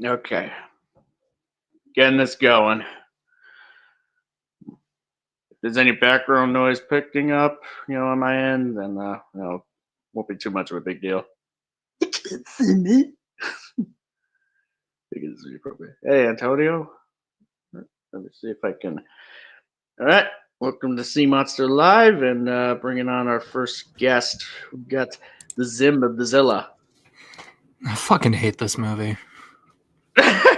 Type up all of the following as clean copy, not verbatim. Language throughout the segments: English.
Okay. Getting this going. If there's any background noise picking up, on my end, then won't be too much of a big deal. You can't see me. I think it's appropriate. Hey, Antonio. Let me see if I can. All right. Welcome to Sea Monster Live, and bringing on our first guest. We've got the Zim of the Zilla. I fucking hate this movie. I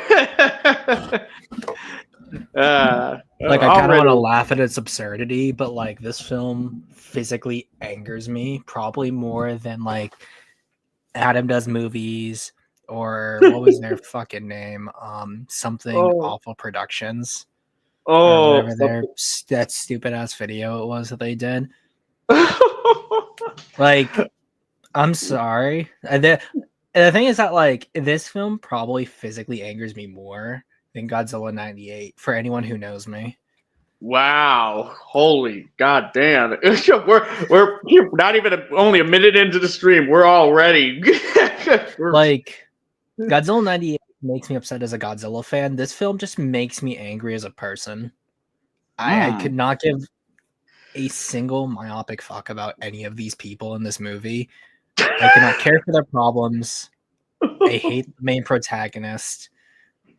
kind of want to laugh at its absurdity, but this film physically angers me probably more than Adam Does Movies or what was their fucking name? Something Awful Productions. Or whatever that stupid ass video it was that they did. I'm sorry. The thing is that this film probably physically angers me more than Godzilla 98 for anyone who knows me. Wow. Holy goddamn. we're not even only a minute into the stream. We're already Godzilla 98 makes me upset as a Godzilla fan. This film just makes me angry as a person. I could not give a single myopic fuck about any of these people in this movie. I cannot care for their problems. I hate the main protagonist.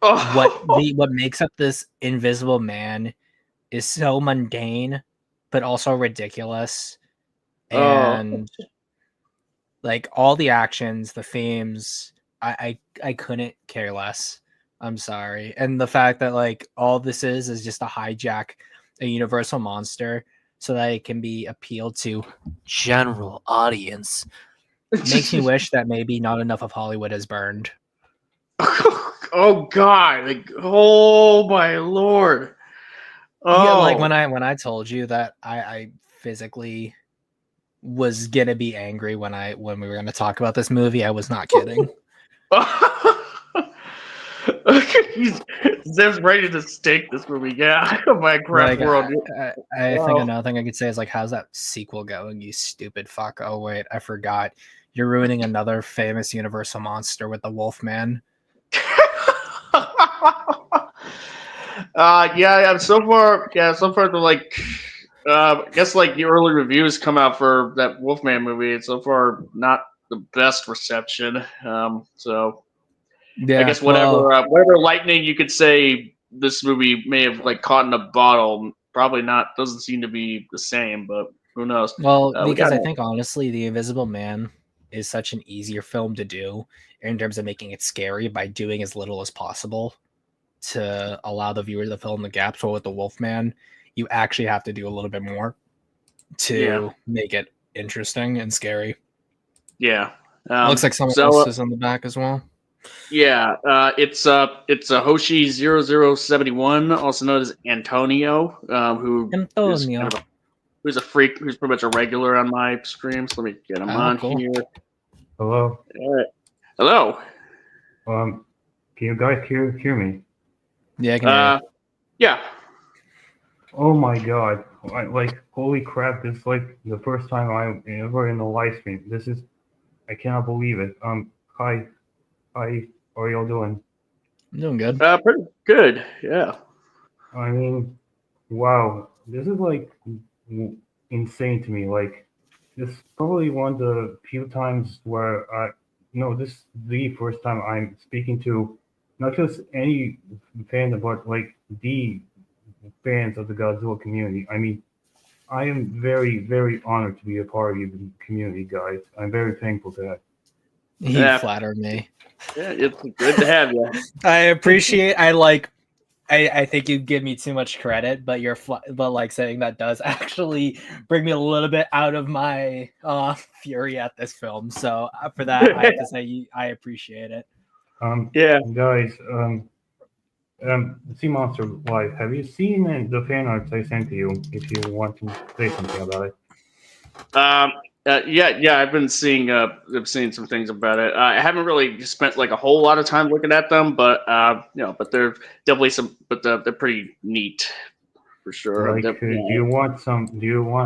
What makes up this invisible man is so mundane, but also ridiculous. And all the actions, the themes, I couldn't care less. I'm sorry. And the fact that all this is just a hijack a universal monster so that it can be appealed to general audience makes me wish that maybe not enough of Hollywood has burned. Oh God! Oh my Lord! Oh. Yeah, when I told you that I physically was gonna be angry when we were gonna talk about this movie, I was not kidding. Zim's ready to stake this movie. Yeah, Minecraft world. I think another thing I could say is how's that sequel going, you stupid fuck? Oh wait, I forgot. You're ruining another famous Universal monster with the Wolfman. So far I guess the early reviews come out for that Wolfman movie. It's so far not the best reception. So yeah, I guess whatever lightning you could say this movie may have caught in a bottle, probably not. Doesn't seem to be the same, but who knows? Well, because I think honestly, The Invisible Man is such an easier film to do in terms of making it scary by doing as little as possible to allow the viewer to fill in the gaps. But with the Wolfman, you actually have to do a little bit more to make it interesting and scary. Yeah. Looks like someone else is on the back as well. Yeah, it's a Hoshi 0071, also known as Antonio, who's a freak, who's pretty much a regular on my streams. Let me get him on here. Hello. All right. Hello. Can you guys hear me? Yeah, I can hear you. Yeah. Oh my God! Holy crap! This is the first time I'm ever in a live stream. I cannot believe it. Hi, how are y'all doing? I'm doing good. Pretty good. Yeah. I mean, wow! This is insane to me. This is probably one of the few times where this is the first time I'm speaking to not just any fan, but the fans of the Godzilla community. I mean, I am very, very honored to be a part of the community, guys. I'm very thankful to that. You flatter me. Yeah, it's good to have you. I appreciate. I think you give me too much credit, but saying that does actually bring me a little bit out of my fury at this film. So for that, I have to say I appreciate it. Guys, Sea Monster Live, have you seen the fan arts I sent to you? If you want to say something about it. I've been seeing some things about it. I haven't really spent a whole lot of time looking at them, but but they're definitely they're pretty neat for sure. Do you want to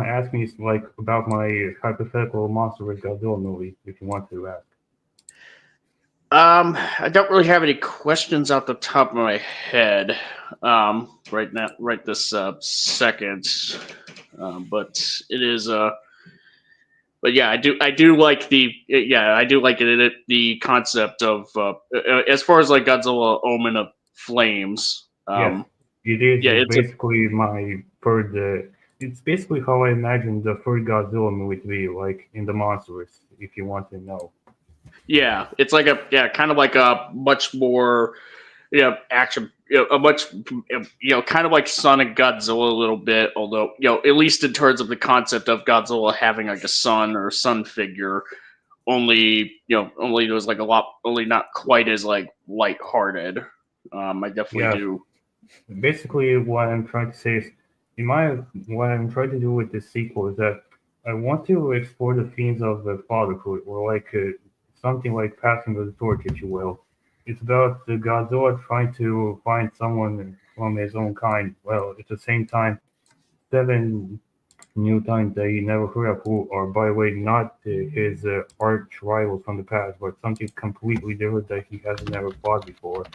ask me about my hypothetical Monster vs. Godzilla movie? If you want to ask. I don't really have any questions out the top of my head right this second. But it is but yeah, I do like the concept of as far as like Godzilla Omen of Flames. Yes, it is Yeah, it's basically my third. It's basically how I imagine the third Godzilla movie to be, like in the monsters. If you want to know. it's like kind of like a much more action, a much kind of like Sonic Godzilla a little bit, although at least in terms of the concept of Godzilla having like a son or a son figure, only it was like only not quite as like lighthearted. I definitely Yeah, do. basically what I'm trying to say is, what I'm trying to do with this sequel is that I want to explore the themes of the fatherhood, or like something like passing the torch, if you will. It's about the Godzilla trying to find someone from his own kind. Well, at the same time, seven new times that he never heard of, who are, by the way, not his arch rivals from the past, but something completely different that he hasn't never fought before.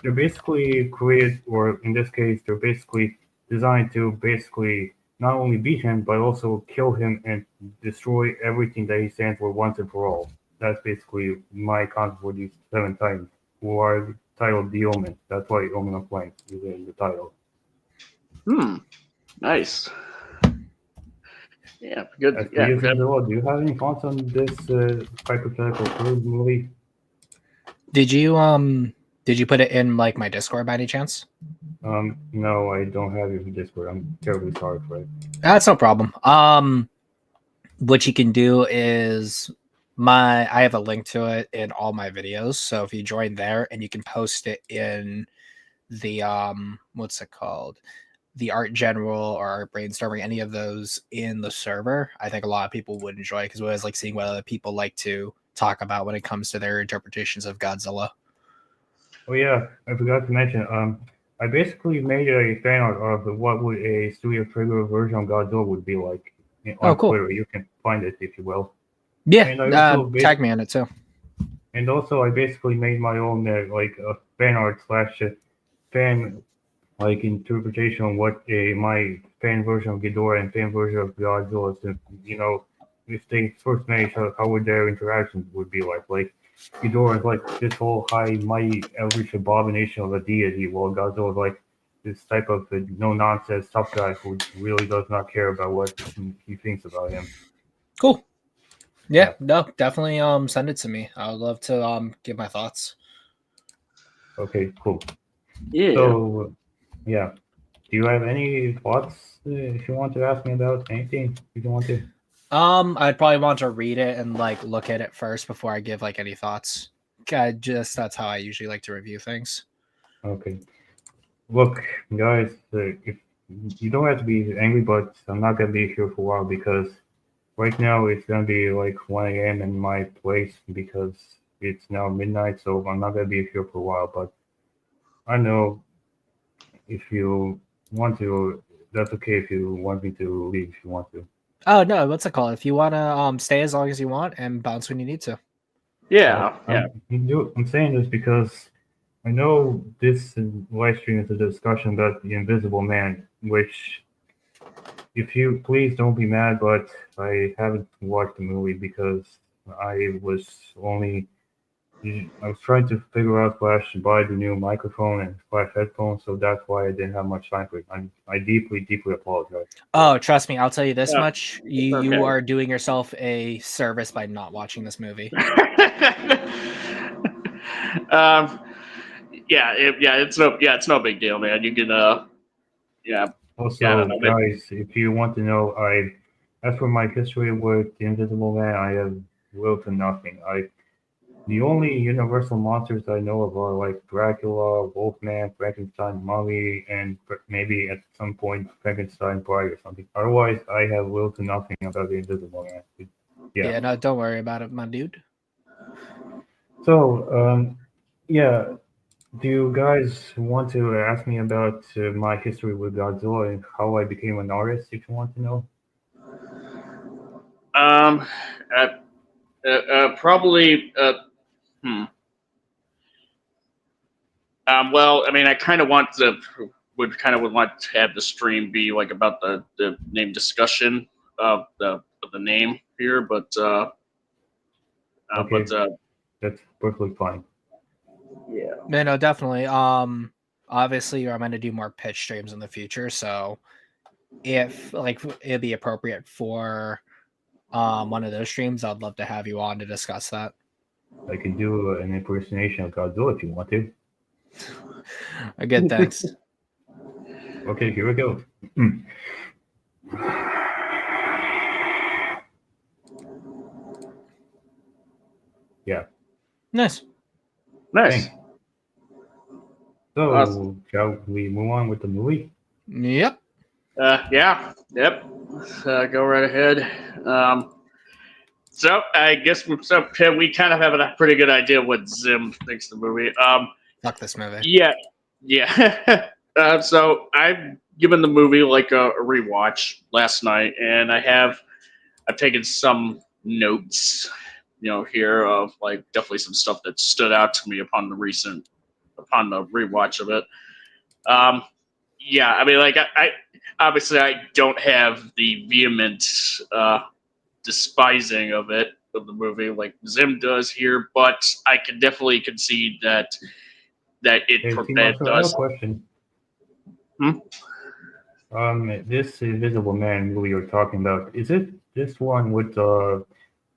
They're basically created, or in this case, they're basically designed to basically not only beat him, but also kill him and destroy everything that he stands for once and for all. That's basically my concept for these seven titans, who are titled the Omen. That's why Omen of Flame is in the title. Nice. Yeah, good. As for Yeah, you, Gonzalo, do you have any thoughts on this hypothetical third movie? Did you put it in like my Discord by any chance? No, I don't have your Discord. I'm terribly sorry for it. That's no problem. What you can do is I have a link to it in all my videos. So if you join there, and you can post it in the what's it called? The Art General or Art Brainstorming, any of those in the server, I think a lot of people would enjoy, because we always like seeing what other people like to talk about when it comes to their interpretations of Godzilla. Oh yeah, I forgot to mention. I basically made a fan art of what would a Studio Trigger version of Godzilla would be like on cool. Twitter. You can find it if you will. Yeah, And I also tag me on it too. And also, I basically made my own like fan art slash fan like interpretation of what my fan version of Ghidorah and fan version of Godzilla, if they first met each other, how would their interactions would be like? Like Ghidorah is like this whole high, mighty, elvish abomination of a deity, while Godzilla is like this type of no nonsense tough guy who really does not care about what he thinks about him. Cool. Yeah, no, definitely send it to me. I would love to give my thoughts. Okay, cool. Yeah. So, yeah. Do you have any thoughts if you want to ask me about anything if you want to? I'd probably want to read it and like look at it first before I give like any thoughts. That's how I usually like to review things. Okay. Look, guys, if you don't have to be angry, but I'm not gonna be here for a while because right now it's gonna be like 1 a.m. in my place because it's now midnight, so I'm not gonna be here for a while. But I know if you want to, that's okay. If you want me to leave, if you want to. Oh no, what's it called? If you want to stay as long as you want and bounce when you need to. Yeah. I'm saying this because I know this live stream is a discussion about the Invisible Man, which, if you please don't be mad, but I haven't watched the movie because I was trying to figure out slash buy the new microphone and slash headphones, so that's why I didn't have much time for it. I deeply, deeply apologize. Oh, trust me, I'll tell you this much: you okay. you are doing yourself a service by not watching this movie. It's no big deal, man. You can Also, guys, if you want to know, as for my history with the Invisible Man, I have little to nothing. The only universal monsters I know of are like Dracula, Wolfman, Frankenstein, Mummy, and maybe at some point Frankenstein Bride or something. Otherwise, I have little to nothing about the Invisible Man. Yeah, no, don't worry about it, my dude. So, yeah. Do you guys want to ask me about my history with Godzilla and how I became an artist, if you want to know? Probably. Well, I mean, I kind of want to would want to have the stream be like about the name discussion of the name here, Okay, but that's perfectly fine. yeah. Man, no, definitely. Obviously, I'm going to do more pitch streams in the future, so if like it'd be appropriate for one of those streams, I'd love to have you on to discuss that. I can do an impersonation of Godzilla if you want to. Good, thanks. Okay, here we go. Yeah. Nice. Nice. Thanks. So, Awesome. shall we move on with the movie? Yep. Yeah. Yep. Go right ahead. So I guess we kind of have a pretty good idea what Zim thinks of the movie. Fuck this movie. Yeah. Yeah. So I've given the movie like a rewatch last night, and I've taken some notes, here of like definitely some stuff that stood out to me upon the rewatch of it. Yeah, I mean, like I obviously I don't have the vehement despising of the movie like Zim does here, but I can definitely concede that Hey, Timo, so I have a does. question. Hmm? This Invisible Man movie you're talking about, is it this one with the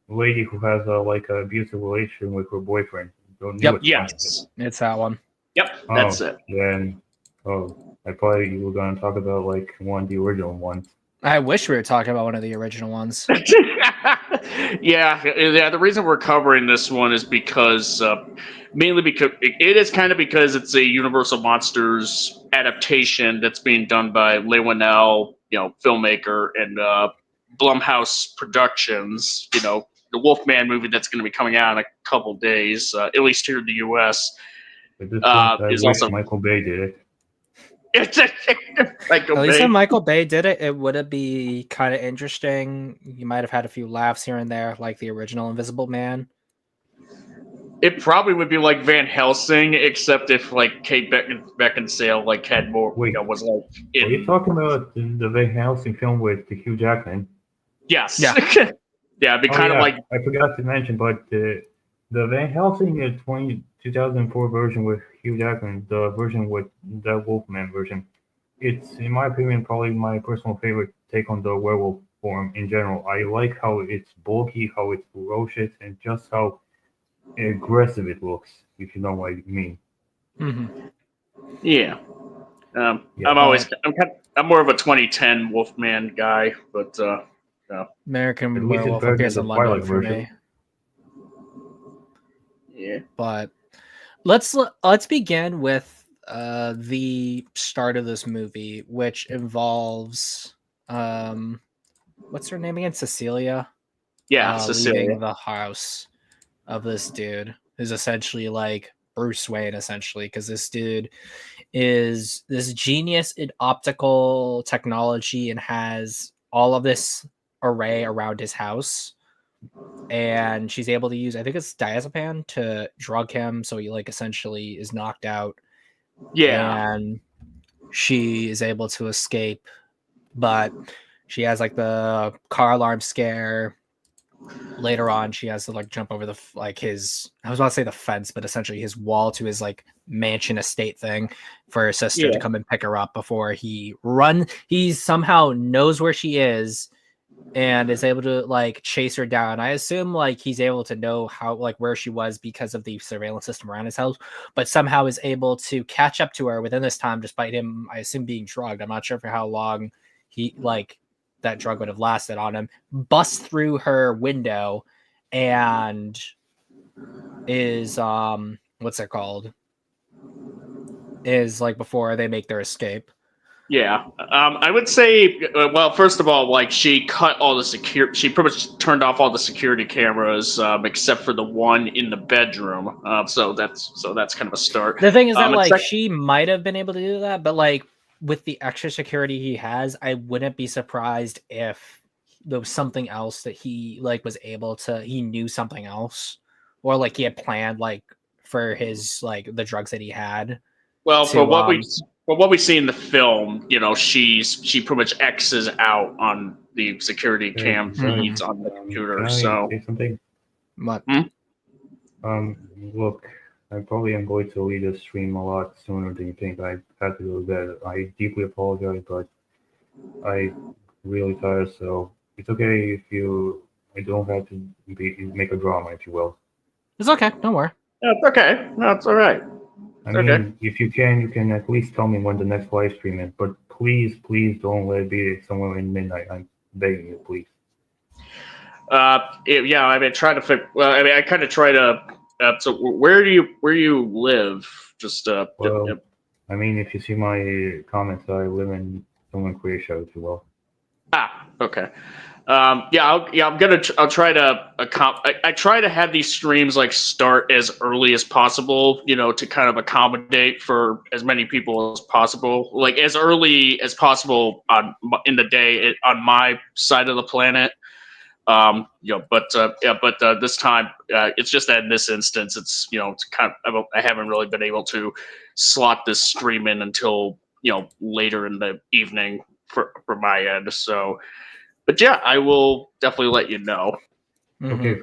lady who has like an abusive relation with her boyfriend? Yep. Yes. It's that one. Yep. That's it. Then, I thought you were gonna talk about like one of the original ones. I wish we were talking about one of the original ones. Yeah. The reason we're covering this one is because mainly because it is kind of because it's a Universal Monsters adaptation that's being done by Leigh Whannell, filmmaker, and Blumhouse Productions. The Wolfman movie that's going to be coming out in a couple days, at least here in the U.S. But this I Is wish also Michael Bay did it. Like At least if Michael Bay did it, it would be kind of interesting. You might have had a few laughs here and there, like the original Invisible Man. It probably would be like Van Helsing, except if like Kate Beckinsale like had more. Wait, was like. Are you talking about the Van Helsing film with the Hugh Jackman? Yes. Yeah. Yeah, it'd be kind of like. I forgot to mention, but the Van Helsing 2004 version with Hugh Jackman, the version with the Wolfman version, it's in my opinion probably my personal favorite take on the werewolf form in general. I like how it's bulky, how it's ferocious, and just how aggressive it looks. If you know what I mean. Mm-hmm. Yeah. Yeah, I'm more of a 2010 Wolfman guy, but American At least it's Werewolf better appears than in the London Twilight for version. me. Yeah. But let's begin with the start of this movie, which involves what's her name again? Cecilia. Yeah, Cecilia. Leaving the house of this dude, who's essentially like Bruce Wayne, essentially, because this dude is this genius in optical technology and has all of this array around his house. And she's able to use, I think it's diazepam, to drug him so he like essentially is knocked out. Yeah. And she is able to escape, but she has like the car alarm scare. Later on, she has to like jump over the I was about to say the fence, but essentially his wall to his like mansion estate thing for her sister to come and pick her up before he somehow knows where she is and is able to like chase her down. I assume like he's able to know how like where she was because of the surveillance system around his house, but somehow is able to catch up to her within this time, despite him, I assume, being drugged. I'm not sure for how long that drug would have lasted on him. Busts through her window and is what's it called? Is like before they make their escape. Yeah, I would say. Well, first of all, like she cut all the she pretty much turned off all the security cameras except for the one in the bedroom. So that's kind of a start. The thing is that like she might have been able to do that, but like with the extra security he has, I wouldn't be surprised if there was something else that he like was able to. He knew something else, or like he had planned like for his like the drugs that he had. Well, for what we see in the film, she pretty much X's out on the security cam feeds on the computer. Can I say something? What? Look, I probably am going to leave the stream a lot sooner than you think. I had to go to bed. I deeply apologize, but I'm really tired, so it's okay if I don't have to make a drama, if you will. It's okay. Don't worry. That's okay. No, it's all right. I mean, if you can at least tell me when the next live stream is. But please don't let it be somewhere in midnight. I'm begging you, please. Yeah, I mean, I kind of try to. So, where do you live? Just well, I mean, if you see my comments, I live in Croatia, if you will. Okay. I'll try to I try to have these streams like start as early as possible, to kind of accommodate for as many people as possible, like as early as possible in the day on my side of the planet. But this time it's just that in this instance it's it's kind of I haven't really been able to slot this stream in until later in the evening for my end. So, but yeah, I will definitely let you know. Mm-hmm.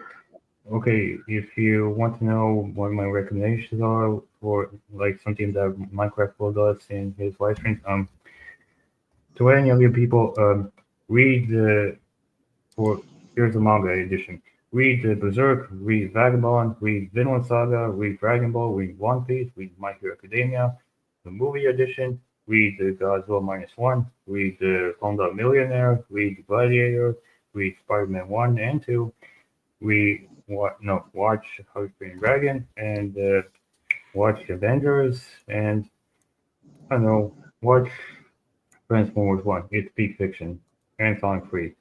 Okay. If you want to know what my recommendations are for like something that Minecraft Will does in his live streams, to any of you people, read here's the manga edition. Read Berserk, read Vagabond, read Vinland Saga, read Dragon Ball, read One Piece, read My Hero Academia, the movie edition, read Godzilla -1, read Slumdog Millionaire, read Gladiator, read Spider-Man 1 and 2, watch How to Train Your Dragon, and watch Avengers, and I don't know, watch Transformers 1. It's peak fiction and Sonic 3.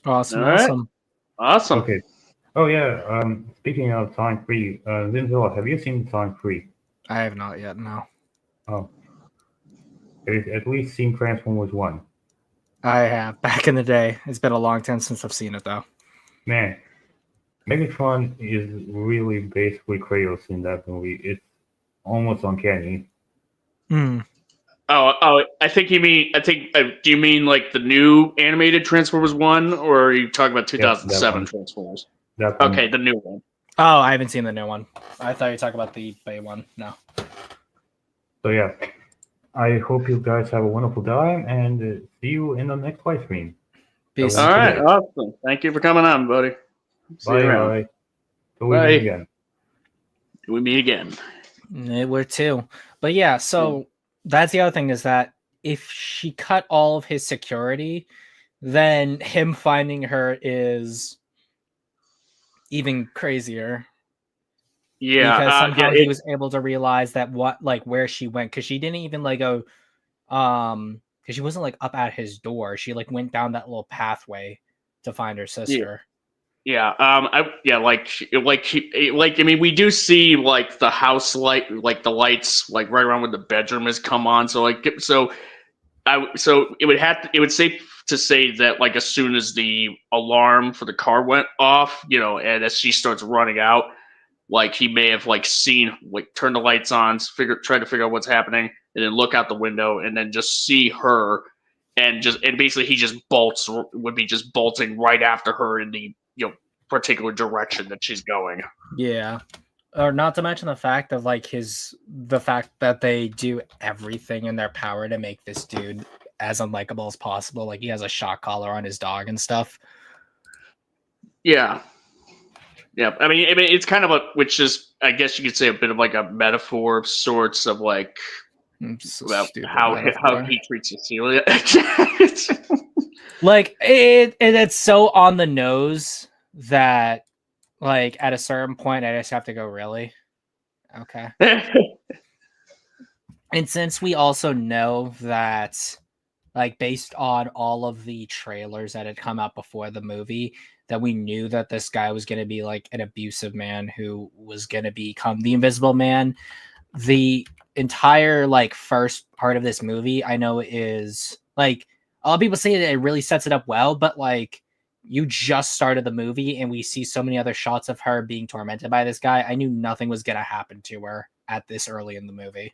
Awesome. Okay. Oh yeah. Speaking of Sonic 3, Linzel, have you seen Sonic 3? I have not yet. No. Oh. Have you at least seen Transformers 1? I have. Back in the day. It's been a long time since I've seen it though. Man, Megatron is really basically Kratos in that movie. It's almost uncanny. Oh, I think you mean. Do you mean like the new animated Transformers 1, or are you talking about 2007 Transformers? Okay, the new one. Oh, I haven't seen the new one. I thought you were talking about the Bay one. No. So yeah, I hope you guys have a wonderful time, and see you in the next live stream. Peace. All right, awesome. Thank you for coming on, buddy. Bye. Till we meet again. We meet again. We're too. But yeah, so that's the other thing is that if she cut all of his security, then him finding her is even crazier. Yeah, because somehow he was able to realize that where she went, because she didn't even go, because she wasn't up at his door. She went down that little pathway to find her sister. Yeah. I mean, we do see the house light, the lights right around where the bedroom has come on. So it would safe to say that as soon as the alarm for the car went off, and as she starts running out, he may have seen turn the lights on, try to figure out what's happening, and then look out the window and then just see her, and basically he would be bolting right after her in the particular direction that she's going. Yeah. Or not to mention the fact of the fact that they do everything in their power to make this dude as unlikable as possible. He has a shock collar on his dog and stuff. Yeah. Yeah. I mean, it's kind of which is, I guess you could say, a bit of a metaphor of sorts of about how he treats Cecilia. It's so on the nose that at a certain point I just have to go, really? Okay. And since we also know that based on all of the trailers that had come out before the movie, that we knew that this guy was going to be an abusive man who was going to become the Invisible Man. The entire first part of this movie, I know, is a lot of people say that it really sets it up well, but you just started the movie and we see so many other shots of her being tormented by this guy. I knew nothing was going to happen to her. at this early in the movie.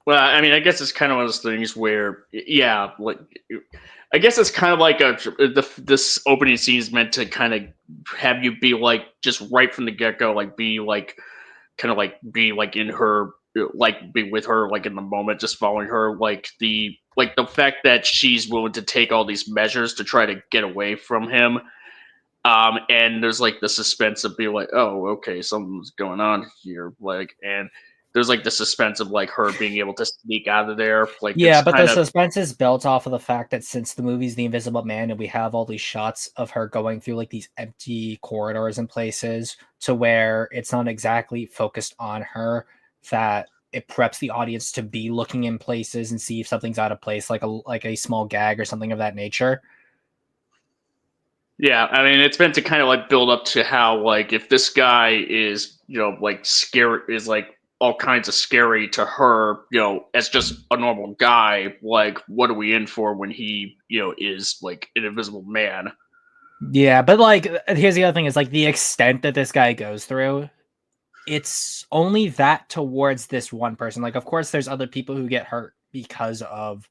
Well, I mean, I guess it's kind of one of those things where, yeah, like, I guess it's kind of like this opening scene is meant to kind of have you be like, just right from the get go, like be like, kind of like be like in her, like be with her, like in the moment, just following her, like the fact that she's willing to take all these measures to try to get away from him. And there's like the suspense of being like, oh, okay, something's going on here, like, and there's like the suspense of like her being able to sneak out of there, like, yeah, but the suspense is built off of the fact that since the movie's The Invisible Man and we have all these shots of her going through like these empty corridors and places to where it's not exactly focused on her, that it preps the audience to be looking in places and see if something's out of place, like a small gag or something of that nature. Yeah, I mean, it's meant to kind of like build up to how, like, if this guy is, like scary, is like all kinds of scary to her, as just a normal guy, like, what are we in for when he, is like an invisible man? Yeah, but like, here's the other thing: is like the extent that this guy goes through. It's only that towards this one person. Like, of course, there's other people who get hurt because of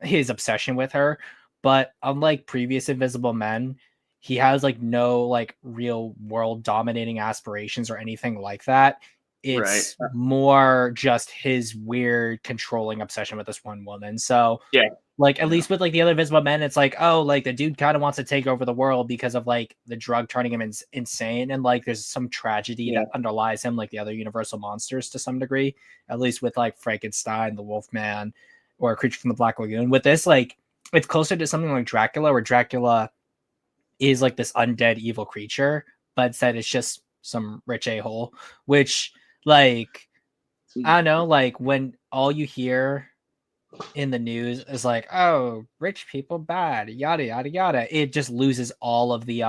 his obsession with her. But unlike previous Invisible Men, he has like no like real world dominating aspirations or anything like that. It's more just his weird controlling obsession with this one woman. So yeah, like at least with like the other Invisible Men, it's like, oh, like the dude kind of wants to take over the world because of like the drug turning him insane, and like there's some tragedy that underlies him, like the other Universal monsters to some degree. At least with like Frankenstein, the Wolfman, or Creature from the Black Lagoon. With this, like it's closer to something like Dracula, where Dracula is like this undead evil creature, but instead it's just some rich a-hole, which like I don't know, like when all you hear in the news is like, oh, rich people bad, yada yada yada, it just loses all of the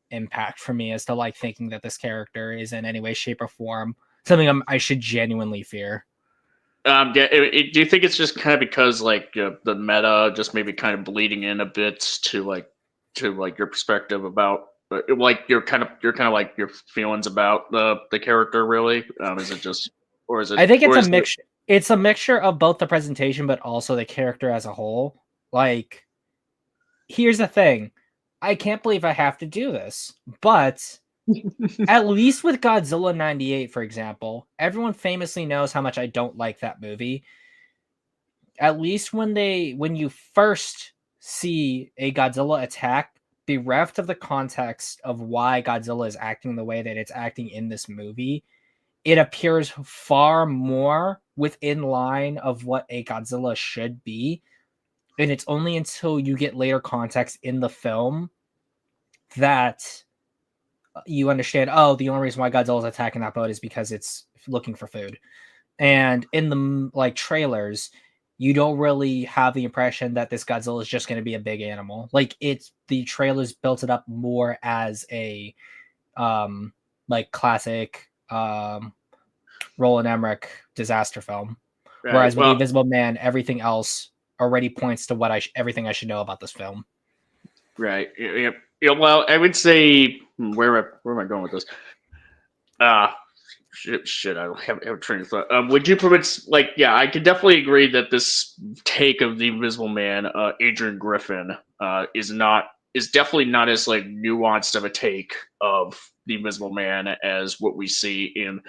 impact for me as to like thinking that this character is in any way, shape, or form something I should genuinely fear. Do you think it's just kind of because like the meta just maybe kind of bleeding in a bit to like your perspective about like your kind of like your feelings about the character really? Is it just, or is it? I think it's a mixture. It's a mixture of both the presentation, but also the character as a whole. Like, here's the thing. I can't believe I have to do this, but at least with Godzilla 98, for example, everyone famously knows how much I don't like that movie. At least when you first see a Godzilla attack, bereft of the context of why Godzilla is acting the way that it's acting in this movie, it appears far more within line of what a Godzilla should be. And it's only until you get later context in the film that you understand, oh, the only reason why Godzilla's attacking that boat is because it's looking for food. And in the like trailers, you don't really have the impression that this Godzilla is just going to be a big animal. Like the trailers built it up more as a like classic Roland Emmerich disaster film. Right. Whereas with The Invisible Man, everything else already points to what everything I should know about this film. Right. Yeah. Well, I would say where am I going with this? Shit. I have a train of thought. Would you permit? Like, yeah, I could definitely agree that this take of The Invisible Man, Adrian Griffin, is definitely not as like nuanced of a take of The Invisible Man as what we see in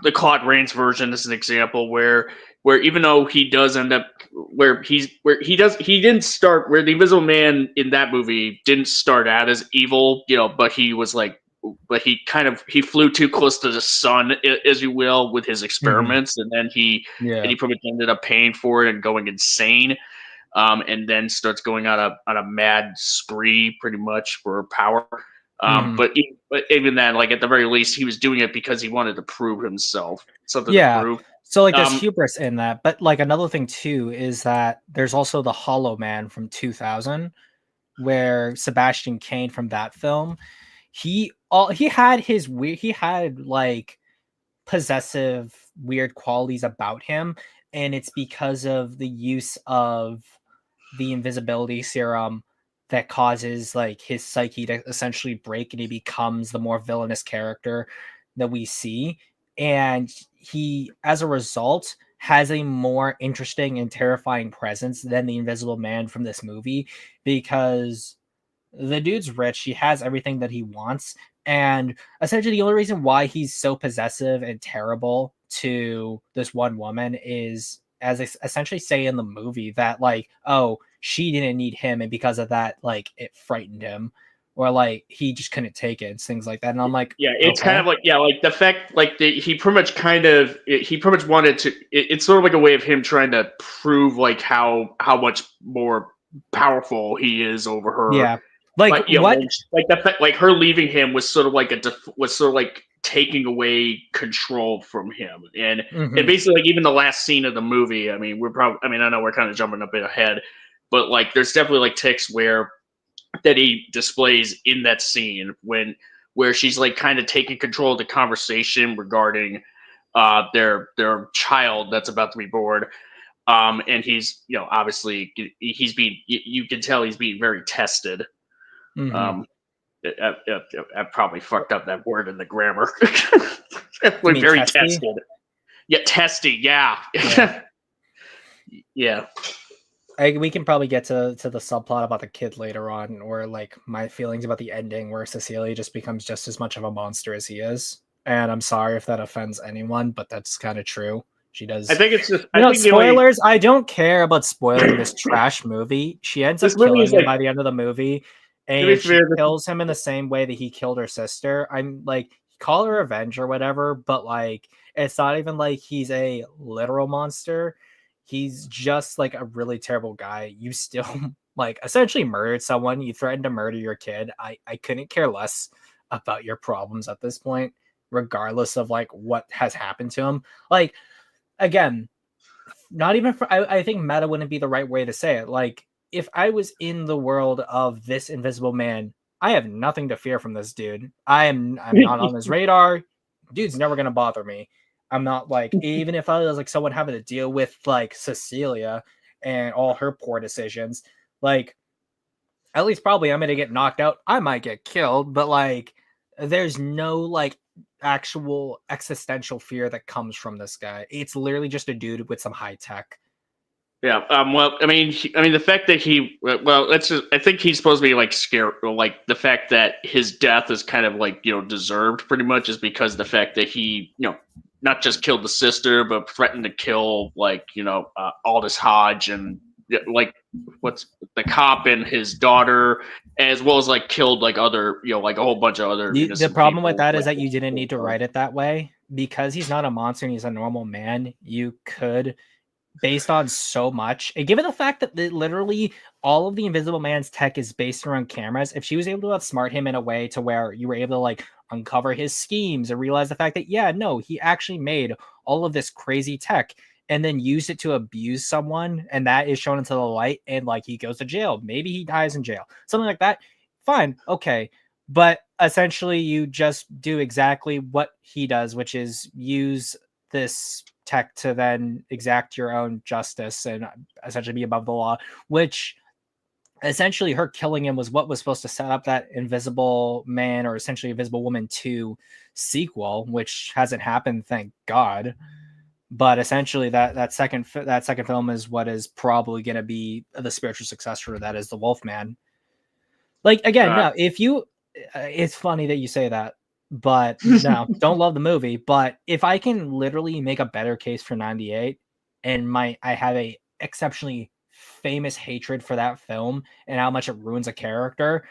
the Claude Rains version. As an example, where even though he does end up where he didn't start, where the Invisible Man in that movie didn't start out as evil, but he was like, but he flew too close to the sun, as you will, with his experiments, and then he pretty much ended up paying for it and going insane, and then starts going on a mad spree, pretty much, for power. But even then, like at the very least, he was doing it because he wanted to prove himself, something to prove. So like there's hubris in that, but like another thing too is that there's also the Hollow Man from 2000, where Sebastian Cain from that film, he had like possessive weird qualities about him, and it's because of the use of the invisibility serum that causes like his psyche to essentially break, and he becomes the more villainous character that we see. And he, as a result, has a more interesting and terrifying presence than the Invisible Man from this movie, because the dude's rich, he has everything that he wants, and essentially the only reason why he's so possessive and terrible to this one woman is, as they essentially say in the movie, that like, oh, she didn't need him, and because of that, like, it frightened him, or like he just couldn't take it, and things like that. And I'm like, yeah, it's kind of like, yeah, like the fact, like he pretty much wanted to. It's sort of like a way of him trying to prove like how much more powerful he is over her. yeah, like what? Like the fact, like her leaving him was sort of like was sort of like taking away control from him, and basically like even the last scene of the movie. I mean, I know we're kind of jumping a bit ahead, but like there's definitely like ticks that he displays in that scene where she's like kind of taking control of the conversation regarding their child that's about to be born. And he's, obviously you can tell he's being very tested. I probably fucked up that word in the grammar. We're very testy? tested. Yeah, testy. Yeah. Yeah. We can probably get to the subplot about the kid later on, or like my feelings about the ending where Cecilia just becomes just as much of a monster as he is. And I'm sorry if that offends anyone, but that's kind of true. She does. I think it's just, spoilers. I don't care about spoiling this trash movie. She ends up killing him by the end of the movie, and she kills him in the same way that he killed her sister. I'm like, call her revenge or whatever, but like, it's not even like he's a literal monster. He's just like a really terrible guy. You still like essentially murdered someone. You threatened to murder your kid. I couldn't care less about your problems at this point, regardless of like what has happened to him. Like, again, not even for, I think meta wouldn't be the right way to say it. Like, if I was in the world of this Invisible Man, I have nothing to fear from this dude. I'm not on his radar. Dude's never gonna bother me. I'm not like, even if I was like someone having to deal with like Cecilia and all her poor decisions, like, at least probably I'm gonna get knocked out. I might get killed, but like, there's no like actual existential fear that comes from this guy. It's literally just a dude with some high tech. Yeah. Well, I mean, the fact that I think he's supposed to be like scared, like the fact that his death is kind of like, deserved pretty much, is because the fact that he, not just killed the sister, but threatened to kill like, Aldous Hodge and like what's the cop and his daughter, as well as like killed like other, like a whole bunch of other. The problem with that is that you didn't need to write it that way, because he's not a monster and he's a normal man. You could, based on so much, and given the fact that literally all of the Invisible Man's tech is based around cameras, if she was able to outsmart him in a way to where you were able to like uncover his schemes and realize the fact that, yeah, no, he actually made all of this crazy tech and then used it to abuse someone, and that is shown into the light, and like he goes to jail, maybe he dies in jail, something like that, fine, okay. But essentially you just do exactly what he does, which is use this tech to then exact your own justice and essentially be above the law, which essentially her killing him was what was supposed to set up that Invisible Man, or essentially Invisible Woman 2 sequel, which hasn't happened, thank God. But essentially that second film is what is probably going to be the spiritual successor, that is the Wolfman. Like, again, no, if you, it's funny that you say that, but no, don't love the movie. But if I can literally make a better case for 98, and I have a exceptionally famous hatred for that film and how much it ruins a character,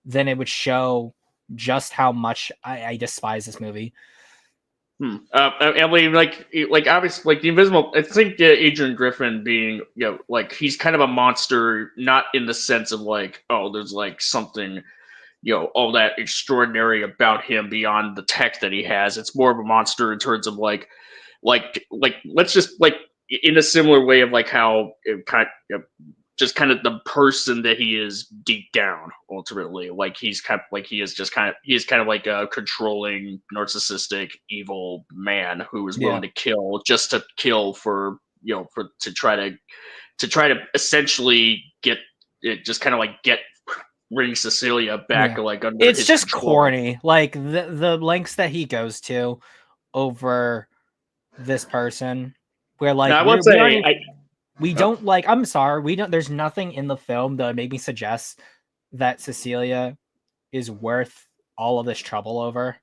then it would show just how much I despise this movie. I mean, like obviously, like the Invisible. I think Adrian Griffin being, like he's kind of a monster, not in the sense of like, oh, there's like something, all that extraordinary about him beyond the tech that he has. It's more of a monster in terms of like let's just like in a similar way of like how it kind of, just kind of the person that he is deep down ultimately. Like he is kind of like a controlling, narcissistic, evil man who is willing to kill just to kill for to try to essentially get it, just kind of like get bring Cecilia back like under it's his just control. Corny. Like the lengths that he goes to over this person, where like now, I will say we don't like. I'm sorry, we don't. There's nothing in the film that would make me suggest that Cecilia is worth all of this trouble over,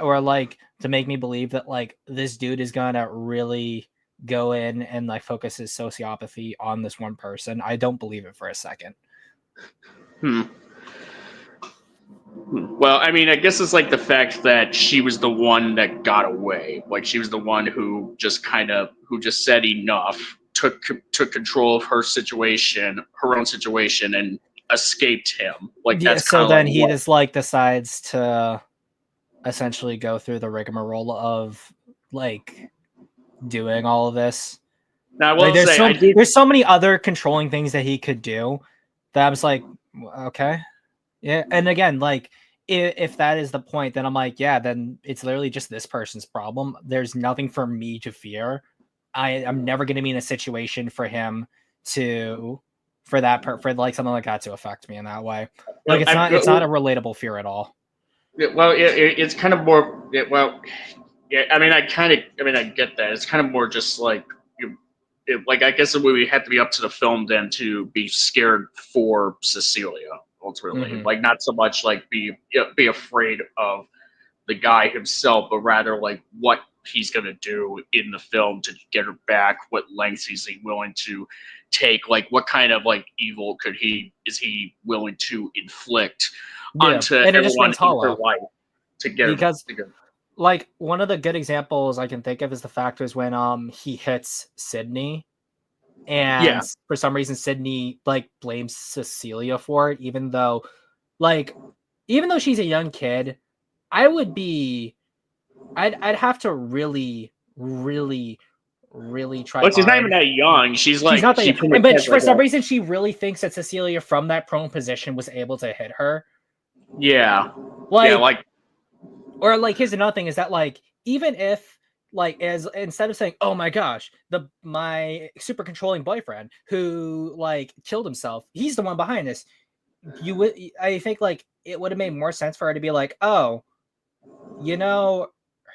or like to make me believe that like this dude is gonna really go in and like focus his sociopathy on this one person. I don't believe it for a second. Well, I mean, I guess it's like the fact that she was the one that got away. Like she was the one who just said enough, took control of her situation, her own situation, and escaped him. Like that's so then like he just like decides to essentially go through the rigmarole of like doing all of this. Now, I will like, say there's so many other controlling things that he could do that I was like, okay, yeah. And again, like if that is the point, then I'm like, yeah, then it's literally just this person's problem. There's nothing for me to fear. I'm never going to be in a situation for him for like something like that to affect me in that way. Like it's not a relatable fear at all. Well, it's kind of more. Yeah, I mean, I get that. It's kind of more just like like I guess it would have to be up to the film then to be scared for Cecilia ultimately. Like not so much like be afraid of the guy himself, but rather like what he's gonna do in the film to get her back. What lengths is he willing to take? Like what kind of like evil is he willing to inflict onto everyone in her life to get because her. Like one of the good examples I can think of is the fact was when he hits Sydney, and for some reason Sydney like blames Cecilia for it, even though she's a young kid, I'd have to really try. Well, she's not even that young. She's not that young. But for some reason she really thinks that Cecilia from that prone position was able to hit her. Yeah. Or like here's another thing is that like even if like as instead of saying oh my gosh my super controlling boyfriend who like killed himself, he's the one behind this, I think like it would have made more sense for her to be like, oh,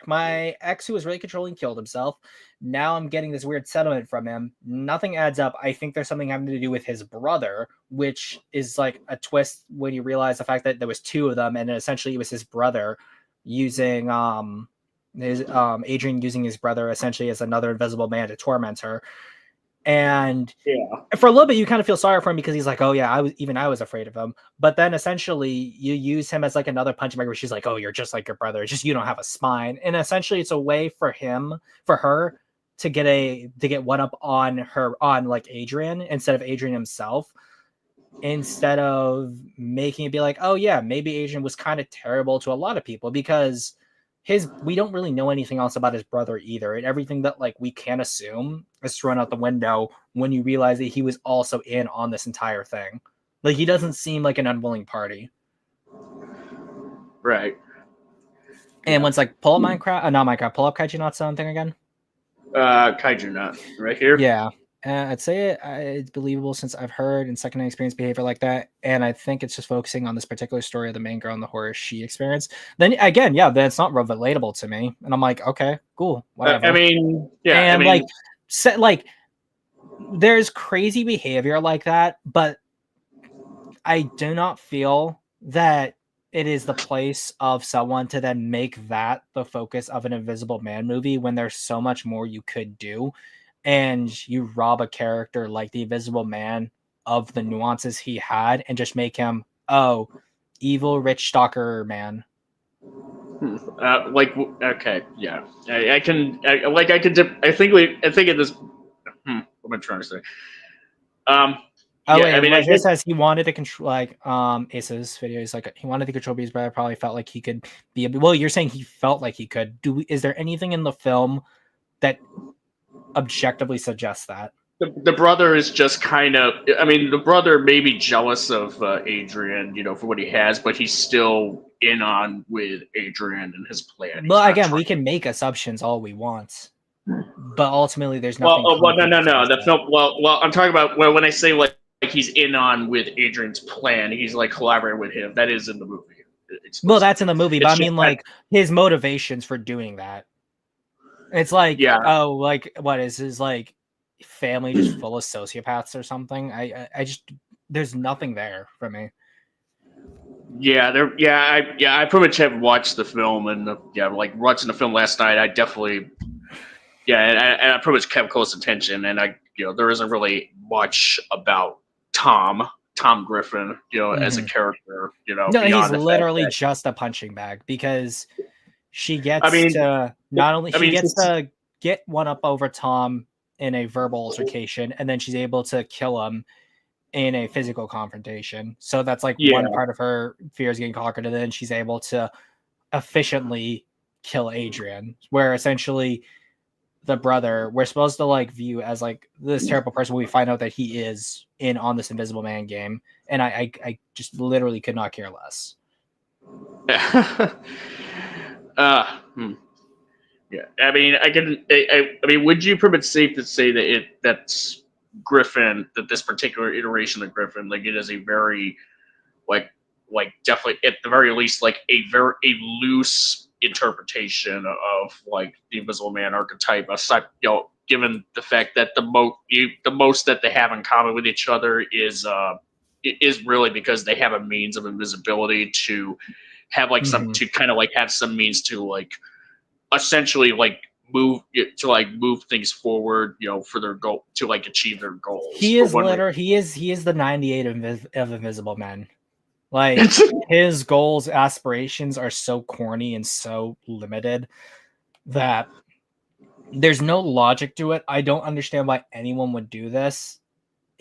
my ex who was really controlling killed himself. Now I'm getting this weird settlement from him. Nothing adds up. I think there's something having to do with his brother, which is like a twist when you realize the fact that there was two of them, and essentially it was his brother using Adrian using his brother essentially as another invisible man to torment her. And for a little bit you kind of feel sorry for him because he's like, oh yeah, I was afraid of him. But then essentially you use him as like another punching bag where she's like, oh, you're just like your brother, it's just you don't have a spine. And essentially it's a way for her to get one up on like Adrian instead of Adrian himself, instead of making it be like, oh yeah, maybe Adrian was kind of terrible to a lot of people, because we don't really know anything else about his brother either. And everything that like we can assume is thrown out the window when you realize that he was also in on this entire thing. Like he doesn't seem like an unwilling party. Right. And once like pull up Minecraft, not Minecraft, pull up Kaiju Not something again. Kaiju Not right here. Yeah. I'd say it's believable since I've heard and secondhand experience behavior like that, and I think it's just focusing on this particular story of the main girl and the horror she experienced. Then again, yeah, that's not relatable to me, and I'm like, okay, cool, whatever. I mean, yeah, and like there's crazy behavior like that, but I do not feel that it is the place of someone to then make that the focus of an Invisible Man movie when there's so much more you could do. And you rob a character like the Invisible Man of the nuances he had and just make him, oh, evil rich stalker man. Okay, yeah, I think it is. What am I trying to say? It says he wanted to control, like Ace's video. He's like, he wanted to control his brother. Probably felt like he could be. Well, you're saying he felt like he could. Is there anything in the film that objectively suggests that? The brother is just kind of. I mean, the brother may be jealous of Adrian, for what he has, but he's still in on with Adrian and his plan. Well, again, we can make assumptions all we want, but ultimately, there's nothing. No. The film. Well, I'm talking about when I say like he's in on with Adrian's plan. He's like collaborating with him. That is in the movie. Well, that's in the movie, but I mean, like, his motivations for doing that. It's like, oh, like, what is his, like, family just full of sociopaths or something? I just, there's nothing there for me. I pretty much have watched the film, and like watching the film last night, I definitely, and I pretty much kept close attention, and there isn't really much about Tom Griffin, as a character, No, he's literally just a punching bag, because she gets to get one up over Tom in a verbal altercation, and then she's able to kill him in a physical confrontation. So that's like one part of her fears getting conquered, and then she's able to efficiently kill Adrian, where essentially the brother we're supposed to like view as like this terrible person. We find out that he is in on this Invisible Man game, and I just literally could not care less. Yeah, I mean, I mean, would you pretty much safe to say that that's Griffin, that this particular iteration of Griffin, like, it is a very like definitely at the very least like a loose interpretation of like the Invisible Man archetype, aside, given the fact that the most that they have in common with each other is really because they have a means of invisibility to have like some to kind of like have some means to like essentially like move things forward, for their goal, to like achieve their goals. He is he is the 98 of Invisible Men. Like, his goals, aspirations are so corny and so limited that there's no logic to it. I don't understand why anyone would do this.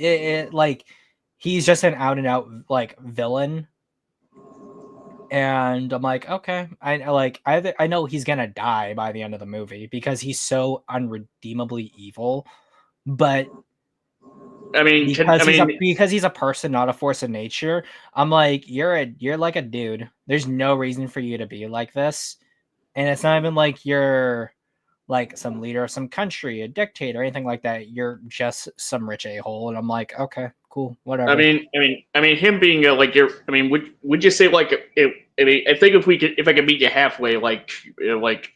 Like, he's just an out and out like villain. And I'm like, okay, I know he's gonna die by the end of the movie because he's so unredeemably evil. But I mean, because he's a person, not a force of nature, I'm like, you're like a dude. There's no reason for you to be like this, and it's not even like you're like some leader of some country, a dictator, anything like that. You're just some rich a-hole, and I'm like, okay, cool, whatever. I mean, him being would you say like I think if I could meet you halfway, like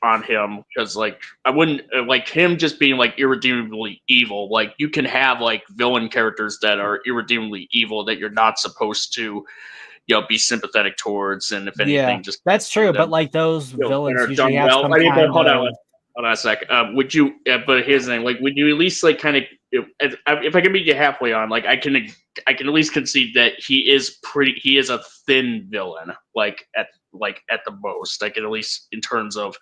on him, because like I wouldn't like him just being like irredeemably evil. Like, you can have like villain characters that are irredeemably evil that you're not supposed to be sympathetic towards, and if anything, just that's true. But like those villains usually have some hold on a sec. Would you? But here's the thing: like, would you at least like kind of, if I can meet you halfway on, like, I can at least concede that he is a thin villain, like at the most. I can at least, in terms of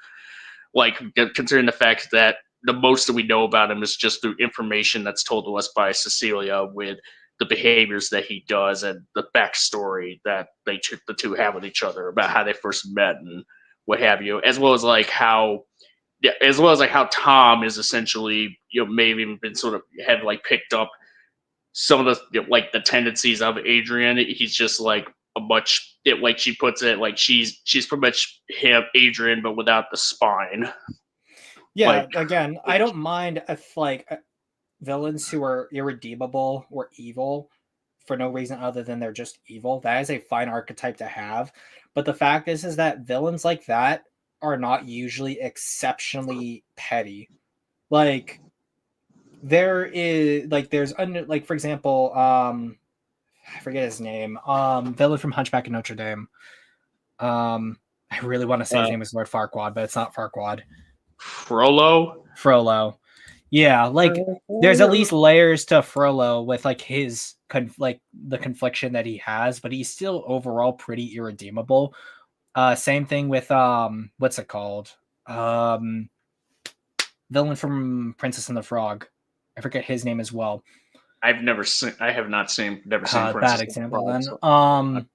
like considering the fact that the most that we know about him is just through information that's told to us by Cecilia, with the behaviors that he does and the backstory that the two have with each other about how they first met and what have you, as well as like how Tom is essentially, maybe even been sort of had like picked up some of the like the tendencies of Adrian. He's just like a much, like she puts it, like she's pretty much Adrian, but without the spine. Yeah, like, again, I don't mind if like villains who are irredeemable or evil for no reason other than they're just evil. That is a fine archetype to have. But the fact is that villains like that are not usually exceptionally petty. Like, there's for example, I forget his name, villain from Hunchback of Notre Dame. I really want to say his name is Lord Farquaad, but it's not Farquaad. Frollo. Yeah, like there's at least layers to Frollo with like his the confliction that he has, but he's still overall pretty irredeemable. Same thing with what's it called? Villain from Princess and the Frog. I forget his name as well. I have not seen Princess bad example then. One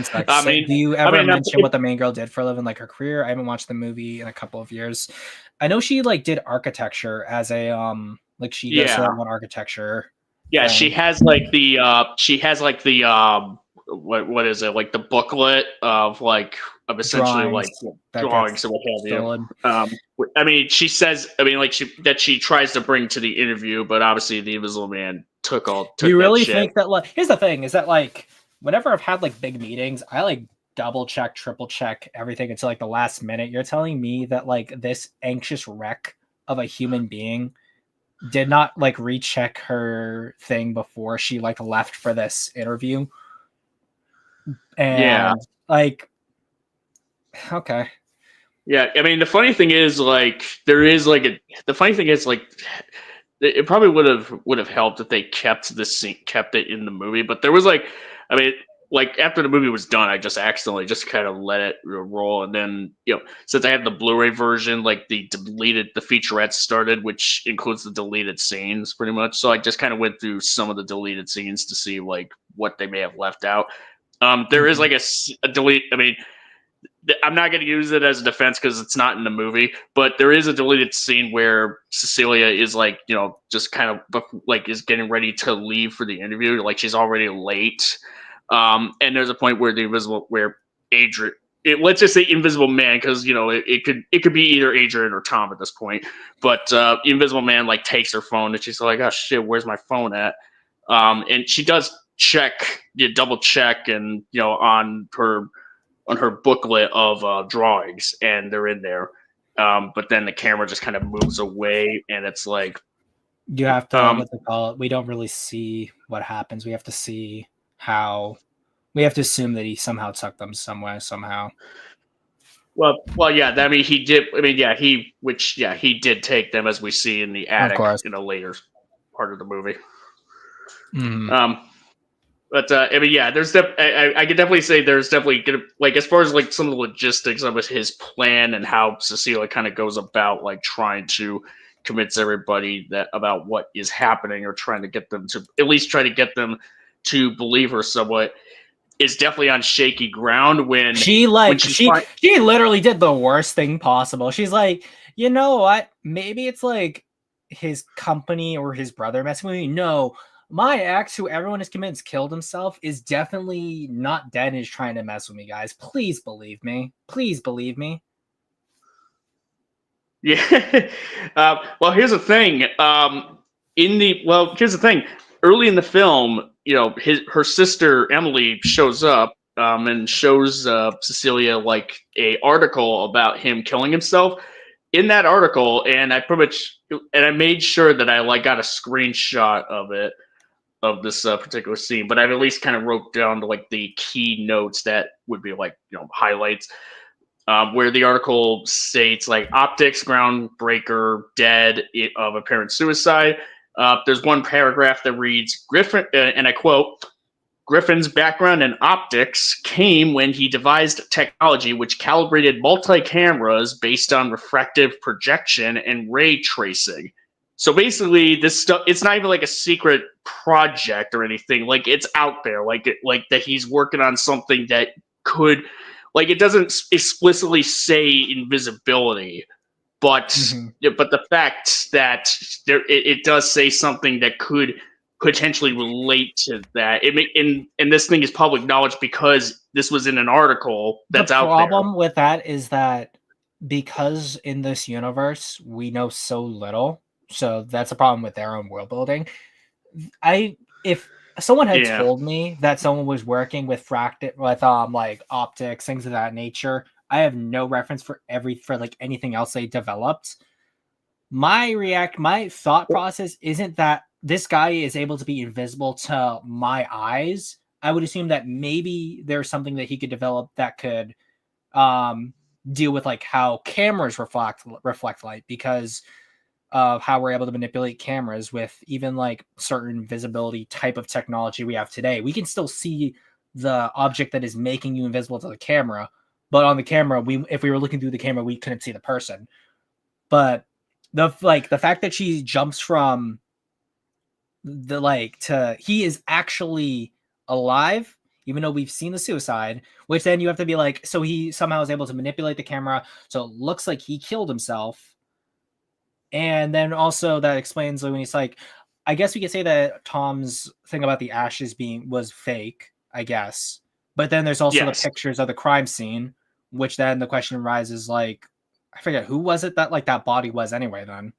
sec. Do you ever mention what the main girl did for a living, like her career? I haven't watched the movie in a couple of years. I know she like did architecture as a like she does one architecture. Yeah, she has like the what is it, like the booklet of essentially drawings and what have you. I mean, she says, like she tries to bring to the interview, but obviously the Invisible Man took you really that shit. think that, like, here's the thing is that, like, whenever I've had like big meetings, I like double check, triple check everything until like the last minute. You're telling me that like this anxious wreck of a human being did not like recheck her thing before she like left for this interview? And like, okay. Yeah, I mean, the funny thing is, like, the funny thing is, like, it probably would have helped if they kept the scene, kept it in the movie. But there was like, I mean, like after the movie was done, I just accidentally just kind of let it roll, and then since I had the Blu-ray version, like the featurette started, which includes the deleted scenes pretty much. So I just kind of went through some of the deleted scenes to see like what they may have left out. There is like a delete. I mean, I'm not going to use it as a defense because it's not in the movie, but there is a deleted scene where Cecilia is like, just kind of like is getting ready to leave for the interview. Like she's already late. And there's a point where Adrian, let's just say Invisible Man, because it could be either Adrian or Tom at this point. But Invisible Man like takes her phone and she's like, "Oh shit, where's my phone at?" And she does double check, and on her booklet of drawings, and they're in there. But then the camera just kind of moves away, and it's like you have to what they call it. We don't really see what happens. We have to see how. We have to assume that he somehow took them somewhere, somehow. Well, yeah. I mean, he did. I mean, yeah, he did take them, as we see in the attic in a later part of the movie. Mm-hmm. But I mean, yeah, I could definitely say there's definitely like, as far as like some of the logistics of his plan and how Cecilia kind of goes about like trying to convince everybody about what is happening, or trying to get them to at least try to get them to believe her somewhat, is definitely on shaky ground when she literally did the worst thing possible. She's like, you know what? Maybe it's like his company or his brother messing with me. No, my ex, who everyone is convinced killed himself, is definitely not dead and is trying to mess with me, guys. Please believe me. Please believe me. Yeah. Well, here's the thing. Here's the thing. Early in the film, her sister Emily shows up and shows Cecilia like a article about him killing himself. In that article, and I made sure that I like got a screenshot of it, of this particular scene, but I've at least kind of wrote down like the key notes that would be like highlights. Where the article states like optics groundbreaker, dead of apparent suicide. There's one paragraph that reads Griffin, and I quote, "Griffin's background in optics came when he devised technology which calibrated multi-cameras based on refractive projection and ray tracing." So basically, this stuff, it's not even like a secret project or anything. Like, it's out there. Like that he's working on something that could, like, it doesn't explicitly say invisibility, but but the fact that it does say something that could potentially relate to that. And this thing is public knowledge because this was in an article that's out there. The problem with that is that because in this universe we know so little, so that's a problem with their own world building. If someone had told me that someone was working with like optics, things of that nature, I have no reference for like anything else they developed. My thought process isn't that this guy is able to be invisible to my eyes. I would assume that maybe there's something that he could develop that could deal with like how cameras reflect light, because of how we're able to manipulate cameras with even like certain visibility type of technology we have today. We can still see the object that is making you invisible to the camera, but on the camera, if we were looking through the camera, we couldn't see the person. But the fact that she jumps from to he is actually alive, even though we've seen the suicide, which then you have to be like, so he somehow is able to manipulate the camera, so it looks like he killed himself. And then also that explains when he's like, I guess we could say that Tom's thing about the ashes was fake, I guess. But then there's also the pictures of the crime scene, which then the question arises, like, I forget who was it that like that body was anyway then.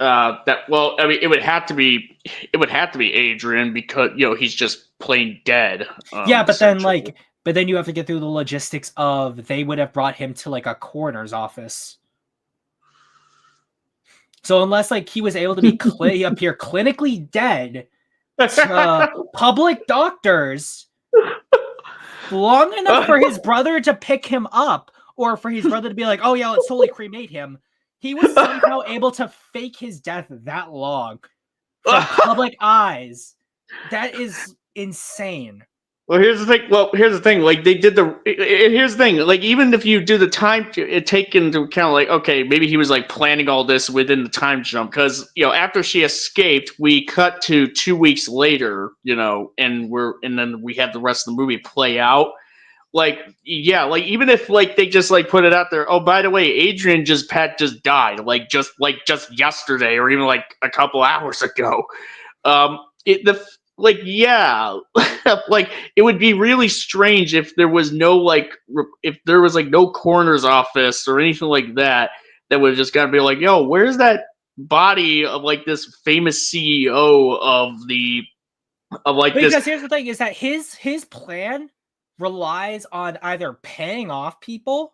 I mean, it would have to be Adrian because he's just plain dead. Yeah, but then you have to get through the logistics of they would have brought him to like a coroner's office. So unless like he was able to be appear clinically dead to public doctors long enough for his brother to pick him up, or for his brother to be like, oh yeah, let's totally cremate him. He was somehow able to fake his death that long from public eyes. That is insane. Well, here's the thing. Like they did here's the thing. Like even if you do the time, take into account, like okay, maybe he was like planning all this within the time jump, because after she escaped, we cut to 2 weeks later, and then we have the rest of the movie play out. Like like even if like they just like put it out there, oh by the way, Adrian just died, just yesterday or even like a couple hours ago. Like it would be really strange if there was no no coroner's office or anything like that would just gotta be like, yo, where's that body of like this famous CEO because here's the thing is that his plan relies on either paying off people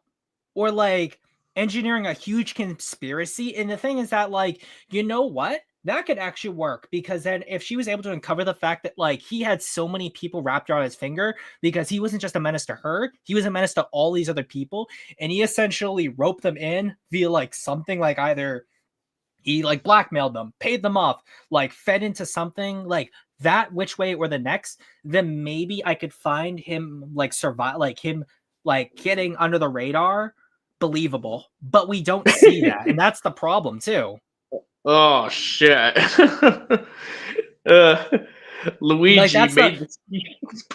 or like engineering a huge conspiracy. And the thing is that like, you know what? That could actually work, because then if she was able to uncover the fact that like he had so many people wrapped around his finger, because he wasn't just a menace to her, he was a menace to all these other people, and he essentially roped them in via like something like either he like blackmailed them, paid them off, like fed into something like that, which way or the next, then maybe I could find him like survive, like him like getting under the radar believable. But we don't see that, and that's the problem too. Oh shit! Luigi made his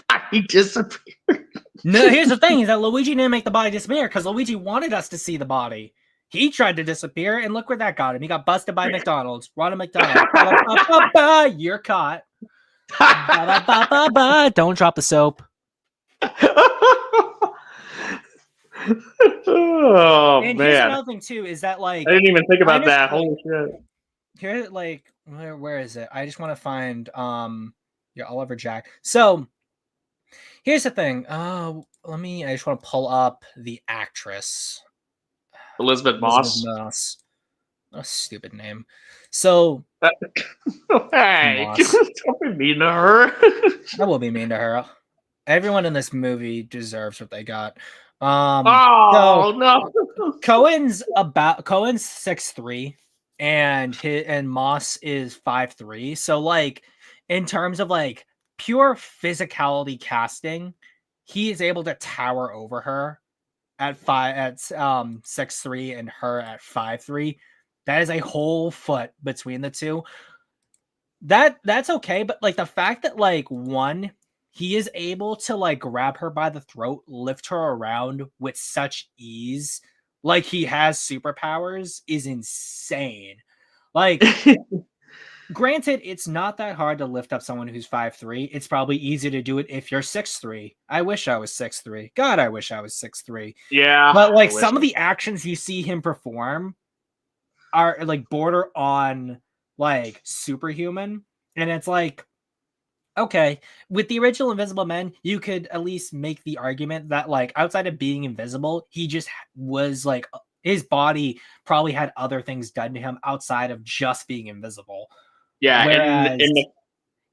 body disappear. No, here's the thing: is that Luigi didn't make the body disappear because Luigi wanted us to see the body. He tried to disappear, and look where that got him. He got busted by McDonald's. Ronald McDonald. You're caught. Don't drop the soap. Oh and man! Here's another thing too: is that like I didn't even think about that. Holy shit! Here, like, where is it? I just want to find Oliver Jack. So here's the thing. I just want to pull up the actress. Elizabeth Moss. A stupid name. So hey, don't be mean to her. I will be mean to her. Everyone in this movie deserves what they got. No. Cohen's 6'3". And Moss is 5'3". So like in terms of like pure physicality casting, he is able to tower over her at 6'3" and her at 5'3". That is a whole foot between the two. That's okay, but like the fact that like one, he is able to like grab her by the throat, lift her around with such ease, like he has superpowers, is insane. Like, granted, it's not that hard to lift up someone who's 5'3". It's probably easier to do it if you're 6'3". I wish I was 6'3". God, I wish I was 6'3". Yeah. But like some of the actions you see him perform are like border on like superhuman. And it's like, okay, with the original Invisible Men, you could at least make the argument that like outside of being invisible, he just was like his body probably had other things done to him outside of just being invisible. Yeah. Whereas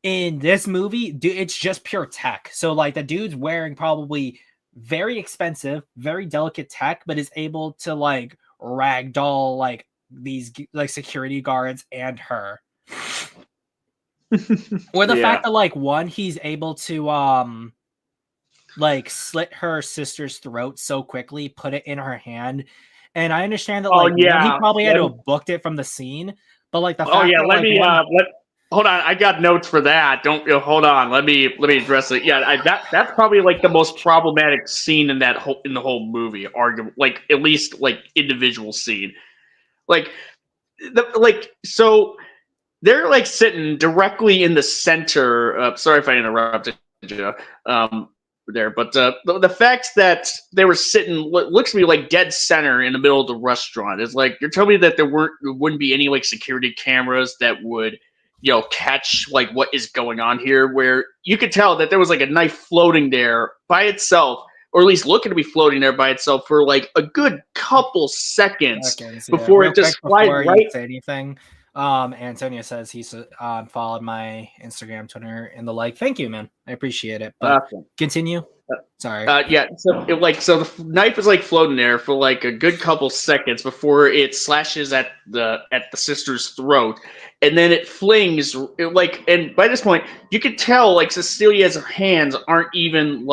in this movie, it's just pure tech. So like the dude's wearing probably very expensive, very delicate tech, but is able to like ragdoll like these like security guards and her. Or the fact that like one, he's able to like slit her sister's throat so quickly, put it in her hand. And I understand that like he probably had to have booked it from the scene, but like the fact that, hold on, I got notes for that. Hold on. Let me address it. Yeah, that's probably like the most problematic scene in the whole movie, arguably, like at least like individual scene. So they're like sitting directly in the center. Sorry if I interrupted you. there. But the fact that they were sitting looks to me like dead center in the middle of the restaurant is like you're telling me that there wouldn't be any like security cameras that would catch like what is going on here, where you could tell that there was like a knife floating there by itself, or at least looking to be floating there by itself for like a good couple seconds before it just slides right. Say anything. Antonio says he's followed my Instagram, Twitter, and the like. Thank you, man. I appreciate it. But continue. Sorry. Yeah. So the knife is like floating there for like a good couple seconds before it slashes at the sister's throat, and then it flings and by this point you could tell like Cecilia's hands aren't even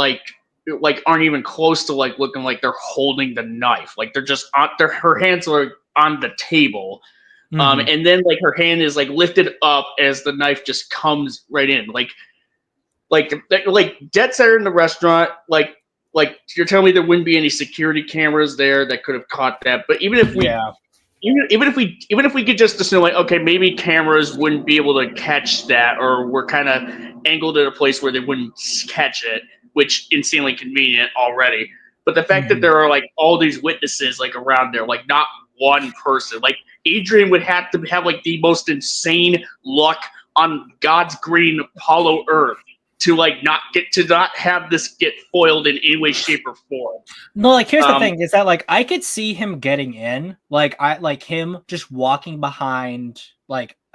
close to like looking like they're holding the knife. Like they're just her hands are on the table. Mm-hmm. And then like her hand is like lifted up as the knife just comes right in, like dead center in the restaurant. Like you're telling me there wouldn't be any security cameras there that could have caught that. But even if we could just assume like, okay, maybe cameras wouldn't be able to catch that, or we're kind of angled at a place where they wouldn't catch it, which insanely convenient already. But the fact that there are like all these witnesses like around there, like not one person, like Adrian would have to have like the most insane luck on God's green hollow earth to not have this get foiled in any way, shape, or form. No, like here's the thing: is that like I could see him getting in, him just walking behind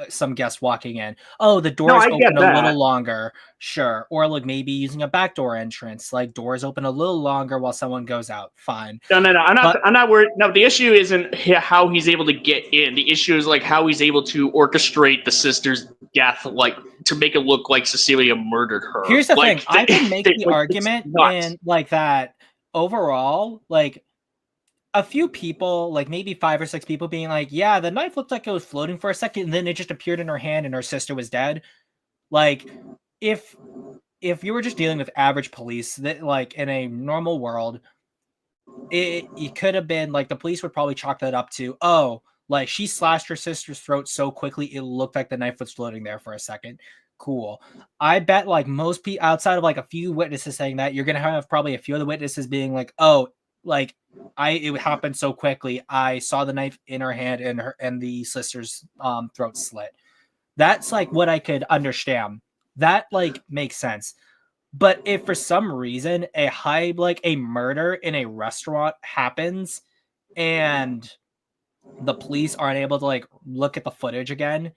some guests walking in. Oh, the doors open a little longer, sure, or like maybe using a backdoor entrance, like doors open a little longer while someone goes out. Fine. No, I'm not worried. No, the issue isn't how he's able to get in. The issue is like how he's able to orchestrate the sister's death, like to make it look like Cecilia murdered her. Here's the thing: I can make the argument and like that overall, like a few people, like maybe 5 or 6 people being like, yeah, the knife looked like it was floating for a second and then it just appeared in her hand and her sister was dead. Like if you were just dealing with average police that like in a normal world, it could have been like the police would probably chalk that up to, oh, like she slashed her sister's throat so quickly it looked like the knife was floating there for a second. Cool. I bet like most people outside of like a few witnesses saying that, you're gonna have probably a few other witnesses being like, oh, like it happened so quickly. I saw the knife in her hand and the sister's throat slit. That's like what I could understand. That like makes sense. But if for some reason a murder in a restaurant happens and the police aren't able to like look at the footage again,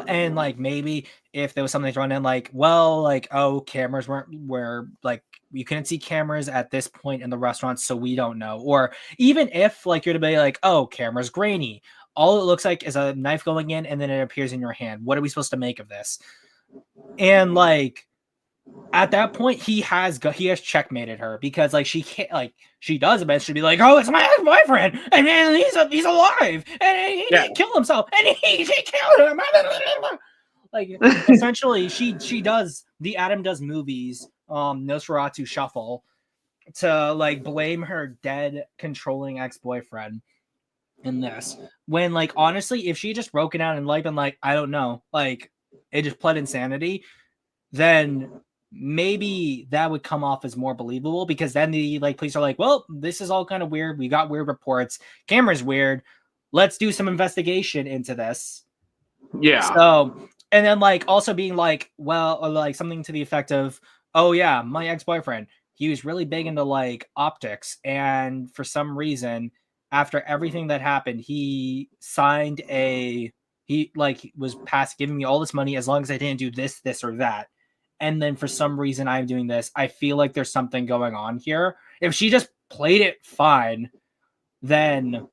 and like maybe if there was something thrown in like, well, like, oh, cameras were like you couldn't see cameras at this point in the restaurant, so we don't know. Or even if like you're to be like, oh, camera's grainy, all it looks like is a knife going in and then it appears in your hand. What are we supposed to make of this? And like at that point he has checkmated her, because like she can't, like she does eventually be like, oh, it's my ex-boyfriend and man, he's alive and he didn't kill himself and he killed him. Like essentially she does the Adam Does Movies Nosferatu shuffle to like blame her dead controlling ex-boyfriend in this, when like honestly if she just broken out and like been like, I don't know, like it just pled insanity, then maybe that would come off as more believable, because then the like police are like, well, this is all kind of weird, we got weird reports, camera's weird, let's do some investigation into this. So and then like also being like, well, or like something to the effect of, oh yeah, my ex-boyfriend, he was really big into like optics, and for some reason after everything that happened he signed he like was past giving me all this money as long as I didn't do this or that. And then for some reason I'm doing this. I feel like there's something going on here. If she just played it fine, then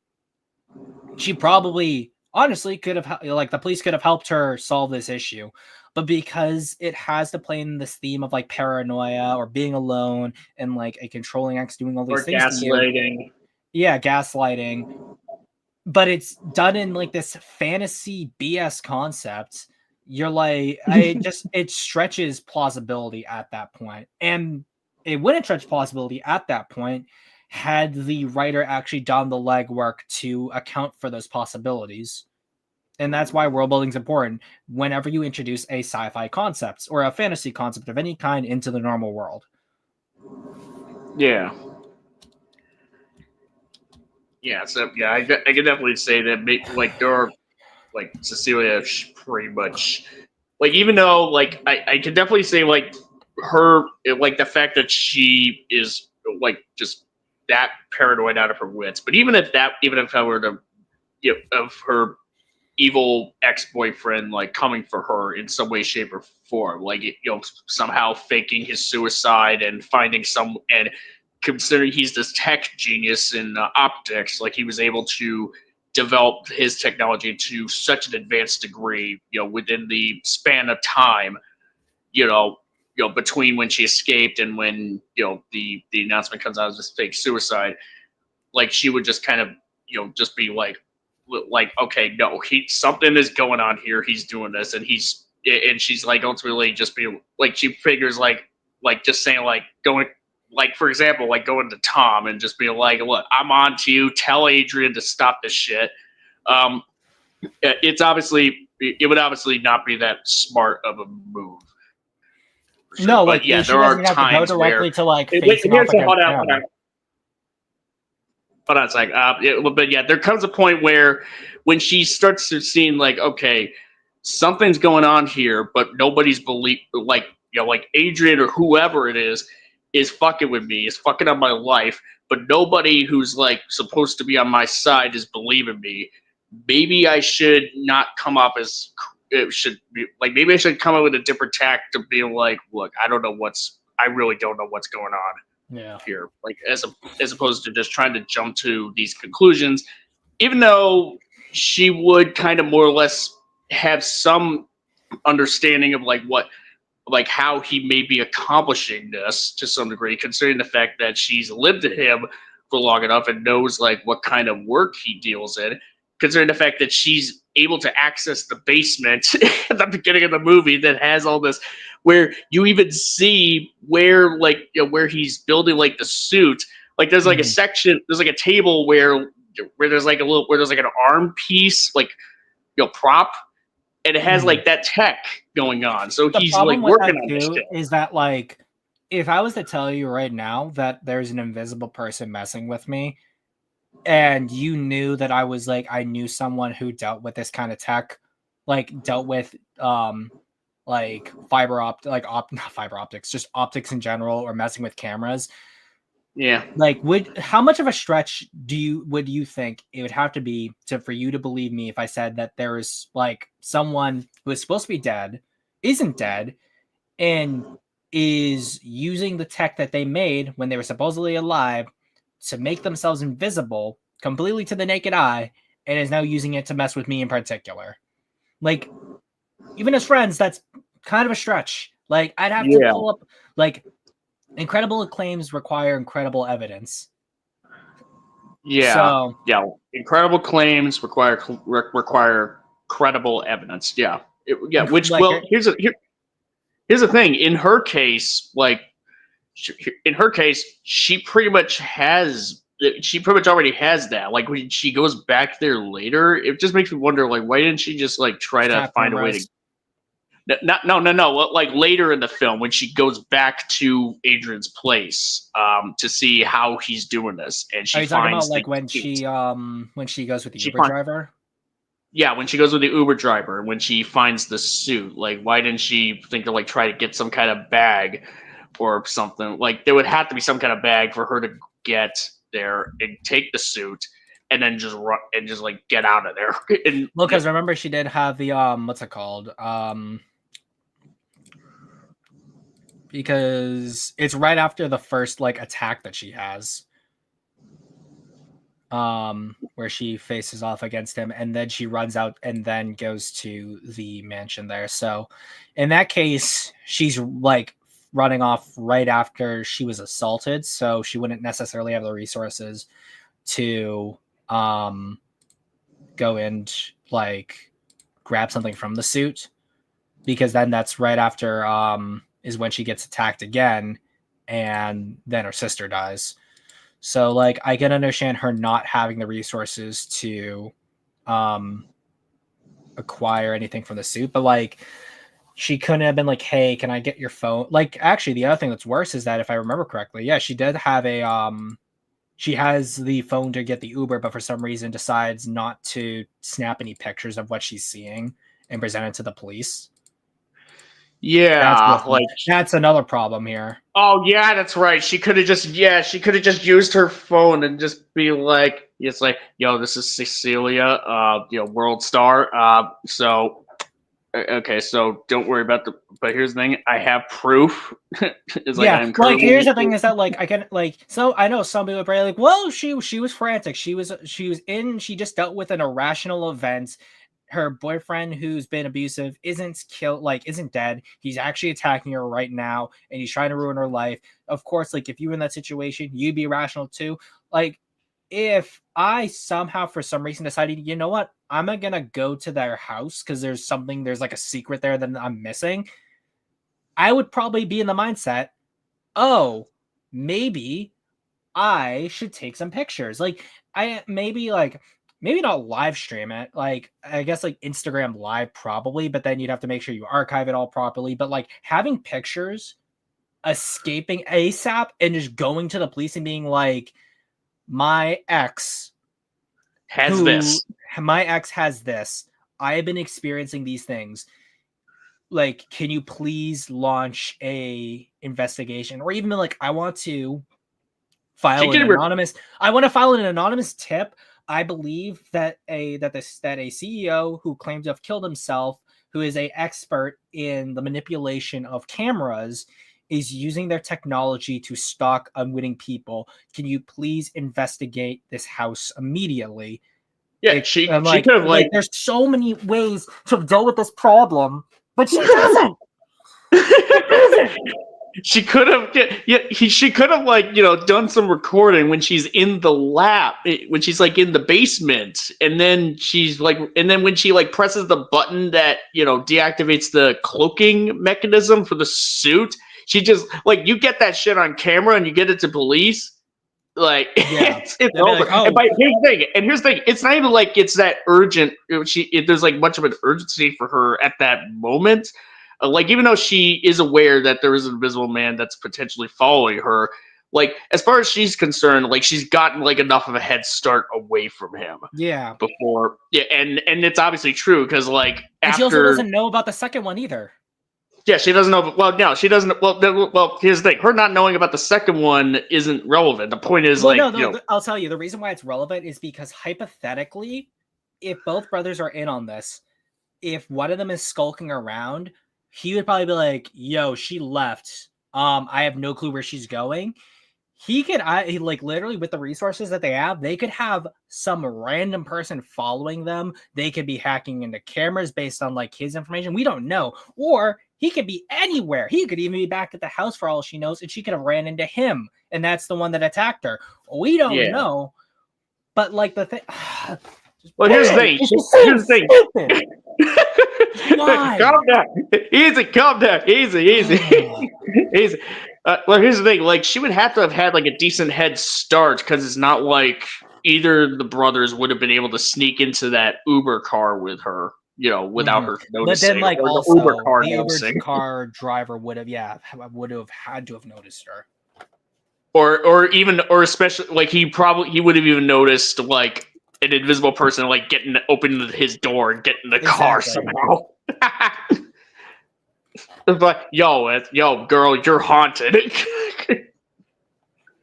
she probably honestly could have, like the police could have helped her solve this issue. But because it has to play in this theme of like paranoia or being alone and like a controlling ex doing all these or things gaslighting. Yeah, gaslighting. But it's done in like this fantasy BS concept. You're like, it stretches plausibility at that point. And it wouldn't stretch plausibility at that point had the writer actually done the legwork to account for those possibilities. And that's why world building is important whenever you introduce a sci-fi concept or a fantasy concept of any kind into the normal world. Yeah. Yeah, so yeah, I can definitely say that. Like there are like Cecilia pretty much like even though like I can definitely say like her like the fact that she is like just that paranoid out of her wits. But even if I were to of her evil ex-boyfriend like coming for her in some way, shape, or form, like somehow faking his suicide and finding some and considering he's this tech genius in optics, like he was able to develop his technology to such an advanced degree, within the span of time, between when she escaped and when the announcement comes out as this fake suicide, like she would just kind of just be like okay, no, he something is going on here, he's doing this, and she's like ultimately just be like she figures like just saying like going like for example like going to Tom and just being like, look, I'm on to you, tell Adrian to stop this shit. um it would obviously not be that smart of a move. Sure. No, But like yeah, she there are doesn't have to go times where directly to like facing off hold against on, him. hold on a sec. But yeah, there comes a point where when she starts to seem like, okay, something's going on here, but nobody's like like Adrian or whoever it is fucking with me, is fucking up my life, but nobody who's like supposed to be on my side is believing me. Maybe I should not come up as it should be. Like maybe I should come up with a different tact to be like, look, I really don't know what's going on here, like as opposed to just trying to jump to these conclusions, even though she would kind of more or less have some understanding of like how he may be accomplishing this to some degree, considering the fact that she's lived with him for long enough and knows like what kind of work he deals in, considering the fact that she's able to access the basement at the beginning of the movie that has all this, where you even see where like where he's building like the suit. Like there's like a section, there's like a table where there's like a little where there's like an arm piece, like prop, and it has like that tech going on. So The he's like problem with working that on this too shit. is that like if I was to tell you right now that there's an invisible person messing with me, and you knew that I knew someone who dealt with this kind of tech, like dealt with like not fiber optics, just optics in general, or messing with cameras. Yeah. Like how much of a stretch would you think it would have to be for you to believe me if I said that there is like someone who is supposed to be dead, isn't dead, and is using the tech that they made when they were supposedly alive to make themselves invisible completely to the naked eye, and is now using it to mess with me in particular? Like, even as friends, that's kind of a stretch. Like, I'd have to pull up, like, incredible claims require incredible evidence. Yeah. So, yeah. Incredible claims require credible evidence. Yeah. Which, like, well, here's the thing. In her case, she pretty much already has that. Like when she goes back there later, it just makes me wonder, like, why didn't she just like try to find a way to no. Like later in the film when she goes back to Adrian's place to see how he's doing this, and she are you talking about finds like when she goes with the Uber driver? Yeah, when she goes with the Uber driver and when she finds the suit, like why didn't she think to like try to get some kind of bag or something? Like there would have to be some kind of bag for her to get there and take the suit and then just run and just like get out of there. And, well, because remember she did have the what's it called? Because it's right after the first like attack that she has. Where she faces off against him, and then she runs out and then goes to the mansion there. So in that case, she's like running off right after she was assaulted, so she wouldn't necessarily have the resources to go and like grab something from the suit, because then that's right after is when she gets attacked again, and then her sister dies. So like I can understand her not having the resources to acquire anything from the suit, but like she couldn't have been like, hey, can I get your phone? Like, actually, the other thing that's worse is that if I remember correctly, yeah, she did have she has the phone to get the Uber, but for some reason decides not to snap any pictures of what she's seeing and present it to the police. Yeah, that's another problem here. Oh yeah, that's right. She could have just used her phone and just be like, it's like, yo, this is Cecilia, world star. So okay, so don't worry about but here's the thing, I have proof. It's like, yeah, like here's the thing is that like I can so I know some people are probably like, well, she was frantic. She just dealt with an irrational event. Her boyfriend who's been abusive isn't dead. He's actually attacking her right now and he's trying to ruin her life. Of course, like if you were in that situation, you'd be irrational too. Like if I somehow for some reason decided, you know what, I'm not gonna go to their house because there's like a secret there that I'm missing, I would probably be in the mindset, oh, maybe I should take some pictures. Like maybe not live stream it. Like I guess like Instagram live probably, but then you'd have to make sure you archive it all properly. But like having pictures escaping ASAP and just going to the police and being like, my ex has this. I have been experiencing these things. Like, can you please launch a investigation? Or even like, I want to file an anonymous tip. I believe that a CEO who claims to have killed himself, who is an expert in the manipulation of cameras, is using their technology to stalk unwitting people. Can you please investigate this house immediately? Yeah, she could have like there's so many ways to deal with this problem, but she doesn't. She could have, she could have done some recording when she's in the lab, when she's like in the basement, and then when she like presses the button that deactivates the cloaking mechanism for the suit, she just like, you get that shit on camera and you get it to police. Like, yeah. it's over. Like, oh. Here's the thing. It's not even like it's that urgent. There's like much of an urgency for her at that moment. Like, even though she is aware that there is an invisible man that's potentially following her, like, as far as she's concerned, like, she's gotten like enough of a head start away from him. Yeah. Before, and it's obviously true because like and she also doesn't know about the second one either. Yeah, she doesn't know. Well, no, she doesn't. Well, here's the thing. Her not knowing about the second one isn't relevant. The point is, I'll tell you. The reason why it's relevant is because hypothetically, if both brothers are in on this, if one of them is skulking around, he would probably be like, yo, she left. I have no clue where she's going. He literally with the resources that they have, they could have some random person following them. They could be hacking into cameras based on like his information. We don't know. Or he could be anywhere. He could even be back at the house for all she knows, and she could have ran into him. And that's the one that attacked her. We don't know. But like the thing. Well, here's the thing. Here's the thing. Why? Calm down. Easy. Calm down. Easy. Easy. Well, here's the thing. Like, she would have to have had like a decent head start because it's not like either of the brothers would have been able to sneak into that Uber car with her, without her noticing. But then, like, also, the Uber car driver would have had to have noticed her. Or especially like he would have even noticed like an invisible person like open his door and get in the car somehow. But yo, girl, you're haunted.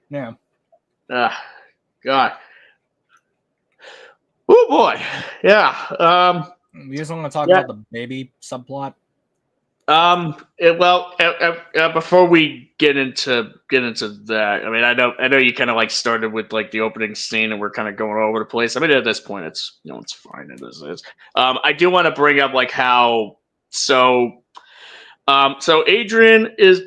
Yeah. God. Oh boy. Yeah. You just want to talk about the baby subplot? Before we get into that, I mean, I know you kind of like started with like the opening scene, and we're kind of going all over the place. I mean, at this point, it's it's fine. It is. I do want to bring up like how so Adrian is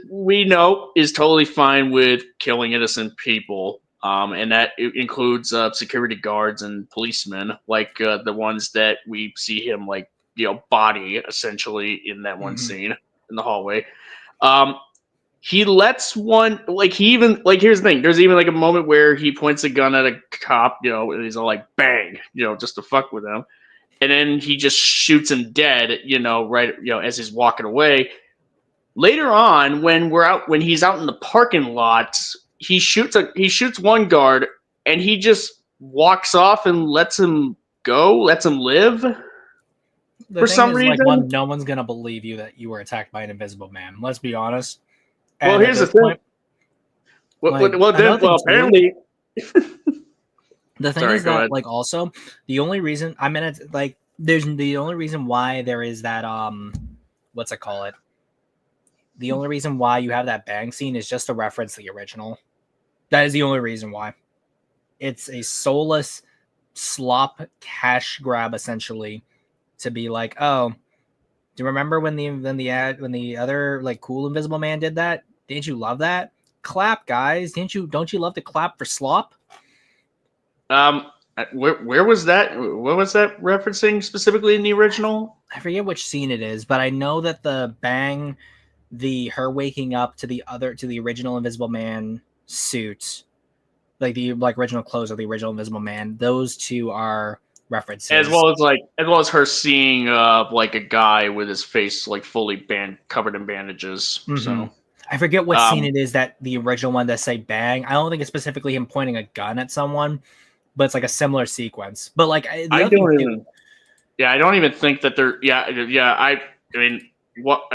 totally fine with killing innocent people. And that includes security guards and policemen, like the ones that we see him like body essentially in that one scene in the hallway. He lets one here's the thing. There's even like a moment where he points a gun at a cop, and he's all like bang, just to fuck with him. and then he just shoots him dead, right, as he's walking away. Later on, when he's out in the parking lot, he shoots one guard, and he just walks off and lets him go, lets him live. For some reason, no one's gonna believe you that you were attacked by an invisible man. Let's be honest. Well, here's the thing. Apparently, the thing is that, like, also the only reason there's the only reason why there is that what's it call it? The only reason why you have that bang scene is just to reference the original. That is the only reason why. It's a soulless slop cash grab, essentially, to be like, oh, do you remember when the other like cool invisible man did that? Didn't you love that? Clap, guys! Don't you love to clap for slop? Where was that? What was that referencing specifically in the original? I forget which scene it is, but I know that the bang, her waking up to the original Invisible Man suit, like the original clothes of the original Invisible Man. Those two are references, as well as her seeing like a guy with his face like fully covered in bandages. Mm-hmm. So I forget what scene it is that the original one that say bang. I don't think it's specifically him pointing a gun at someone, but it's like a similar sequence. But like I don't even think that they're I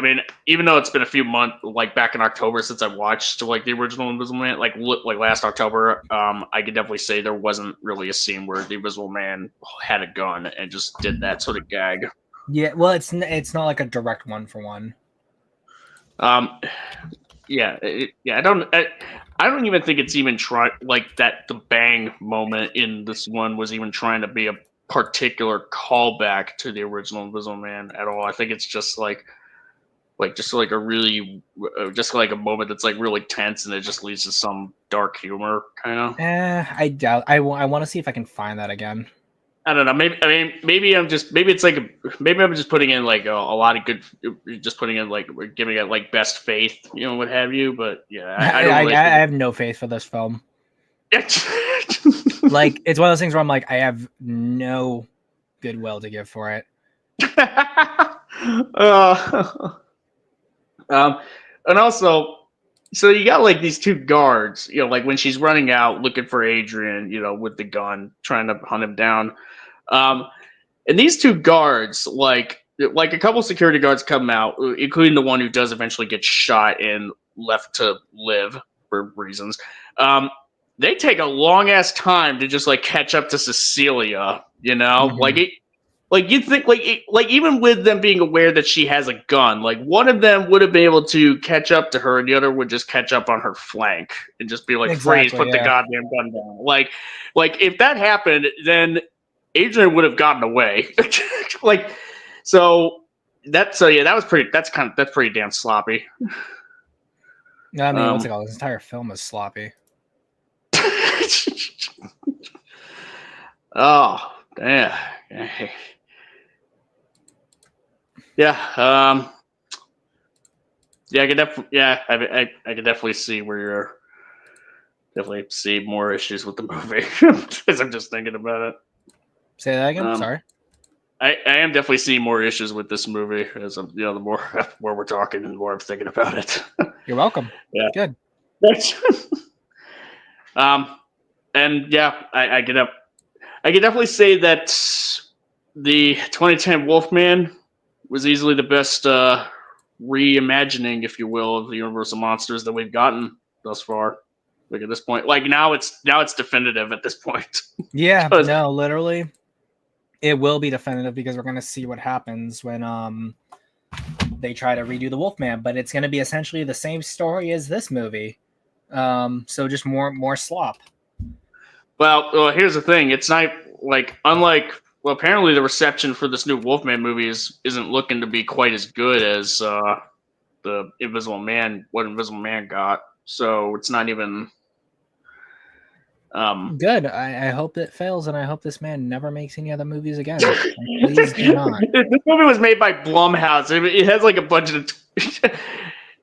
mean, even though it's been a few months, like back in October since I watched like the original Invisible Man, like last October, I could definitely say there wasn't really a scene where the Invisible Man had a gun and just did that sort of gag. Yeah, well, it's not like a direct one for one. I don't even think it's even like that. The bang moment in this one was even trying to be a particular callback to the original Invisible Man at all. I think it's just like a really just like a moment that's like really tense and it just leads to some dark humor kind of. I doubt. I want to see if I can find that again. I don't know. Maybe I'm just putting in like a lot of good, just putting in like giving it like best faith, what have you. But yeah, I have no faith for this film. Like, it's one of those things where I'm like, I have no goodwill to give for it. And also, so you got like these two guards, like when she's running out looking for Adrian, with the gun, trying to hunt him down. And these two guards, like a couple security guards come out, including the one who does eventually get shot and left to live for reasons. They take a long ass time to just like catch up to Cecilia, mm-hmm. Like you'd think, like even with them being aware that she has a gun, like one of them would have been able to catch up to her, and the other would just catch up on her flank and just be like, "Freeze! Put the goddamn gun down!" Like if that happened, then Adrian would have gotten away. That was pretty. That's pretty damn sloppy. I mean, what's it called? This entire film is sloppy. Oh damn. Yeah. I could definitely see where you're definitely see more issues with the movie because I'm just thinking about it. Say that again. Sorry. I am definitely seeing more issues with this movie as I'm, the more we're talking, the more I'm thinking about it. You're welcome. Yeah. Good. And yeah, I could definitely say that the 2010 Wolfman was easily the best reimagining, if you will, of the Universal monsters that we've gotten thus far. Like at this point, like now it's definitive at this point. Yeah, no, literally, it will be definitive because we're gonna see what happens when they try to redo the Wolfman, but it's gonna be essentially the same story as this movie. So just more slop. Well, here's the thing. It's not like well, apparently the reception for this new Wolfman movie isn't looking to be quite as good as the Invisible Man, what Invisible Man got. So it's not even good. I hope it fails, and I hope this man never makes any other movies again. Please do not. This movie was made by Blumhouse. It has like a bunch of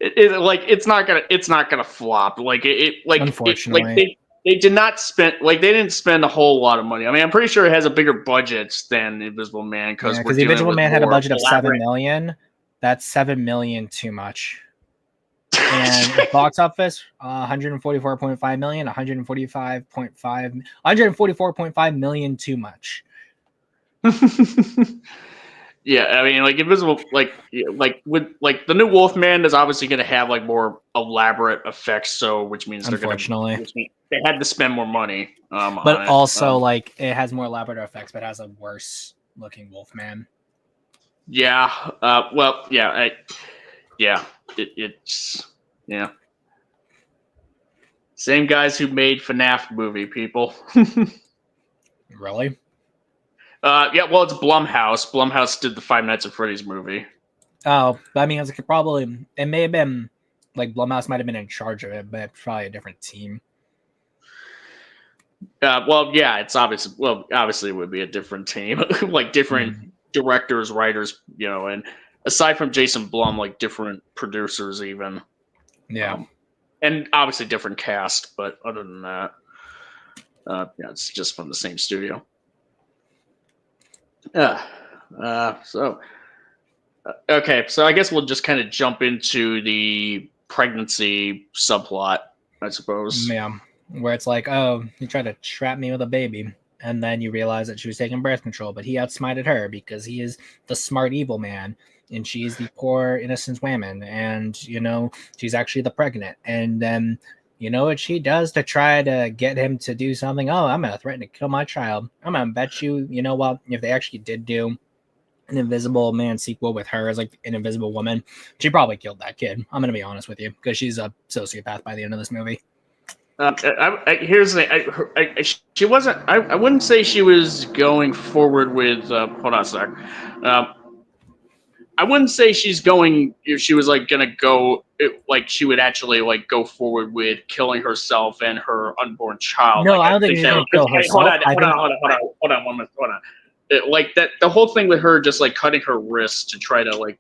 it's not gonna flop. Like it unfortunately. they did not spend they didn't spend a whole lot of money. I mean, I'm pretty sure it has a bigger budget than Invisible Man because the Invisible Man had a budget of $7 million. That's $7 million too much. And box office, 144.5 million, 144.5 million too much. Yeah, I mean, Invisible, with the new Wolfman is obviously going to have more elaborate effects. So, which means they had to spend more money. But on also, it has more elaborate effects, but has a worse looking Wolfman. Yeah. Well, yeah. It's same guys who made FNAF movie, people. Really? Yeah, well, it's Blumhouse. Blumhouse did the Five Nights at Freddy's movie. Oh, I mean, it may have been Blumhouse might have been in charge of it, but it's probably a different team. Well, yeah, it's obviously it would be a different team, different directors, writers, and aside from Jason Blum, different producers even. Yeah. And obviously different cast, but other than that, it's just from the same studio. Okay, so I guess we'll just kind of jump into the pregnancy subplot, I suppose. Yeah, where it's oh, he tried to trap me with a baby, and then you realize that she was taking birth control, but he outsmarted her because he is the smart evil man, and she's the poor innocent woman, and she's actually the pregnant, and then you know what she does to try to get him to do something? Oh, I'm gonna threaten to kill my child. I'm gonna bet you, if they actually did do an Invisible Man sequel with her as an invisible woman, she probably killed that kid. I'm gonna be honest with you, because she's a sociopath by the end of this movie. Here's the thing. She wasn't. I wouldn't say she was going forward with. Hold on a sec. I wouldn't say she was gonna go. She would actually go forward with killing herself and her unborn child. No, I don't think she's gonna kill herself. Hold on 1 minute. Hold on. The whole thing with her just cutting her wrist to try to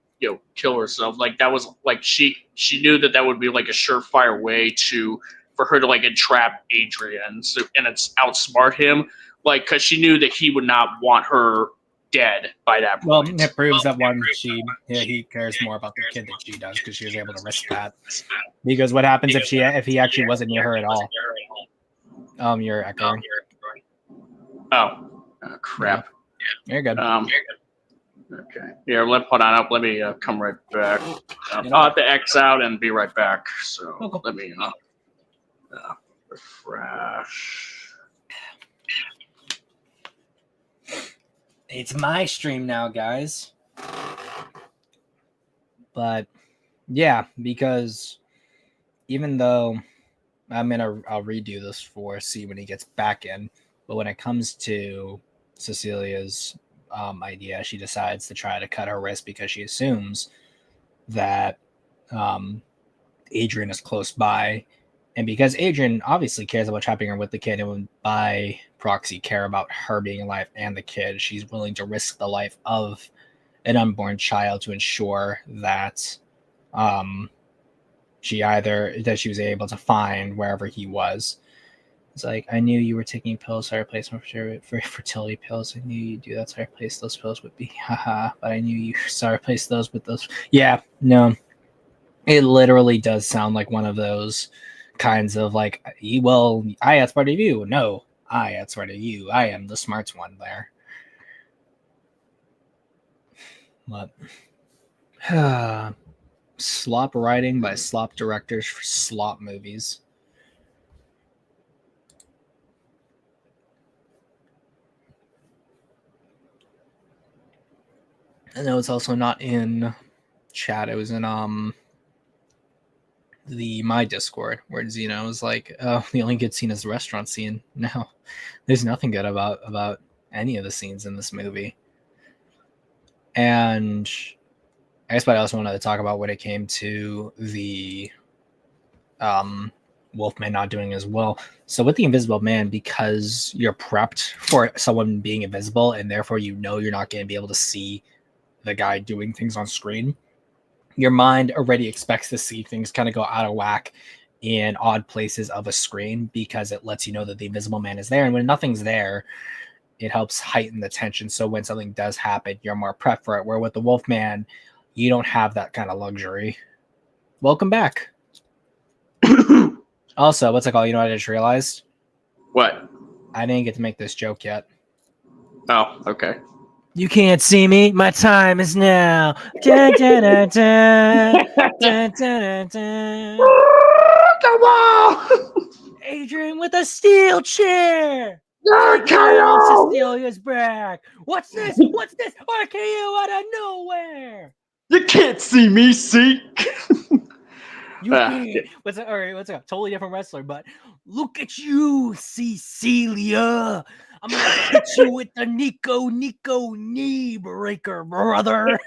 kill herself, that was she knew that would be a surefire way for her to entrap Adrian, and it's outsmart him, because she knew that he would not want her dead by that point. Well, it proves that he cares more about the kid than she does, because she was able to risk that. Because what happens if he actually wasn't near her at all? You're echoing. Oh, crap. You're good. Okay. Here, hold on. Let me come right back. I'll have to X out and be right back. So let me refresh. It's my stream now, guys. But yeah, because even though I'll redo this for see when he gets back in, but when it comes to Cecilia's idea, she decides to try to cut her wrist because she assumes that Adrian is close by, and because Adrian obviously cares about trapping her with the kid and would by proxy care about her being alive and the kid, she's willing to risk the life of an unborn child to ensure that she was able to find wherever he was. It's I knew you were taking pills, so I replaced them for fertility pills. I knew you'd do that, so I replaced those pills with haha. But I knew you, so I replaced those with those. Yeah, no. It literally does sound like one of those kinds of I outsmarted you. No, I outsmarted you. I am the smart one there. But slop writing by slop directors for slop movies. I know it's also not in chat. It was in my Discord where Zeno was oh, the only good scene is the restaurant scene. No, there's nothing good about any of the scenes in this movie. And I guess what I also wanted to talk about when it came to the Wolfman not doing as well. So with the Invisible Man, because you're prepped for someone being invisible and therefore you're not going to be able to see the guy doing things on screen, your mind already expects to see things kind of go out of whack in odd places of a screen because it lets you know that the Invisible Man is there. And when nothing's there, it helps heighten the tension. So when something does happen, you're more prepped for it. Where with the Wolfman, you don't have that kind of luxury. Welcome back. Also, what's it called? You know what I just realized? What? I didn't get to make this joke yet. Oh, okay. You can't see me. My time is now. Da, da, da, da. Da, da, da, da. Adrian with a steel chair. RKO! Cecilia's back. What's this? What's this? RKO out of nowhere. You can't see me, see? You can't. What's a totally different wrestler, but look at you, Cecilia. I'm gonna hit you with the Nico knee breaker, brother.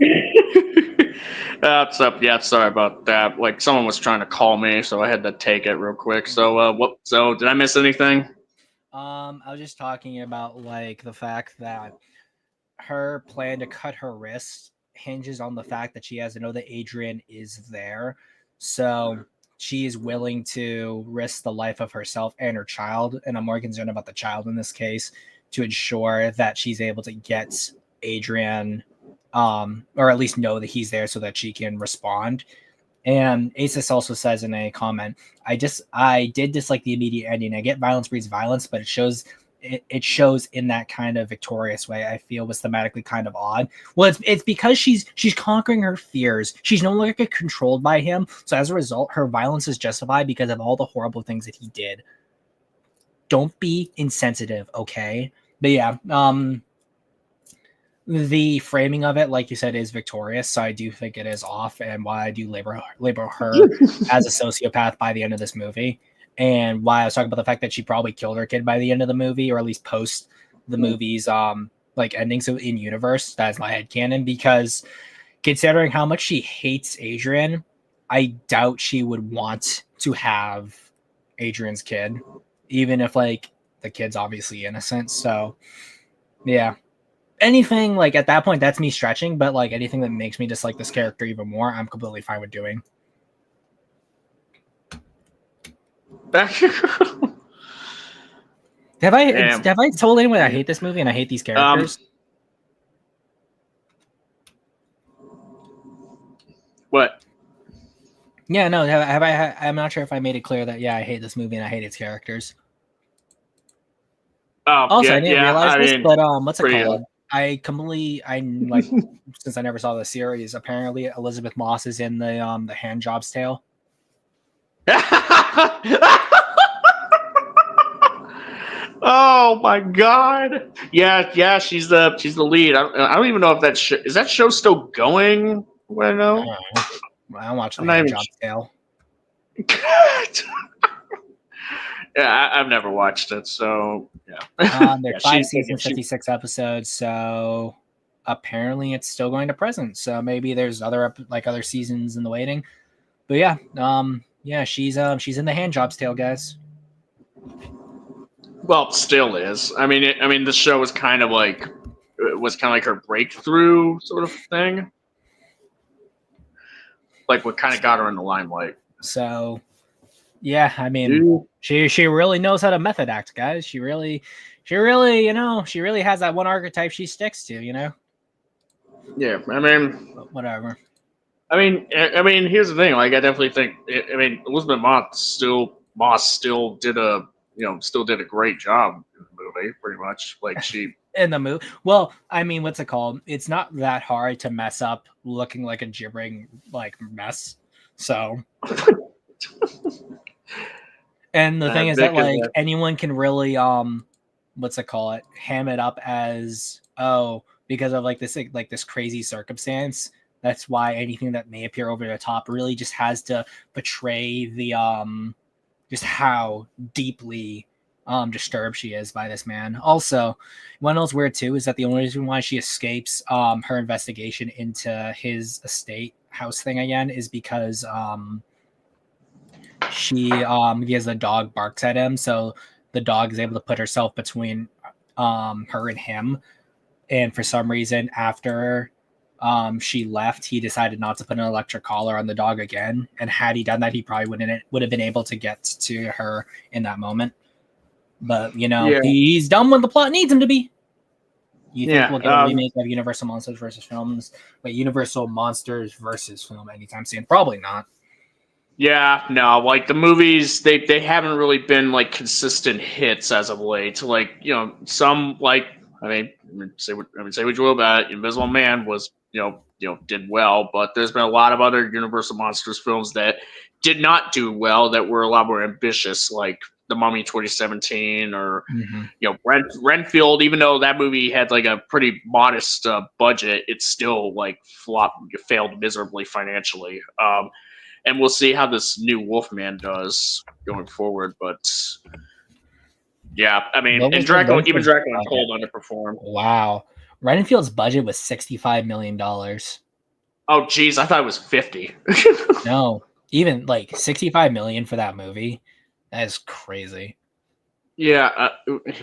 What's up? Yeah, sorry about that. Like someone was trying to call me, so I had to take it real quick. So what? So did I miss anything? I was just talking about like the fact that her plan to cut her wrist hinges on the fact that she has to know that Adrian is there. So she is willing to risk the life of herself and her child. And I'm more concerned about the child in this case to ensure that she's able to get Adrian, or at least know that he's there so that she can respond. And Asus also says in a comment, I did dislike the immediate ending. I get violence breeds violence, but it shows in that kind of victorious way. I feel was thematically kind of odd. Well, it's because she's conquering her fears. She's no longer controlled by him. So as a result, her violence is justified because of all the horrible things that he did. Don't be insensitive, okay? But yeah, the framing of it, like you said, is victorious. So I do think it is off, and why I do label her as a sociopath by the end of this movie. And why I was talking about the fact that she probably killed her kid by the end of the movie, or at least post the movie's like ending. So in universe, that's my headcanon, because considering how much she hates Adrian, I doubt she would want to have Adrian's kid, even if like the kid's obviously innocent. So yeah. Anything like at that point, that's me stretching, but like anything that makes me dislike this character even more, I'm completely fine with doing. Have I told anyone I hate this movie and I hate these characters? What? Yeah, no. Have I? I'm not sure if I made it clear that I hate this movie and I hate its characters. Also, I didn't realize this, but what's it called? I like since I never saw the series. Apparently, Elizabeth Moss is in the Hand Job's Tale. Oh my god! Yeah, she's the lead. I don't even know if is that show still going. What I know. I watched the Hand Job's Tale. Yeah, I've never watched it, so yeah. There's 5 seasons, 56 episodes, so apparently it's still going to present. So maybe there's other seasons in the waiting. But yeah, she's in the Hand Job's Tale, guys. Well, still is. I mean, the show was kind of like her breakthrough sort of thing. Like what kind of got her in the limelight. So yeah, I mean, she really knows how to method act, guys. She really, she really has that one archetype she sticks to, Yeah, I mean, whatever. I mean, here's the thing. Like, I definitely think. I mean, Elizabeth Moss still did a great job in the movie, pretty much. Like she in the movie. Well, I mean, what's it called? It's not that hard to mess up looking like a gibbering mess. So. And the thing is that anyone can really ham it up as because of this crazy circumstance. That's why anything that may appear over the top really just has to portray the just how deeply disturbed she is by this man. Also, one else weird too is that the only reason why she escapes her investigation into his estate house thing again is because because the dog barks at him, so the dog is able to put herself between her and him. And for some reason, after she left, he decided not to put an electric collar on the dog again. And had he done that, he probably would have been able to get to her in that moment. But, he's done when the plot needs him to be. You think we'll get a remake of Universal Monsters versus Films? Wait, Universal Monsters versus Film anytime soon? Probably not. Yeah, no, like the movies, they haven't really been like consistent hits as of late. Like, some say what you will about it. Invisible Man was, did well, but there's been a lot of other Universal Monsters films that did not do well, that were a lot more ambitious, like The Mummy 2017 or Renfield. Even though that movie had like a pretty modest budget, it still like failed miserably financially. And we'll see how this new Wolfman does going forward. But yeah, I mean, and Dracula Untold underperformed. Wow, Renfield's budget was $65 million. Oh, geez, I thought it was 50. No, even like 65 million for that movie. That is crazy. Yeah.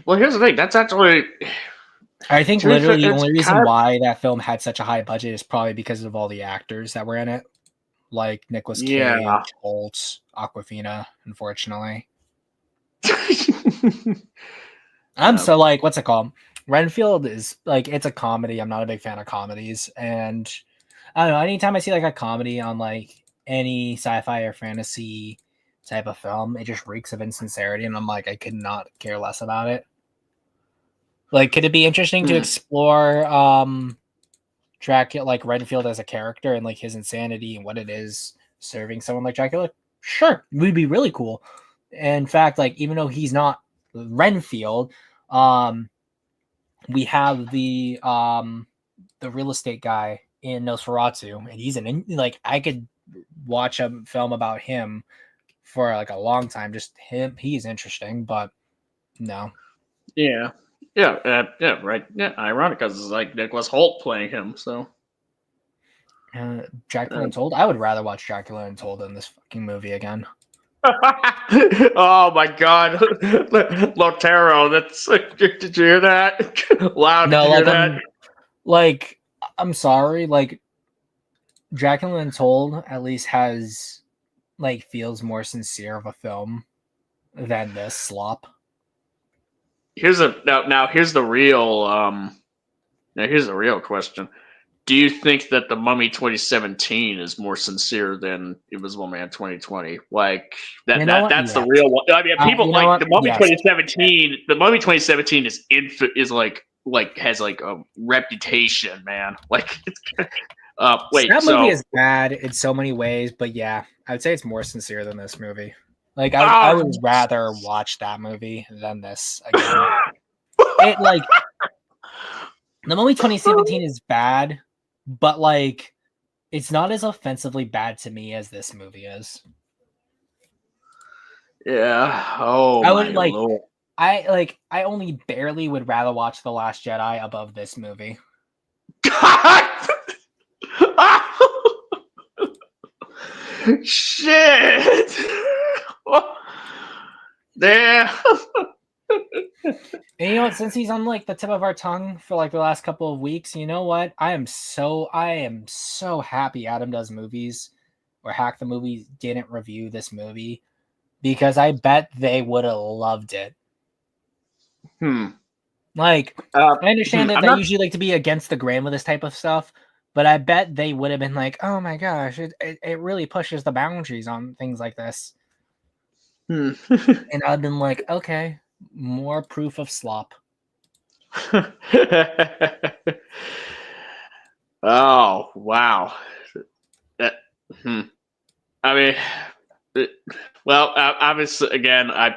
Well, here's the thing. That's actually. I think literally the only reason why that film had such a high budget is probably because of all the actors that were in it. Like Nicolas Cage, Holt, Awkwafina, unfortunately. So like, what's it called? Renfield is like, it's a comedy. I'm not a big fan of comedies. And I don't know, anytime I see like a comedy on like any sci-fi or fantasy type of film, it just reeks of insincerity. And I'm like, I could not care less about it. Like, could it be interesting to explore Dracula, like Renfield as a character and like his insanity and what it is serving someone like Dracula? Sure, it would be really cool. In fact, like, even though he's not Renfield, we have the real estate guy in Nosferatu, and he's I could watch a film about him for like a long time. Just him, he's interesting, but no. Yeah. Yeah, right. Yeah, ironic because it's like Nicholas Hoult playing him. So, Dracula Untold. I would rather watch Dracula Untold than this fucking movie again. Oh my god, Lotero! That's did you hear that? Loud. No, did you hear that? I'm sorry. Like, Dracula Untold at least has feels more sincere of a film than this slop. Here's the real question. Do you think that The Mummy 2017 is more sincere than Invisible Man 2020? Like that's the real one. I mean, people like The Mummy 2017. The Mummy 2017 is has like a reputation, man. Like that movie is bad in so many ways, but yeah, I would say it's more sincere than this movie. Like, I would rather watch that movie than this again. The Mummy 2017 is bad, but it's not as offensively bad to me as this movie is. Yeah. Oh, I would Lord. I only barely would rather watch The Last Jedi above this movie. Shit. Damn. And since he's on the tip of our tongue for the last couple of weeks, you know what? I am so happy Adam Does Movies or Hack the Movies didn't review this movie, because I bet they would have loved it. I understand that they usually like to be against the grain with this type of stuff, but I bet they would have been like, oh my gosh, it really pushes the boundaries on things like this. And I've been like, okay, more proof of slop. Oh, wow. I mean, well, obviously, again, I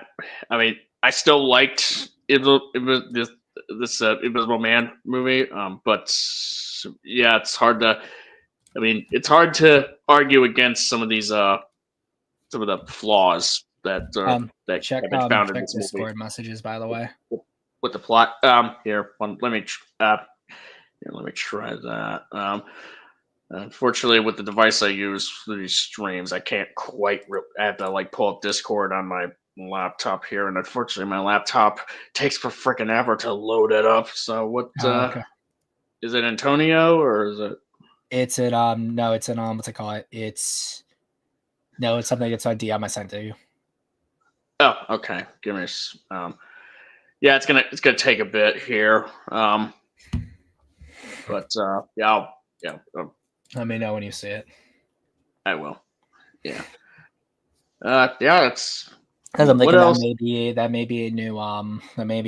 mean, I still liked this Invisible Man movie, but yeah, it's hard to. I mean, it's hard to argue against some of these some of the flaws that check have been found in this Discord movie. Messages, by the way, with the plot. Here, let me try that. Unfortunately, with the device I use for these streams, I can't quite. I have to pull up Discord on my laptop here, and unfortunately, my laptop takes for freaking ever to load it up. So what? Okay. Is it Antonio or is it? It's in no, it's in what's it called? It's something that's on DM I sent to you. Oh, okay. Give me yeah, it's gonna take a bit here. But yeah, Let me know when you see it. I will. Yeah. Yeah, it's because I'm what thinking else? that may be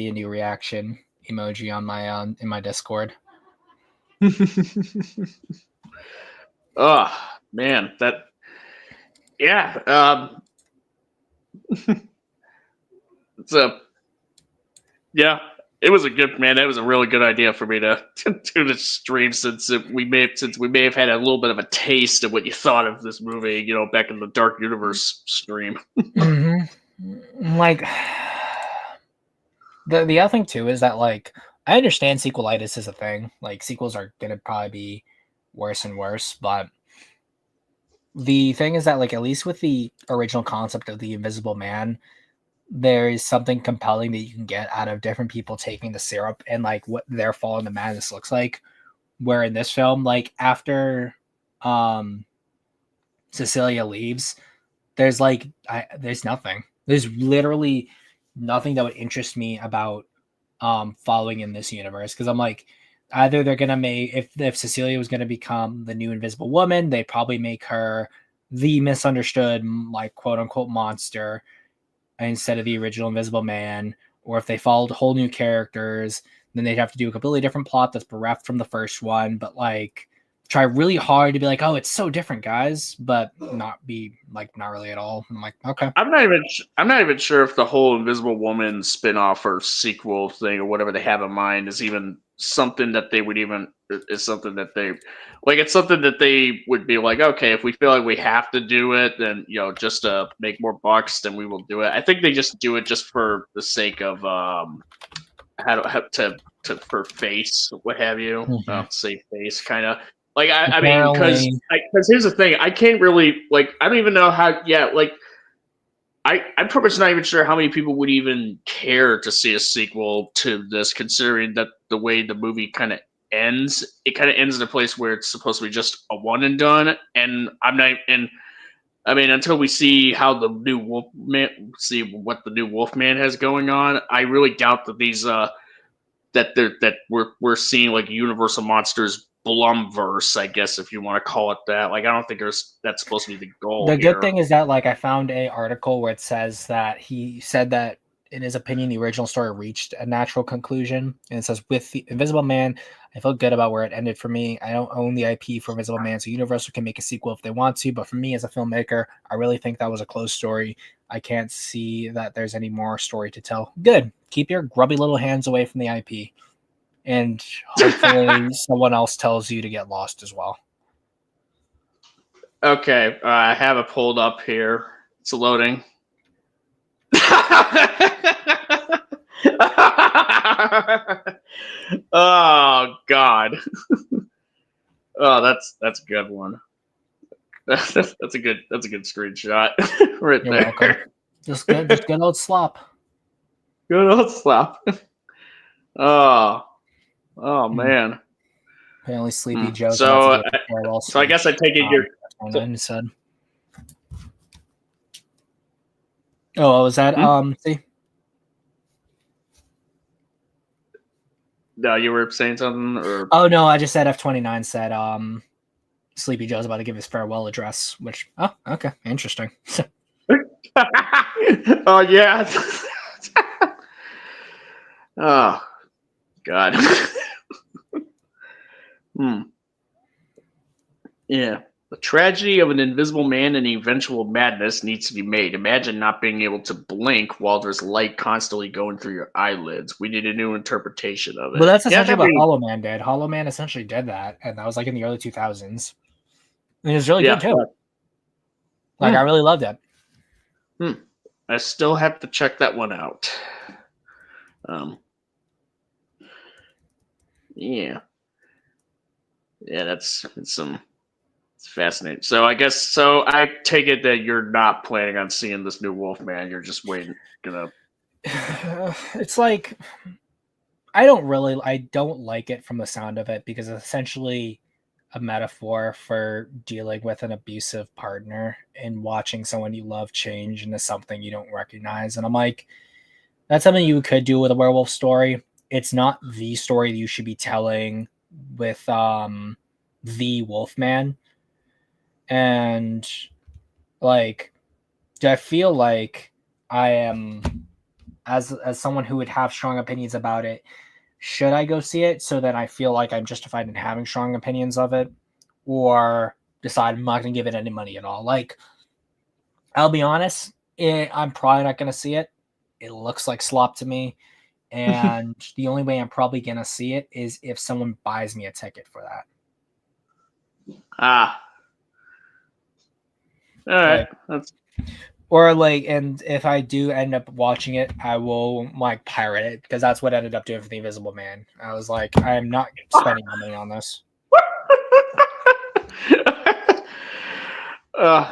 a new reaction emoji on my in my Discord. Oh man, yeah. It's a yeah. It was a good man. That was a really good idea for me to do the stream since we may have had a little bit of a taste of what you thought of this movie, back in the Dark Universe stream. Mm-hmm. Like the other thing too is that like I understand sequelitis is a thing. Like sequels are gonna probably be worse and worse, but the thing is that like at least with the original concept of the Invisible Man, there is something compelling that you can get out of different people taking the syrup and like what their fall into madness looks like. Where in this film, like after Cecilia leaves, there's there's nothing. There's literally nothing that would interest me about following in this universe because I'm like either they're gonna make if Cecilia was gonna become the new Invisible Woman, they probably make her the misunderstood like quote unquote monster instead of the original Invisible Man, or if they followed whole new characters, then they'd have to do a completely different plot that's bereft from the first one, but like try really hard to be like, oh, it's so different, guys, but not be like not really at all. I'm like, okay. I'm not even sure if the whole Invisible Woman spin-off or sequel thing or whatever they have in mind is even something that they would even is something that they like. It's something that they would be like, okay, if we feel like we have to do it, then just to make more bucks, then we will do it. I think they just do it just for the sake of for face, what have you, save face, kind of. Like I mean, because here's the thing, I can't really like I don't even know how. Yeah, like I'm pretty much not even sure how many people would even care to see a sequel to this, considering that the way the movie kind of ends, it kind of ends in a place where it's supposed to be just a one and done. And I'm not, and I mean, until we see how the new Wolfman, see what the new Wolfman has going on, I really doubt that these that we're seeing like Universal Monsters Blumverse, I guess, if you want to call it that. Like, I don't think that's supposed to be the goal. The good thing is that like I found a article where it says that he said that in his opinion the original story reached a natural conclusion, and it says with the Invisible Man, I felt good about where it ended for me. I don't own the IP for Invisible Man, so Universal can make a sequel if they want to, but for me as a filmmaker, I really think that was a closed story. I can't see that there's any more story to tell. Good. Keep your grubby little hands away from the IP. And hopefully someone else tells you to get lost as well. Okay, I have it pulled up here. It's loading. Oh God. Oh, that's a good one. That's a good screenshot right You're there. welcome. Just good old slop. Good old slop. Oh man. Apparently, Sleepy Joe's so about to give a farewell so I guess I take it you're. Said. Oh, what was that? See. No, you were saying something, or oh no, I just said F29 said Sleepy Joe's about to give his farewell address. Which okay, interesting. Oh yeah. Oh God. Yeah. The tragedy of an invisible man and eventual madness needs to be made. Imagine not being able to blink while there's light constantly going through your eyelids. We need a new interpretation of it. Well, that's essentially what Hollow Man did. Hollow Man essentially did that, and that was like in the early 2000s. And it was really good too. Like I really loved it. I still have to check that one out. Yeah. Yeah, it's fascinating. So I take it that you're not planning on seeing this new Wolfman. You're just It's like I don't like it from the sound of it because essentially a metaphor for dealing with an abusive partner and watching someone you love change into something you don't recognize. And I'm like, that's something you could do with a werewolf story. It's not the story you should be telling with the Wolfman. And like, I feel like I am, as someone who would have strong opinions about it, should I go see it so that I feel like I'm justified in having strong opinions of it, or decide I'm not going to give it any money at all? Like, I'll be honest, I'm probably not going to see it. It looks like slop to me. And the only way I'm probably going to see it is if someone buys me a ticket for that. All right. And if I do end up watching it, I will like pirate it, because that's what I ended up doing for The Invisible Man. I was like, I am not spending money on this.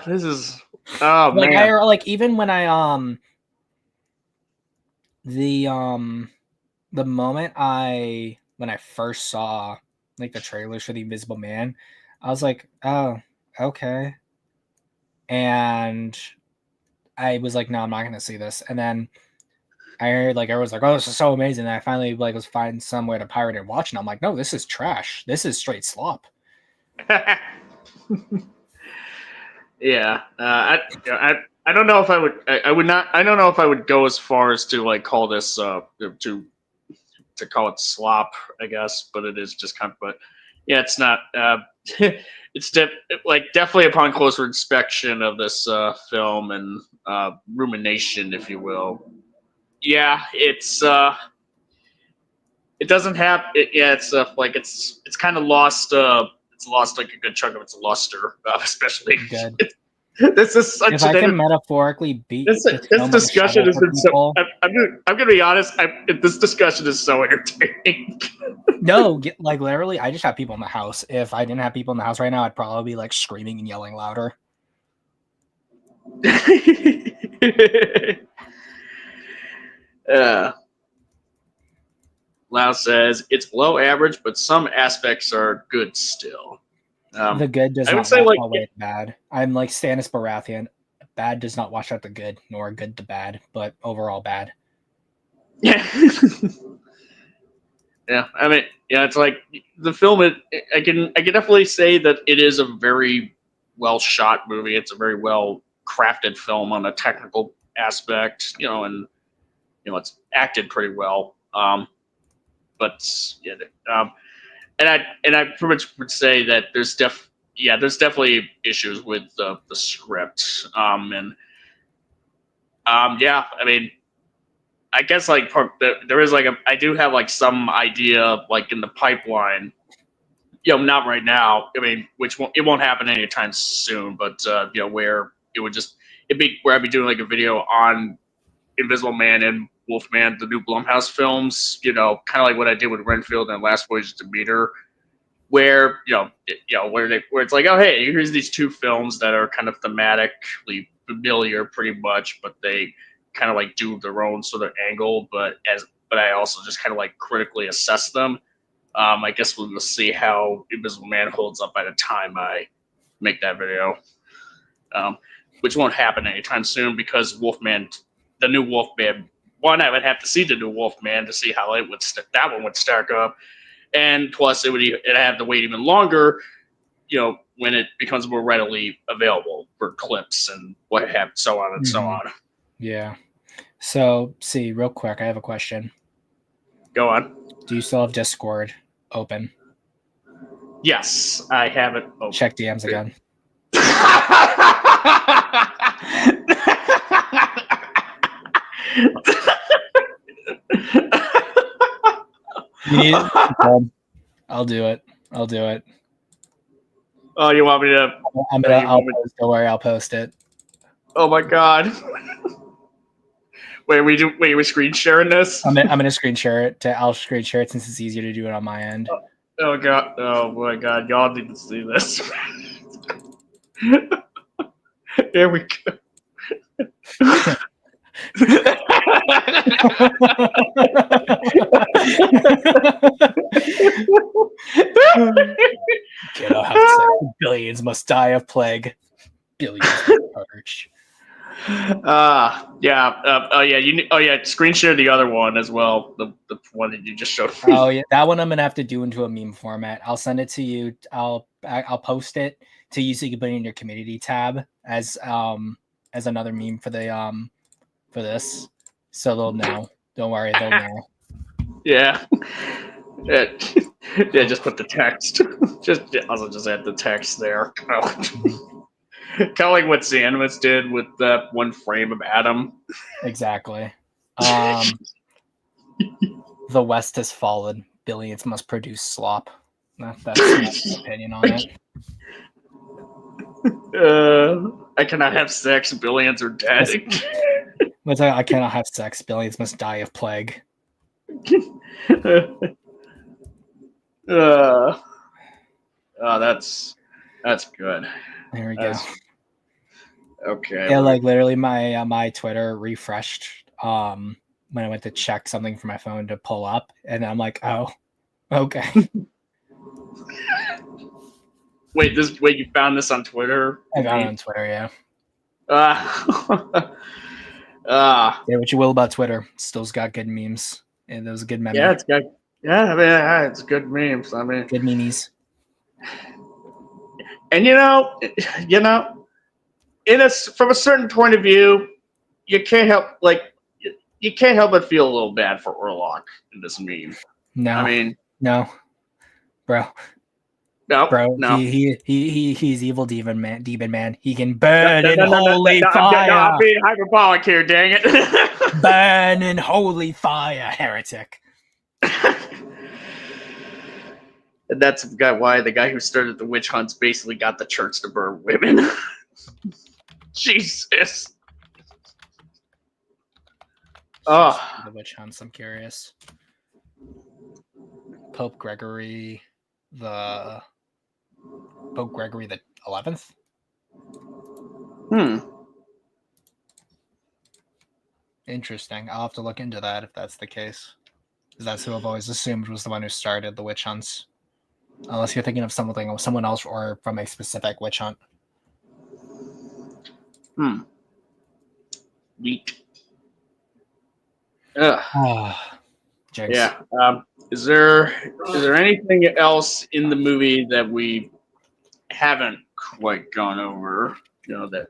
This is man. Even when I the moment when I first saw like the trailers for The Invisible Man, I was like, oh, okay. And I was like, no, I'm not going to see this. And then I heard like everyone's like, oh, this is so amazing. And I finally like was finding some way to pirate and watch. And I'm like, no, this is trash. This is straight slop. Yeah. I don't know if I would. I would not. I don't know if I would go as far as to like call this to call it slop, I guess. But it is just kind of. But yeah, it's not. It's definitely upon closer inspection of this film and rumination, if you will. Yeah, it's it doesn't have. It's like it's kind of lost. It's lost like a good chunk of its luster, especially. Good. This is such. If I can metaphorically beat this discussion has been so. I'm gonna be honest. This discussion is so entertaining. No, like literally, I just have people in the house. If I didn't have people in the house right now, I'd probably be like screaming and yelling louder. Lau says it's below average, but some aspects are good still. The good does not wash away bad. I'm like Stannis Baratheon. Bad does not wash out the good, nor good the bad, but overall bad. Yeah. Yeah, I mean, yeah, it's like the film. I can definitely say that it is a very well shot movie. It's a very well crafted film on a technical aspect, and it's acted pretty well. But yeah, and I pretty much would say that there's definitely issues with the script. Yeah, I mean, I guess like there is like I do have like some idea like in the pipeline. Not right now. I mean, it won't happen anytime soon. But where it'd be where I'd be doing like a video on Invisible Man and Wolfman, the new Blumhouse films. Kind of like what I did with Renfield and Last Voyage of Demeter, where where it's like, oh hey, here's these two films that are kind of thematically familiar, pretty much, but they kind of like do their own sort of angle, but I also just kind of like critically assess them. I guess we'll see how Invisible Man holds up by the time I make that video, which won't happen anytime soon because Wolfman, the new Wolfman. One, I would have to see the new Wolfman to see how that one would stack up, and plus it'd have to wait even longer, when it becomes more readily available for clips and what have so on and so on. Yeah. So, see, real quick, I have a question. Go on. Do you still have Discord open? Yes, I have it open. Check DMs again. You need it? I'll do it. Oh, you want me to? I'll post it. Oh my god. Wait, we're screen sharing this? I'm gonna screen share it. I'll screen share it since it's easier to do it on my end. Oh god! Oh my god! Y'all need to see this. Here we go. Cannot have sex. Billions must die of plague. Billions must purge. Screen share the other one as well. The one that you just showed me. Oh yeah, that one I'm gonna have to do into a meme format. I'll send it to you. I'll post it to you so you can put it in your community tab as another meme for the for this. So they'll know. Don't worry, they'll know. Yeah. Yeah, just put the text. Also just add the text there. Kind of like what Sandwich did with that one frame of Adam. Exactly. The West has fallen. Billions must produce slop. That's my opinion on it. I cannot have sex. Billions are dead. I cannot have sex. Billions must die of plague. That's good. There we go. Okay. Yeah, like literally my Twitter refreshed when I went to check something for my phone to pull up, and I'm like, oh, okay. Wait, you found this on Twitter? I found it on Twitter, yeah. Say what you will about Twitter, still's got good memes, and those good memes. Yeah, it's good. Yeah, I mean, it's good memes. I mean, good memes. And from a certain point of view, you can't help but feel a little bad for Orlok in this meme. No, I mean, no, bro. He's evil demon man. He can burn in holy fire. I'm being hyperbolic here, dang it. Burn in holy fire, heretic. And that's why the guy who started the witch hunts basically got the church to burn women. Jesus. Oh, the witch hunts. I'm curious. Pope Gregory the 11th. Interesting. I'll have to look into that if that's the case. Because that's who I've always assumed was the one who started the witch hunts. Unless you're thinking of someone else or from a specific witch hunt. Neat. Yeah. Is there anything else in the movie that we haven't quite gone over? That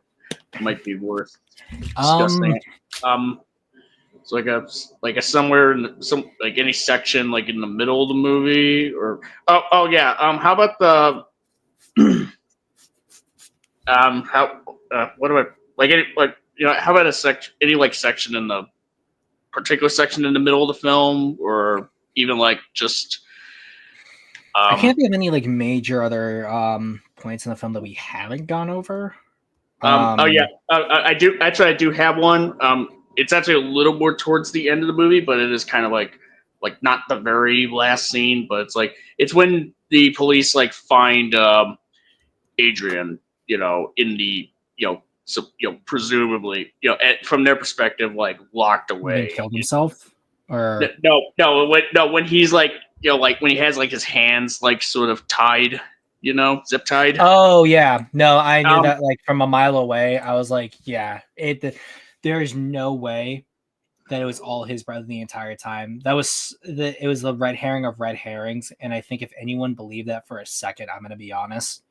might be worth discussing. It's like a somewhere in any section like in the middle of the movie or how about the how about a section section in the particular section in the middle of the film or even just I can't think of any major other points in the film that we haven't gone over. I do have one. It's actually a little more towards the end of the movie, but it is kind of like not the very last scene, but it's when the police find Adrian, in the presumably from their perspective locked away. He killed himself, or when he's when he has his hands sort of tied, zip tied. Oh yeah, no, I knew that from a mile away. I was like, yeah, there is no way that it was all his brother the entire time. It was the red herring of red herrings, and I think if anyone believed that for a second, I'm going to be honest.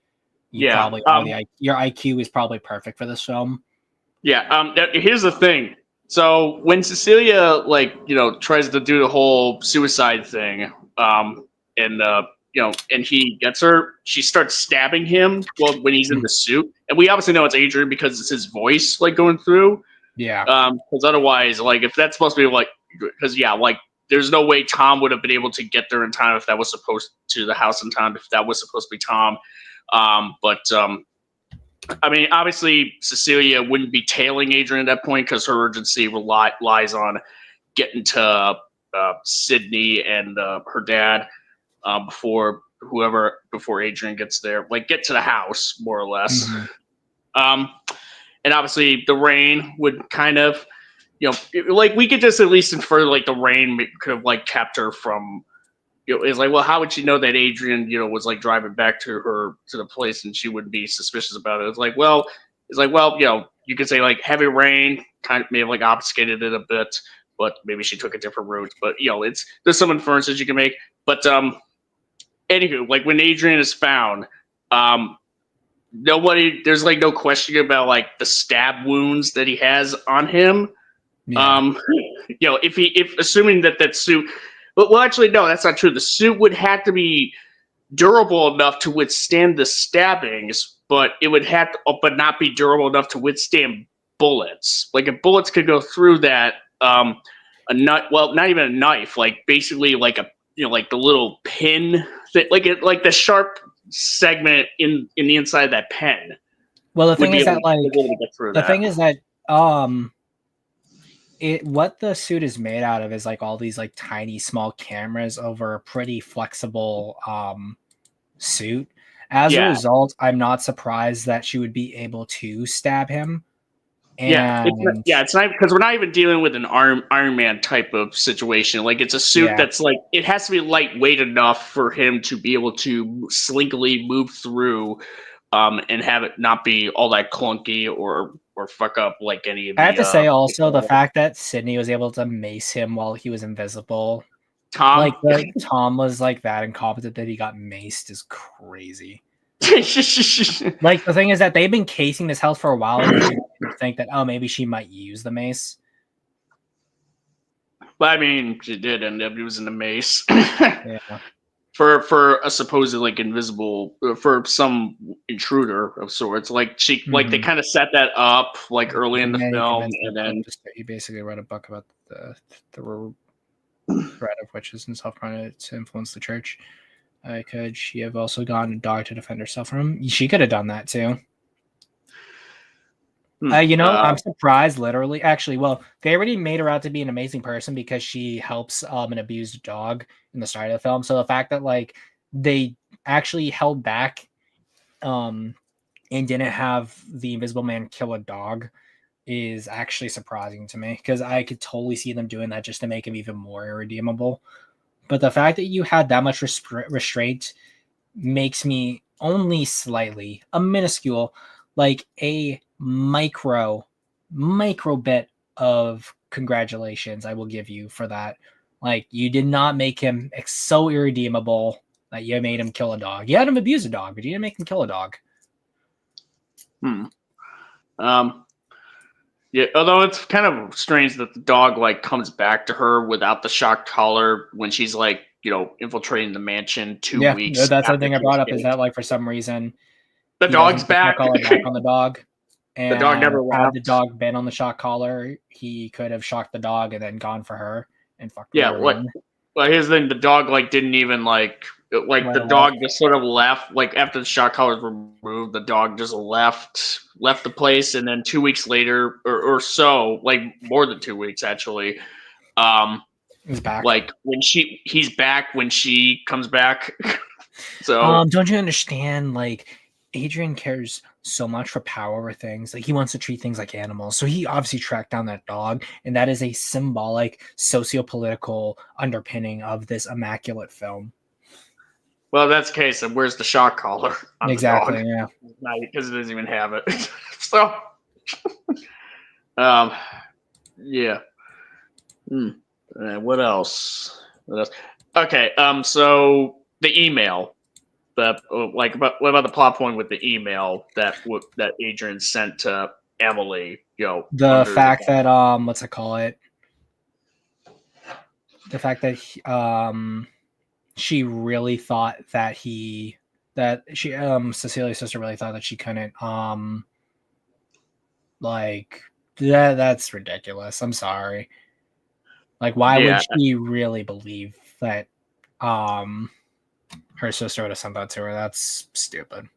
Probably your IQ is probably perfect for this film. Yeah. Here's the thing. So when Cecilia tries to do the whole suicide thing, and he gets her, she starts stabbing him when he's in the suit, and we obviously know it's Adrian because it's his voice going through. Yeah. Because otherwise, if that's supposed to be there's no way Tom would have been able to get there in time if that was supposed to the house in time if that was supposed to be Tom. I mean, obviously Cecilia wouldn't be tailing Adrian at that point because her urgency lies on getting to Sydney and her dad before Adrian gets there, get to the house more or less. Mm-hmm. And obviously the rain would kind of, we could just at least infer the rain could have kept her from it's like, well, how would she know that Adrian, was like driving back to the place and she would be suspicious about it? It's like, well, you could say like heavy rain kind of may have like obfuscated it a bit, but maybe she took a different route. But there's some inferences you can make. But anywho, like when Adrian is found, there's like no question about like the stab wounds that he has on him. Yeah. If assuming that suit, well, actually, no, that's not true. The suit would have to be durable enough to withstand the stabbings, but it would but not be durable enough to withstand bullets. Like if bullets could go through that, not even a knife, like basically like like the little pin, like the sharp segment in the inside of that pen. Well, the thing is that what the suit is made out of is like all these like tiny small cameras over a pretty flexible suit. As a result, I'm not surprised that she would be able to stab him. And it's not because we're not even dealing with an Iron Man type of situation. Like it's a suit that's like it has to be lightweight enough for him to be able to slinkily move through, and have it not be all that clunky or fuck up like any of the. I have to say also the fact that Sydney was able to mace him while he was invisible. Tom was like that incompetent that he got maced is crazy. Like the thing is that they've been casing this house for a while, and you think that maybe she might use the mace. But I mean, she did end up using the mace. Yeah. For a supposed like invisible for some intruder of sorts, like she like they kind of set that up like early in the film, and then he basically read a book about the threat of witches and stuff trying to influence the church. Could she have also gotten a dog to defend herself from him? She could have done that too. I'm surprised, literally. Actually, well, they already made her out to be an amazing person because she helps an abused dog in the start of the film. So the fact that like they actually held back and didn't have the Invisible Man kill a dog is actually surprising to me because I could totally see them doing that just to make him even more irredeemable. But the fact that you had that much restraint makes me only slightly, a minuscule, like a micro bit of congratulations I will give you for that. Like you did not make him so irredeemable that you made him kill a dog. You had him abuse a dog, but you didn't make him kill a dog. Yeah, although it's kind of strange that the dog like comes back to her without the shock collar when she's like, infiltrating the mansion 2 weeks. Yeah, that's the thing I brought up is that like for some reason the dog's back. Collar back on the dog. And the dog never left. Had the dog been on the shock collar, he could have shocked the dog and then gone for her and fucked her. Yeah, well, here's the thing: the dog like didn't even like the dog just sort of left. Like after the shock collars were removed, the dog just left the place, and then 2 weeks later or so, like more than 2 weeks actually, he's back. Like he's back when she comes back. So don't you understand? Like Adrian cares so much for power over things. Like he wants to treat things like animals. So he obviously tracked down that dog, and that is a symbolic socio-political underpinning of this immaculate film. Well, that's the case. And where's the shock collar? Exactly. The dog? Yeah. Not because it doesn't even have it. So, yeah. What else? Okay. So the email. What about the plot point with the email that Adrian sent to Emily? The fact that what's it call it? The fact that she really thought that Cecilia's sister really thought that she couldn't like that's ridiculous. I'm sorry. Like why would she really believe that her sister would have sent that to her? That's stupid.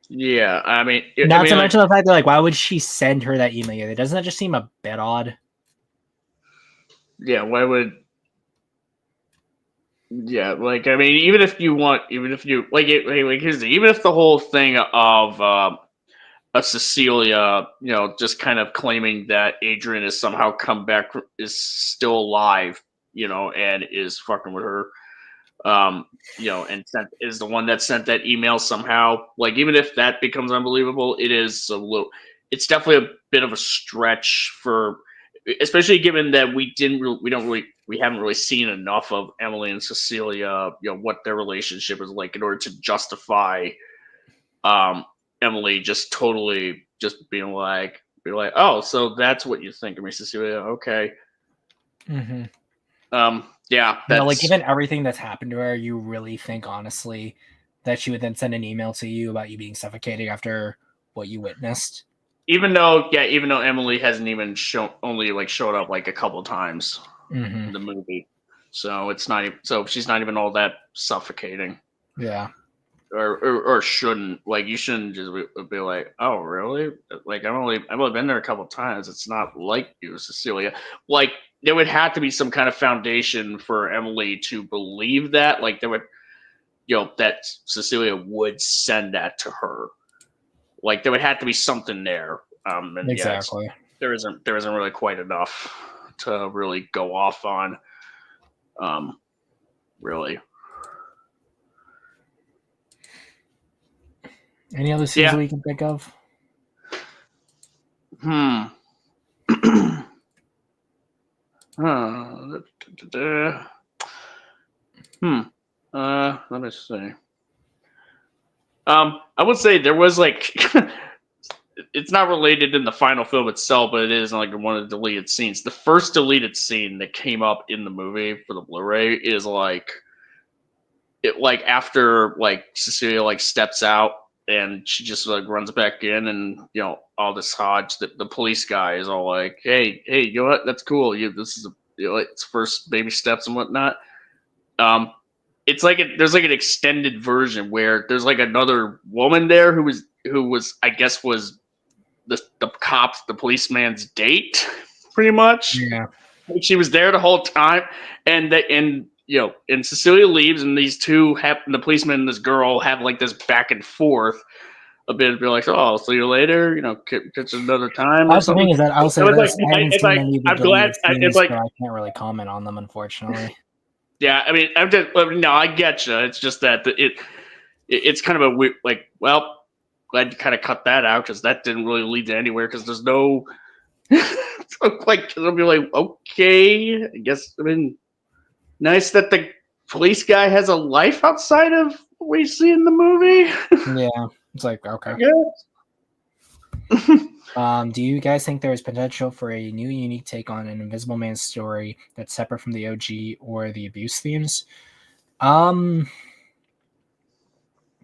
Yeah, I mean, not to mention the fact that, like, why would she send her that email? Doesn't that just seem a bit odd? Yeah, why would? Yeah, like I mean, even if you like, even if the whole thing of Cecilia, just kind of claiming that Adrian has somehow come back, is still alive, and is fucking with her. and is the one that sent that email somehow. Like, even if that becomes unbelievable, it's definitely a bit of a stretch especially given that we haven't really seen enough of Emily and Cecilia, what their relationship is like in order to justify, Emily just totally just being like, oh, so that's what you think of me, Cecilia. Okay. Mm-hmm. Yeah. Like, given everything that's happened to her, you really think honestly that she would then send an email to you about you being suffocated after what you witnessed? Even though Emily hasn't even showed up like a couple times in the movie, so she's not even all that suffocating. Yeah. Or shouldn't, like, you shouldn't just be like, oh really? Like, I've only been there a couple times. It's not like you, Cecilia. Like, there would have to be some kind of foundation for Emily to believe that. Like, there would, that Cecilia would send that to her. Like, there would have to be something there. And exactly. There isn't really quite enough to really go off on. Really. Any other scenes we can think of? Let me see. I would say there was like it's not related in the final film itself, but it is like one of the deleted scenes. The first deleted scene that came up in the movie for the Blu-ray is like after like Cecilia like steps out and she just like runs back in, and all this Hodge, the police guy is all like, hey, you know what? That's cool. This is it's first baby steps and whatnot. It's like there's like an extended version where there's like another woman there who was I guess was the policeman's date, pretty much. Yeah. Like, she was there the whole time, and Cecilia leaves, and these two the policeman and this girl have like this back and forth a bit, be like, oh, I'll see you later, catch another time. That's the thing is that I'll say this. I haven't seen any of the deleted scenes, so I can't really comment on them, unfortunately. Yeah, I mean, no, I get you. It's just that it's kind of a weird, like, well, glad you kind of cut that out because that didn't really lead to anywhere because there's no, like, I'll be like, okay, I guess, I mean, nice that the police guy has a life outside of what we see in the movie. Yeah, it's like, okay. Do you guys think there is potential for a new, unique take on an Invisible Man story that's separate from the OG or the abuse themes?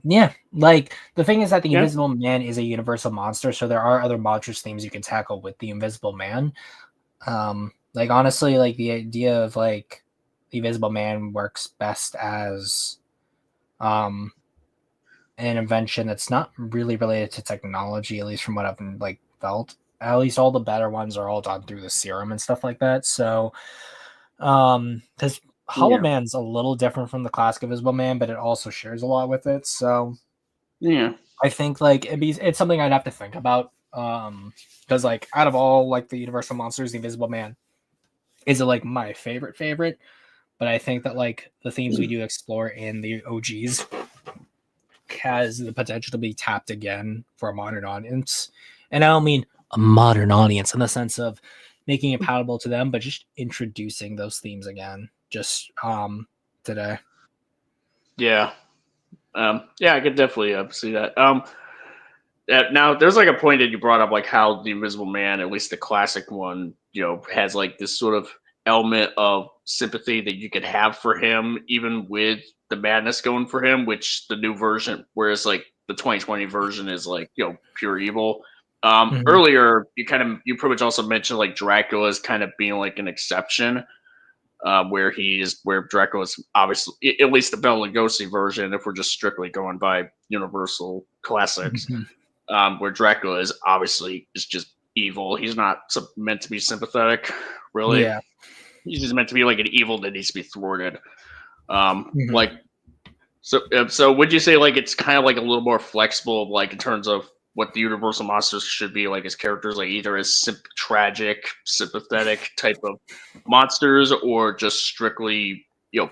Yeah, like the thing is that the Invisible Man is a universal monster, so there are other monstrous themes you can tackle with the Invisible Man. Like, honestly, like the idea of like the Invisible Man works best as an invention that's not really related to technology, at least from what I've like felt. At least all the better ones are all done through the serum and stuff like that. So, because Hollow Man's a little different from the classic Invisible Man, but it also shares a lot with it. So, I think like it's something I'd have to think about. Because like out of all like the Universal monsters, the Invisible Man is like my favorite. But I think that like the themes we do explore in the OGs has the potential to be tapped again for a modern audience. And I don't mean a modern audience in the sense of making it palatable to them, but just introducing those themes again just today. Yeah. I could definitely see that. Now there's like a point that you brought up, like how the Invisible Man, at least the classic one, has like this sort of element of sympathy that you could have for him, even with the madness going for him, which the new version, whereas like the 2020 version is like, pure evil. Earlier, you pretty much also mentioned like Dracula is kind of being like an exception, where Dracula is obviously, at least the Bela Lugosi version, if we're just strictly going by Universal classics, where Dracula is obviously just evil. He's not meant to be sympathetic, really. Yeah. He's just meant to be like an evil that needs to be thwarted. Like, so would you say like it's kind of like a little more flexible, like in terms of what the Universal monsters should be like as characters, like either as tragic, sympathetic type of monsters, or just strictly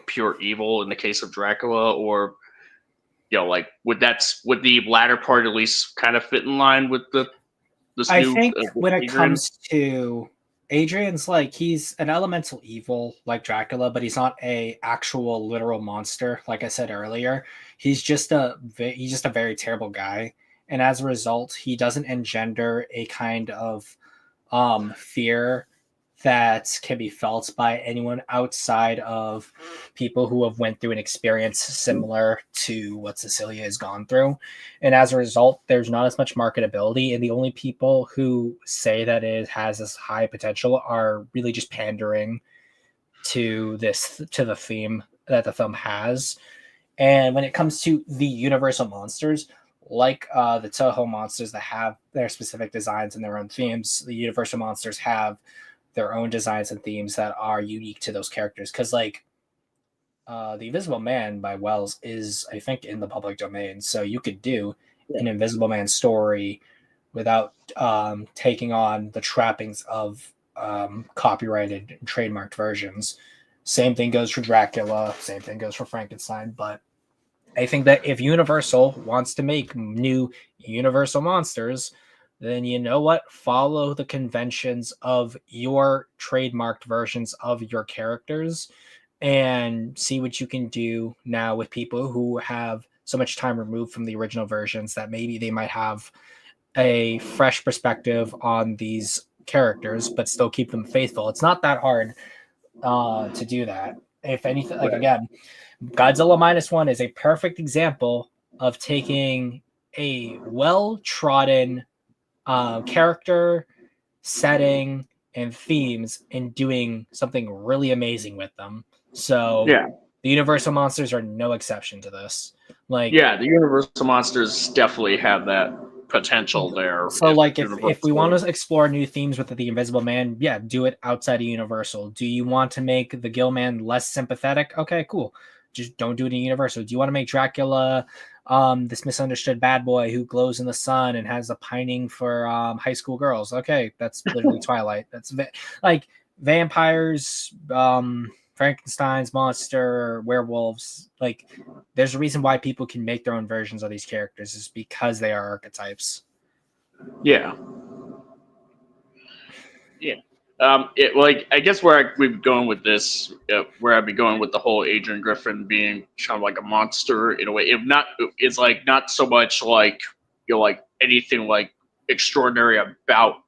pure evil in the case of Dracula, or like would the latter part at least kind of fit in line with this I new? think when it Adrian? comes to Adrian's, like, he's an elemental evil like Dracula, but he's not a actual literal monster. Like I said earlier, he's just a very terrible guy, and as a result, he doesn't engender a kind of fear that can be felt by anyone outside of people who have went through an experience similar to what Cecilia has gone through. And as a result, there's not as much marketability, and the only people who say that it has this high potential are really just pandering to the theme that the film has. And when it comes to the universal monsters, like the Toho monsters that have their specific designs and their own themes, the universal monsters have their own designs and themes that are unique to those characters. Because like the Invisible Man by Wells is, I think, in the public domain, so you could do an Invisible Man story without taking on the trappings of copyrighted and trademarked versions. Same thing goes for Dracula. Same thing goes for Frankenstein. But I think that if Universal wants to make new Universal monsters, then you know what? Follow the conventions of your trademarked versions of your characters and see what you can do now with people who have so much time removed from the original versions that maybe they might have a fresh perspective on these characters, but still keep them faithful. It's not that hard to do that. If anything, like again, Godzilla -1 is a perfect example of taking a well-trodden character, setting, and themes and doing something really amazing with them. So the Universal monsters are no exception to this. Like, the Universal monsters definitely have that potential there. So like if we want to explore new themes with the Invisible Man, do it outside of Universal. Do you want to make the Gill Man less sympathetic? Okay, cool. Just don't do it in Universal. Do you want to make Dracula this misunderstood bad boy who glows in the sun and has a pining for high school girls? Okay, that's literally Twilight. That's like vampires, Frankenstein's monster, werewolves. Like, there's a reason why people can make their own versions of these characters, is because they are archetypes. Yeah. I guess where we'd be going with this, where I'd be going with the whole Adrian Griffin being kind of like a monster in a way. If not, it's like not so much like like anything like extraordinary about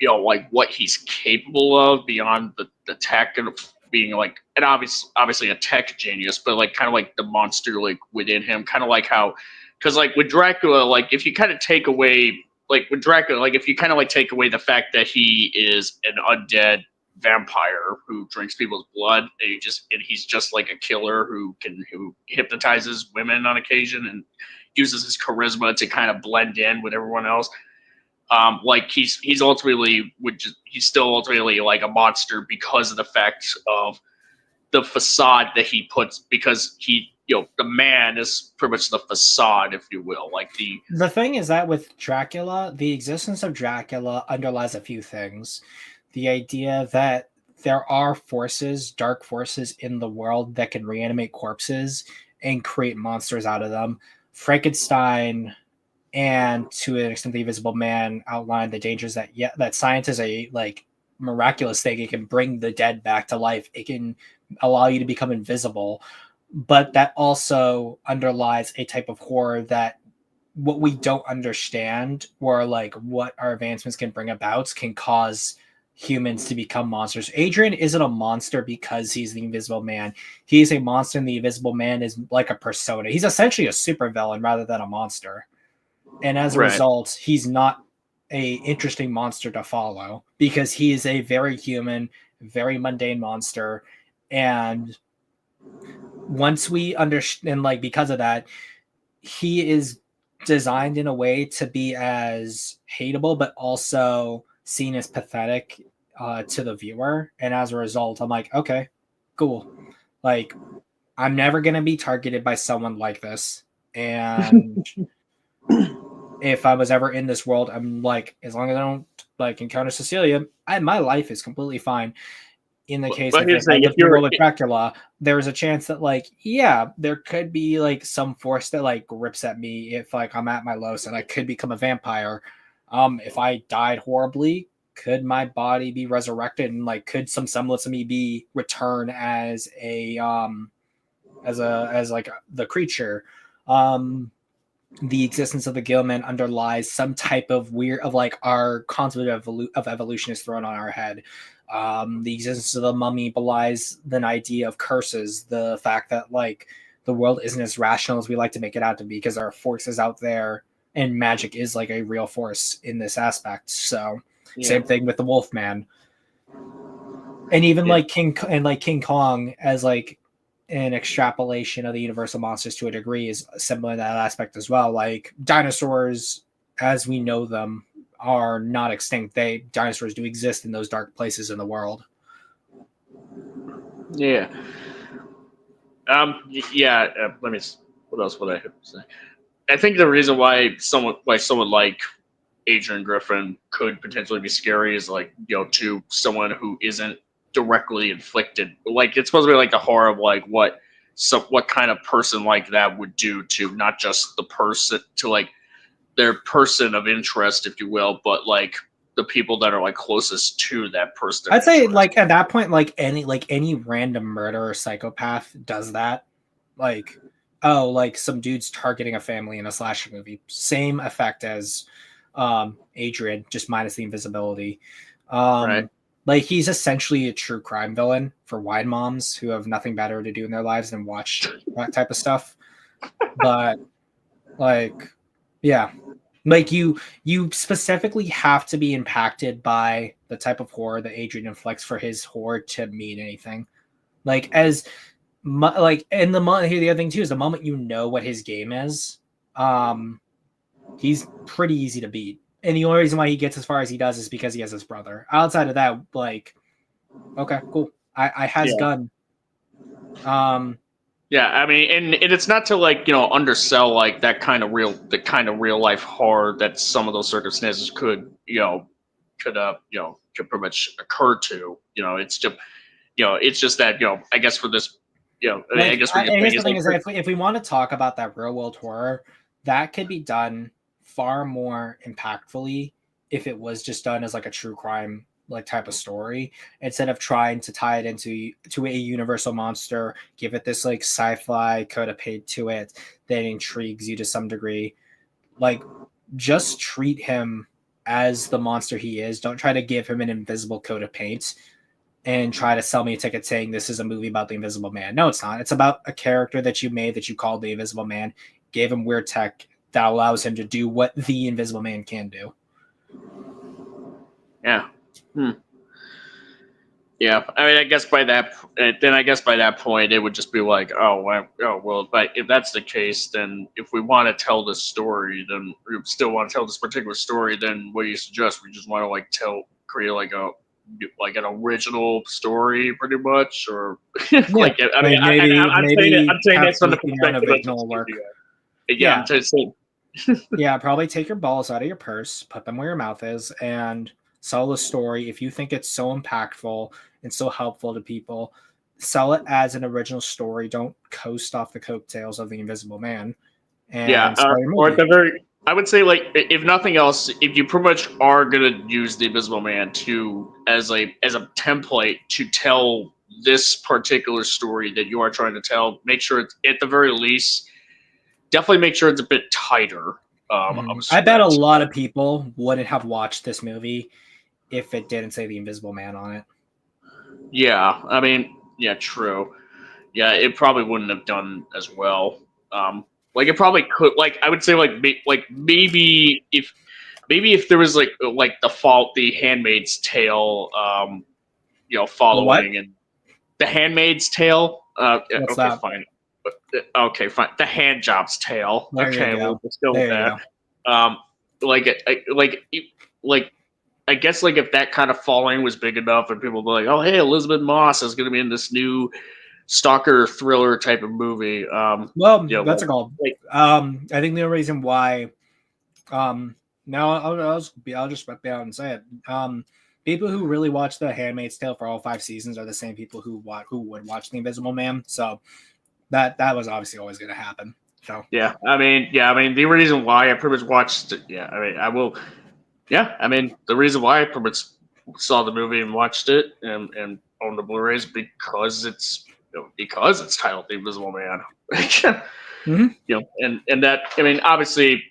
like what he's capable of beyond the tech and being like an obviously a tech genius, but like kind of like the monster like within him, kind of like how, because like with Dracula, like if you kind of take away. Like with Dracula, like if you kind of like take away the fact that he is an undead vampire who drinks people's blood, and he's just like a killer who hypnotizes women on occasion and uses his charisma to kind of blend in with everyone else. Like he's still ultimately like a monster because of the fact of the facade that he puts, because he the man is pretty much the facade, if you will. Like the thing is that with Dracula, the existence of Dracula underlies a few things. The idea that there are forces, dark forces in the world that can reanimate corpses and create monsters out of them. Frankenstein and to an extent the Invisible Man outlined the dangers that science is a like miraculous thing. It can bring the dead back to life. It can allow you to become invisible. But that also underlies a type of horror that what we don't understand, or like what our advancements can bring about, can cause humans to become monsters. Adrian isn't a monster because he's the Invisible Man. He's a monster, and the Invisible Man is like a persona. He's essentially a supervillain rather than a monster. And as a result, he's not a interesting monster to follow because he is a very human, very mundane monster. And once we understand, like, because of that, he is designed in a way to be as hateable, but also seen as pathetic to the viewer. And as a result, I'm like, okay, cool. Like, I'm never going to be targeted by someone like this. And if I was ever in this world, I'm like, as long as I don't like encounter Cecilia, my life is completely fine. in the case but of here's if I the thing, lived in the world of Dracula, there's a chance that like, yeah, there could be like some force that like grips at me if like I'm at my lowest and I could become a vampire. If I died horribly, could my body be resurrected and like could some semblance of me be returned as a as like the creature? The existence of the Gilman underlies some type of weird of like our concept of evolution is thrown on our head. The existence of the mummy belies the idea of curses, the fact that like the world isn't as rational as we like to make it out to be because there are forces out there and magic is like a real force in this aspect. So same thing with the Wolfman. And even like King Kong as like an extrapolation of the universal monsters to a degree is similar in that aspect as well. Like dinosaurs as we know them are not extinct. Dinosaurs do exist in those dark places in the world. Yeah. Let me. What else would I have to say? I think the reason why someone like Adrian Griffin could potentially be scary is like, to someone who isn't directly inflicted. Like it's supposed to be like the horror of like what kind of person like that would do to not just the person, to like their person of interest, if you will, but like the people that are like closest to that person. I'd say like at that point, like any random murderer or psychopath does that. Like, oh, like some dude's targeting a family in a slasher movie. Same effect as Adrian, just minus the invisibility. Right. Like he's essentially a true crime villain for wine moms who have nothing better to do in their lives than watch that type of stuff. But like, yeah, like you specifically have to be impacted by the type of horror that Adrian inflicts for his horror to mean anything. Like and the other thing too is the moment you know what his game is, he's pretty easy to beat. And the only reason why he gets as far as he does is because he has his brother. Outside of that, like, okay, cool. I has gun. Yeah, I mean, and it's not to like undersell like the kind of real life horror that some of those circumstances could pretty much occur to. It's just it's just that I guess for this I guess here's the thing is if we want to talk about that real world horror, that could be done far more impactfully if it was just done as like a true crime like type of story instead of trying to tie it into a universal monster, give it this like sci-fi coda paid to it that intrigues you to some degree. Like just treat him as the monster he is. Don't try to give him an invisible coat of paint and try to sell me a ticket saying this is a movie about the Invisible Man. No, it's not. It's about a character that you made that you called the Invisible Man, gave him weird tech that allows him to do what the Invisible Man can do. Yeah. Yeah. I mean, I guess by that point, it would just be like, but if that's the case, then if we want to tell this story, then we still want to tell this particular story, then what do you suggest? We just want to like create like an original story, pretty much, or like I mean, I'm saying that's from the perspective of work. Yeah, I'm just saying. Yeah, probably take your balls out of your purse, put them where your mouth is, and sell the story. If you think it's so impactful and so helpful to people, sell it as an original story. Don't coast off the coattails of the Invisible Man. And or at the very, I would say, like, if nothing else, if you pretty much are gonna use the Invisible Man as a template to tell this particular story that you are trying to tell, make sure it's at the very least. Definitely make sure it's a bit tighter. I bet a lot of people wouldn't have watched this movie if it didn't say the Invisible Man on it. Yeah, I mean, yeah, true. Yeah, it probably wouldn't have done as well. Like it probably could. Like I would say, maybe if there was like the Handmaid's Tale, following and the Handmaid's Tale. What's that? Fine. Okay, fine. The Hand Job's Tale. There okay, we'll just go with that. I guess like if that kind of following was big enough and people were like, oh hey, Elizabeth Moss is going to be in this new stalker thriller type of movie. That's a call. I think the reason why. Now I'll just be out and say it. people who really watch The Handmaid's Tale for all 5 seasons are the same people who would watch The Invisible Man. So that was obviously always going to happen. So I mean, the reason why I pretty much watched it, the reason why I pretty much saw the movie and watched it and owned the Blu-rays because it's titled The Invisible Man. Mm-hmm. And that, I mean, obviously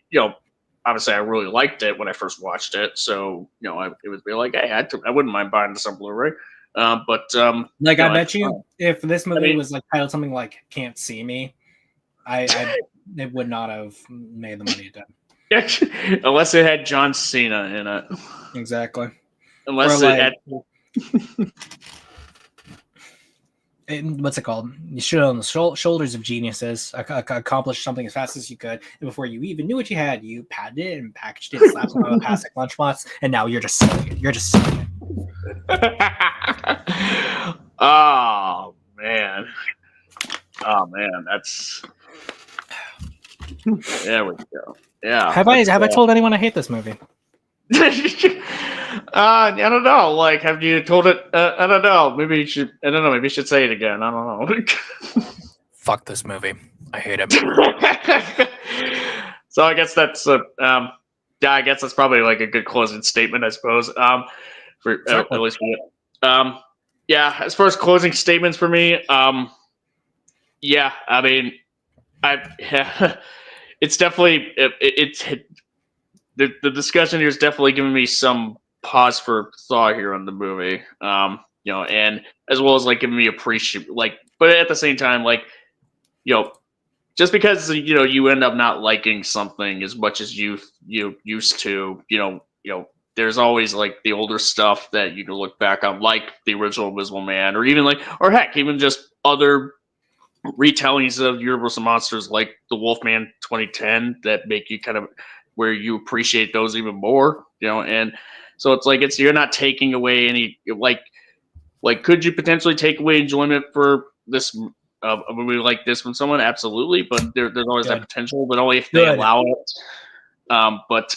I really liked it when I first watched it, so it would be like, hey, I wouldn't mind buying this on Blu-ray. I bet you, if this movie was like titled something like "Can't See Me," it would not have made the money it did. Unless it had John Cena in it. Exactly. Unless it had. What's it called? You stood on the shoulders of geniuses, accomplished something as fast as you could, and before you even knew what you had, you patented it and packaged it, slapped it on a plastic lunchbox, and now you're just selling it. Oh man, that's. There we go. Yeah. Have I told anyone I hate this movie? I don't know. Like, have you told it? I don't know. Maybe you should. I don't know. Maybe you should say it again. I don't know. Fuck this movie. I hate it. So I guess that's I guess that's probably like a good closing statement, I suppose. At least for you. Yeah. As far as closing statements for me, yeah. I mean, it's definitely the discussion here is definitely giving me some pause for thought here on the movie. And as well as like giving me but at the same time, like, just because you end up not liking something as much as you used to, there's always like the older stuff that you can look back on, like the original Invisible Man, or even even just other retellings of Universal monsters like the Wolfman 2010 that make you kind of where you appreciate those even more, and so it's like you're not taking away any like could you potentially take away enjoyment for this a movie like this from someone? Absolutely, but there's always that potential, but only if they allow it. But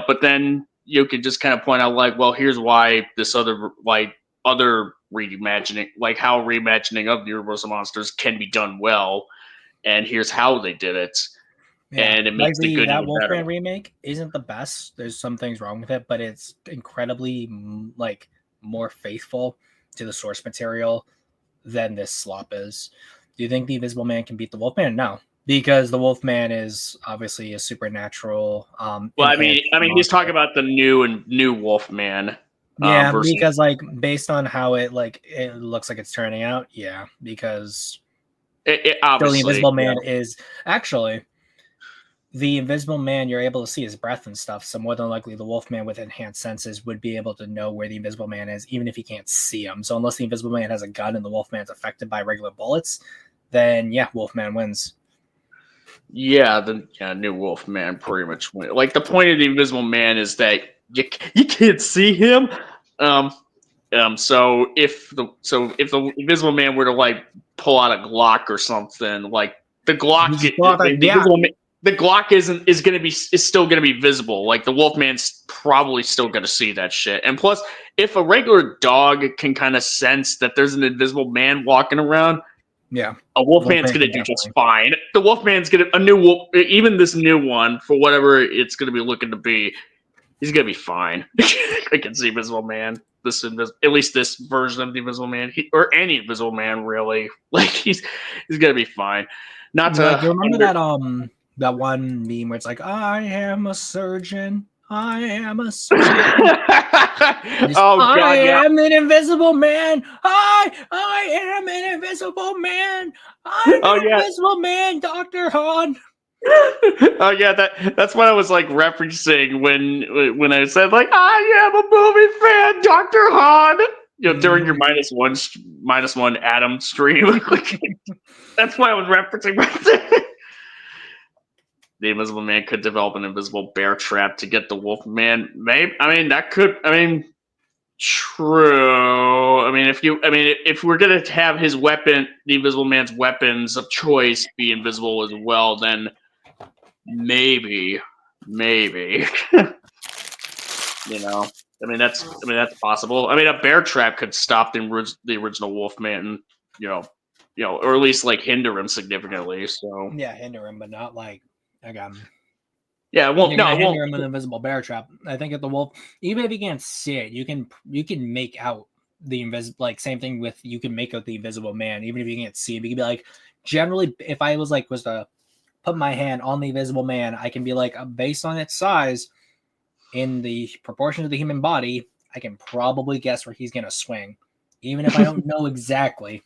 but then you could just kind of point out like, well, here's why this other reimagining, like how reimagining of the Universal monsters can be done well, and here's how they did it. Yeah. And it makes the good that Wolfman remake isn't the best. There's some things wrong with it, but it's incredibly like more faithful to the source material than this slop is. Do you think the Invisible Man can beat the Wolfman? No, because the Wolfman is obviously a supernatural. Well, I mean, he's talking about the new Wolfman. Yeah, because like based on how it looks like it's turning out, yeah, because it obviously the Invisible Man is actually. The Invisible Man, you're able to see his breath and stuff, so more than likely the Wolfman with enhanced senses would be able to know where the Invisible Man is, even if he can't see him. So unless the Invisible Man has a gun and the Wolfman's affected by regular bullets, then yeah, Wolfman wins. Yeah, the new Wolfman pretty much wins. Like the point of the Invisible Man is that you can't see him. So if the Invisible Man were to like pull out a Glock or something, like the Glock, the Glock is still gonna be visible. Like the Wolfman's probably still gonna see that shit. And plus, if a regular dog can kind of sense that there's an Invisible Man walking around, yeah, a Wolfman's gonna do just fine. The Wolfman's gonna even this new one for whatever it's gonna be looking to be, he's gonna be fine. I can see Invisible Man. At least this version of the Invisible Man, or any Invisible Man, really. Like he's gonna be fine. Not to you remember that one meme where it's like, I am a surgeon. I am a surgeon. I am an invisible man. I am an invisible man. I'm an invisible man, Dr. Han. Oh yeah, that's what I was like referencing when I said like I am a movie fan, Dr. Han. During your minus one Adam stream. That's why I was referencing right there. The Invisible Man could develop an invisible bear trap to get the Wolfman. Maybe true. If we're gonna have his weapon, the Invisible Man's weapons of choice, be invisible as well, then maybe. I mean that's possible. I mean, a bear trap could stop the original Wolfman, or at least like hinder him significantly. So yeah, hinder him, but not like again. Yeah, it won't. You're gonna hinder him with an invisible bear trap. I think at the wolf, even if you can't see it, you can make out the invisible. Like same thing with you can make out the Invisible Man, even if you can't see him. You can be like, generally, if I was to put my hand on the Invisible Man, I can be like, based on its size, in the proportion of the human body, I can probably guess where he's gonna swing, even if I don't know exactly.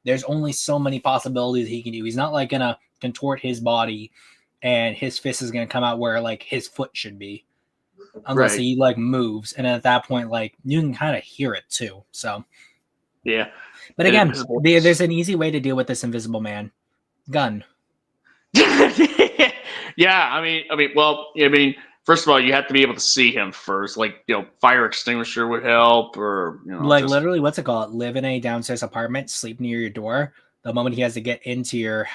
There's only so many possibilities he can do. He's not like gonna contort his body and his fist is gonna come out where like his foot should be, unless he like moves. And at that point, like you can kind of hear it too. So yeah. But again, there's an easy way to deal with this Invisible Man. Gun. Yeah, I mean, first of all, you have to be able to see him first. Like, fire extinguisher would help, or like literally, what's it called? Live in a downstairs apartment, sleep near your door. The moment he has to get into your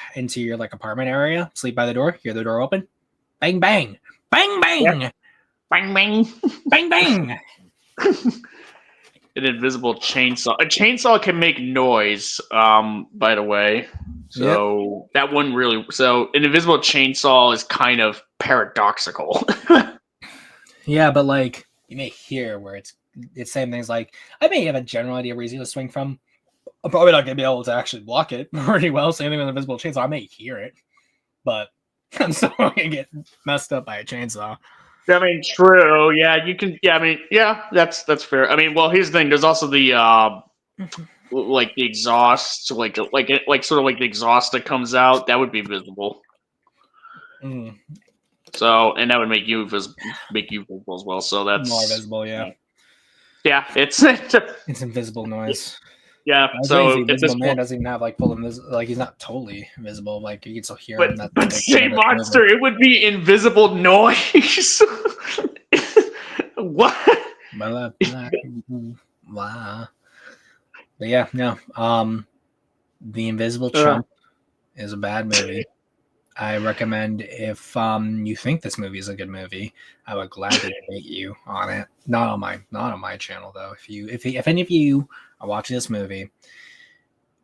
like apartment area, sleep by the door, hear the door open, bang bang, bang bang, yeah. Bang bang, bang bang. An invisible chainsaw. A chainsaw can make noise. By the way, so that one really. So an invisible chainsaw is kind of paradoxical. Yeah, but like you may hear where it's same things. Like I may have a general idea where he's gonna swing from. I'm probably not gonna be able to actually block it pretty well. Same thing with an invisible chainsaw. I may hear it, but I'm still gonna get messed up by a chainsaw. I mean, true. Yeah, you can. Yeah, I mean, yeah, that's fair. I mean, well, here's the thing. There's also the like the exhaust, like sort of like the exhaust that comes out. That would be visible. Mm. So, and that would make you visible as well. So that's more visible. Yeah. Yeah, it's invisible noise. Yeah, so the Invisible Man doesn't even have like full invisible. Like he's not totally invisible. Like you can still hear him. But say monster, it would be invisible noise. What? Wow. But yeah, no. The Invisible Chump is a bad movie. I recommend if you think this movie is a good movie, I would gladly debate you on it. Not on my channel though. If any of you are watching this movie,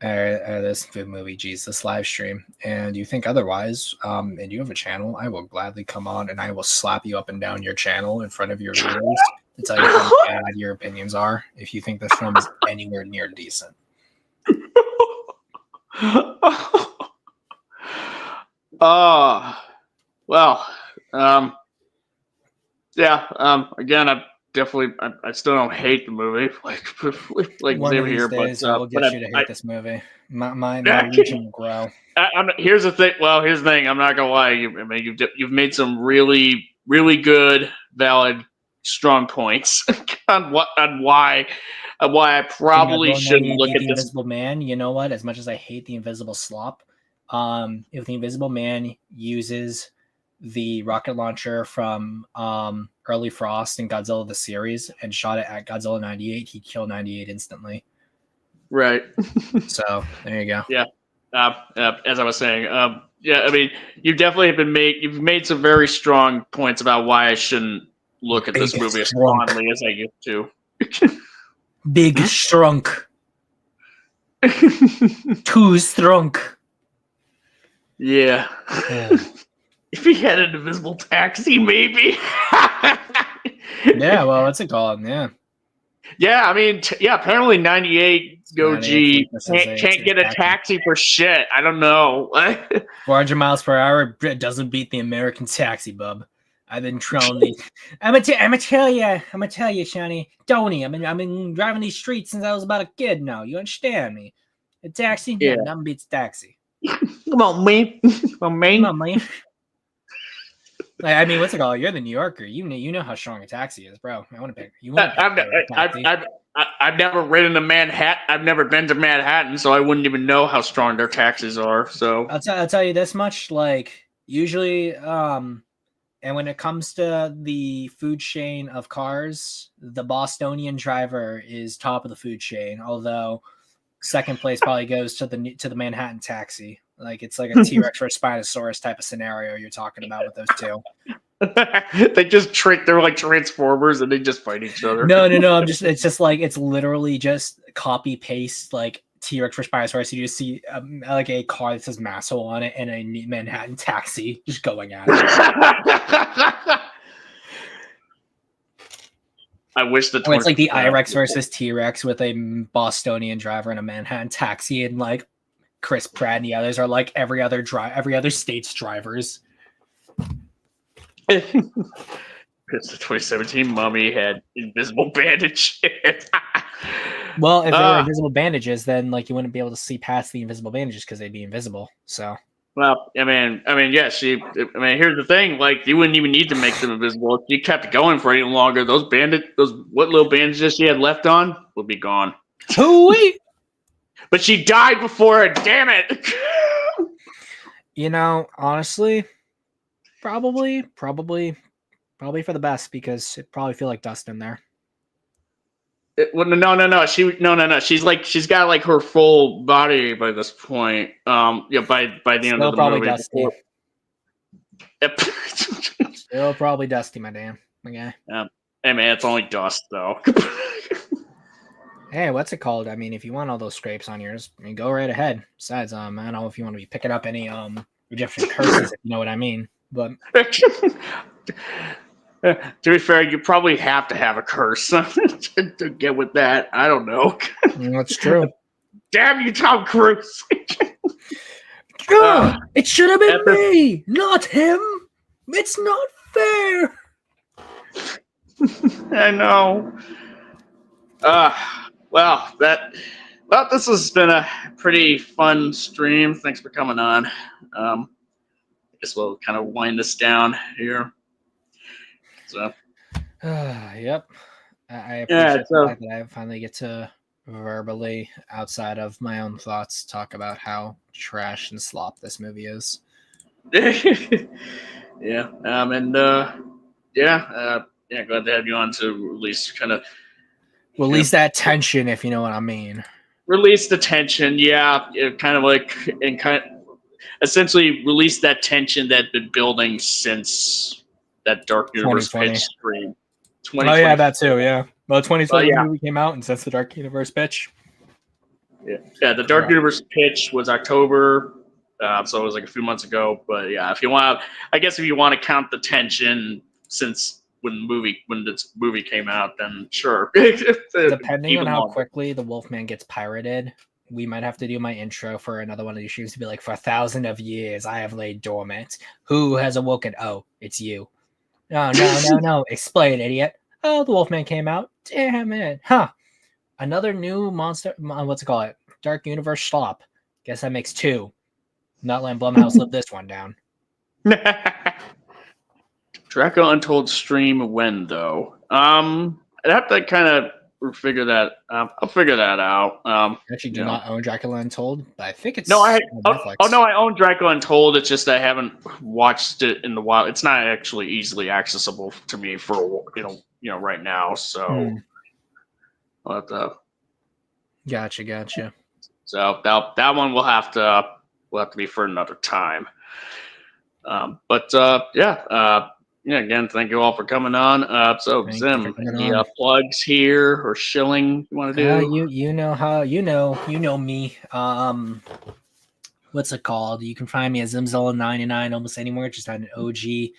this live stream, and you think otherwise, and you have a channel, I will gladly come on and I will slap you up and down your channel in front of your viewers to tell you how bad your opinions are if you think this film is anywhere near decent. Well, yeah. Again, I still don't hate the movie. Like one of these days, I will get you to hate this movie. My legion will grow. Here's the thing. Well, here's the thing. I'm not gonna lie. You've made some really, really good, valid, strong points on why I probably shouldn't look at this. Invisible Man. You know what? As much as I hate the Invisible Slop, if the Invisible Man uses the rocket launcher from Early Frost and Godzilla the series and shot it at Godzilla 98, he'd kill 98 instantly. Right. So there you go. Yeah. As I was saying, yeah. I mean, you've made some very strong points about why I shouldn't look at this movie as fondly as I used to. Big strunk. Too strunk. Yeah. If he had an invisible taxi, maybe. Yeah, well, what's it called? Yeah. Yeah, I mean, apparently 98 Go-G can't get a taxi for shit. I don't know. 400 miles per hour doesn't beat the American taxi, bub. I've been trolling these. I'm gonna tell you, Shawnee, Tony. I've been driving these streets since I was about a kid now. You understand me? A taxi? Yeah, nothing beats taxi. Come on, man. Come on, man. Like, I mean, what's it called? You're the New Yorker. You know how strong a taxi is, bro. I want to pick. I've never ridden to Manhattan. I've never been to Manhattan, so I wouldn't even know how strong their taxis are. So I'll tell you this much: like usually, and when it comes to the food chain of cars, the Bostonian driver is top of the food chain. Although second place probably goes to the Manhattan taxi. Like it's like a T-Rex or a Spinosaurus type of scenario you're talking about with those two. They just trick. They're like Transformers, and they just fight each other. No. It's just like it's literally just copy paste like T-Rex versus Spinosaurus. You just see like a car that says Masso on it and a Manhattan taxi just going at it. I wish the it's like the I-Rex versus T-Rex with a Bostonian driver and a Manhattan taxi, and like Chris Pratt and the others are like every other state's drivers. It's the 2017 Mummy had invisible bandage. Well, if they were invisible bandages, then like you wouldn't be able to see past the invisible bandages because they'd be invisible. So. Well, I mean, yeah, here's the thing, like, you wouldn't even need to make them invisible. If you kept it going for any longer, those what little bandages she had left on would be gone. Wait. But she died before it, damn it! You know, honestly, probably for the best, because it probably feel like dust in there. No. She's got like her full body by this point. By the end of the movie. Dusty. Still probably dusty, my damn. Okay. Hey man, it's only dust though. Hey, what's it called? I mean, if you want all those scrapes on yours, I mean, go right ahead. Besides, I don't know if you want to be picking up any Egyptian curses, if you know what I mean. But to be fair, you probably have to have a curse to get with that. I don't know. That's true. Damn you, Tom Cruise. It should have been me, not him. It's not fair. I know. This has been a pretty fun stream. Thanks for coming on. I guess we'll kind of wind this down here. So, yep. I appreciate the fact that I finally get to verbally, outside of my own thoughts, talk about how trash and slop this movie is. Yeah. Glad to have you on to release that tension, if you know what I mean. Release the tension, yeah. Essentially release that tension that's been building since that Dark Universe pitch stream. Oh yeah, that too. Yeah. Well, 2020 movie came out, and since the Dark Universe pitch. Yeah. The Dark Universe pitch was October, so it was like a few months ago. But yeah, if you want to count the tension since when this movie came out, then sure. Depending on how quickly the Wolfman gets pirated, we might have to do my intro for another one of these shoes to be like, for 1,000 of years, I have laid dormant. Who has awoken? Oh, it's you. No. Explain, idiot. Oh, the Wolfman came out. Damn it. Huh. Another new monster. What's it called? Dark Universe slop. Guess that makes 2. Not letting Blumhouse live this one down. Draco Untold stream when, though? I'd have to kind of figure that. I'll figure that out. I actually do not own Dracula Untold, but I think it's Netflix. I own Dracula Untold. It's just I haven't watched it in the wild. It's not actually easily accessible to me for right now. So I'll have to. Gotcha. So that one will have to be for another time. Again, thank you all for coming on. Zim, any plugs here or shilling you want to do? You know me. What's it called? You can find me at Zimzilla99 almost anywhere, just on an OG.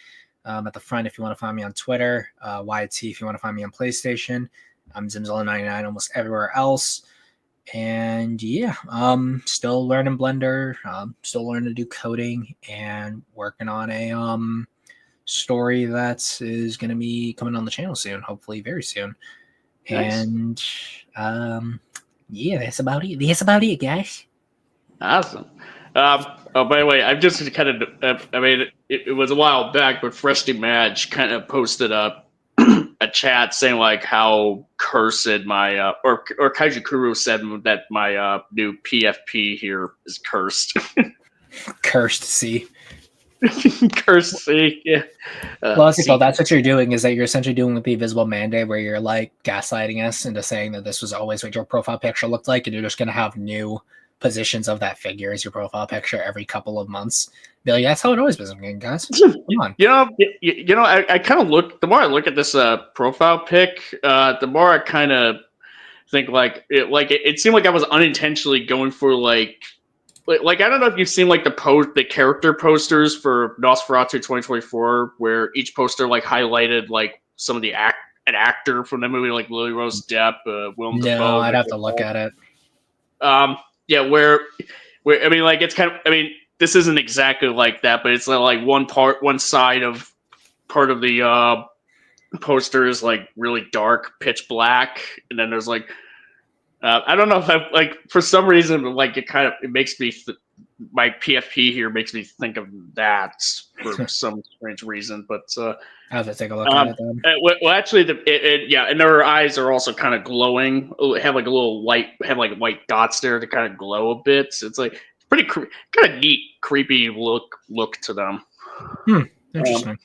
At the front, if you want to find me on Twitter, YT if you want to find me on PlayStation. I'm Zimzilla99 almost everywhere else. And still learning Blender, still learning to do coding, and working on a story that is going to be coming on the channel soon, hopefully very soon. Nice. And that's about it, guys. Awesome. By the way, I've just kind of it was a while back, but Freshly Madge kind of posted up a chat saying like how cursed my or Kaiju Kuru said that my new PFP here is cursed. Cursed, see. Cursed, see, yeah. That's what you're doing, is that you're essentially doing with the Invisible Mandate, where you're like gaslighting us into saying that this was always what your profile picture looked like, and you're just going to have new positions of that figure as your profile picture every couple of months. Be like, that's how it always been, guys. Come on. I kind of look. The more I look at this profile pic, the more I kind of think it seemed like I was unintentionally going for like I don't know if you've seen like the character posters for Nosferatu 2024, where each poster like highlighted like some of the an actor from the movie, like Lily Rose Depp, Willem Dafoe. No, I'd have to look at it. Yeah, where I mean, like it's kind of, I mean, this isn't exactly like that, but it's like one side of part of the poster is like really dark, pitch black, and then there's like I don't know if I like for some reason like it makes me my PFP here makes me think of that for some strange reason, but I have to take a look at it then. Well, actually, and their eyes are also kind of glowing. Have like a little white dots there to kind of glow a bit. So it's like pretty kind of neat, creepy look to them. Interesting.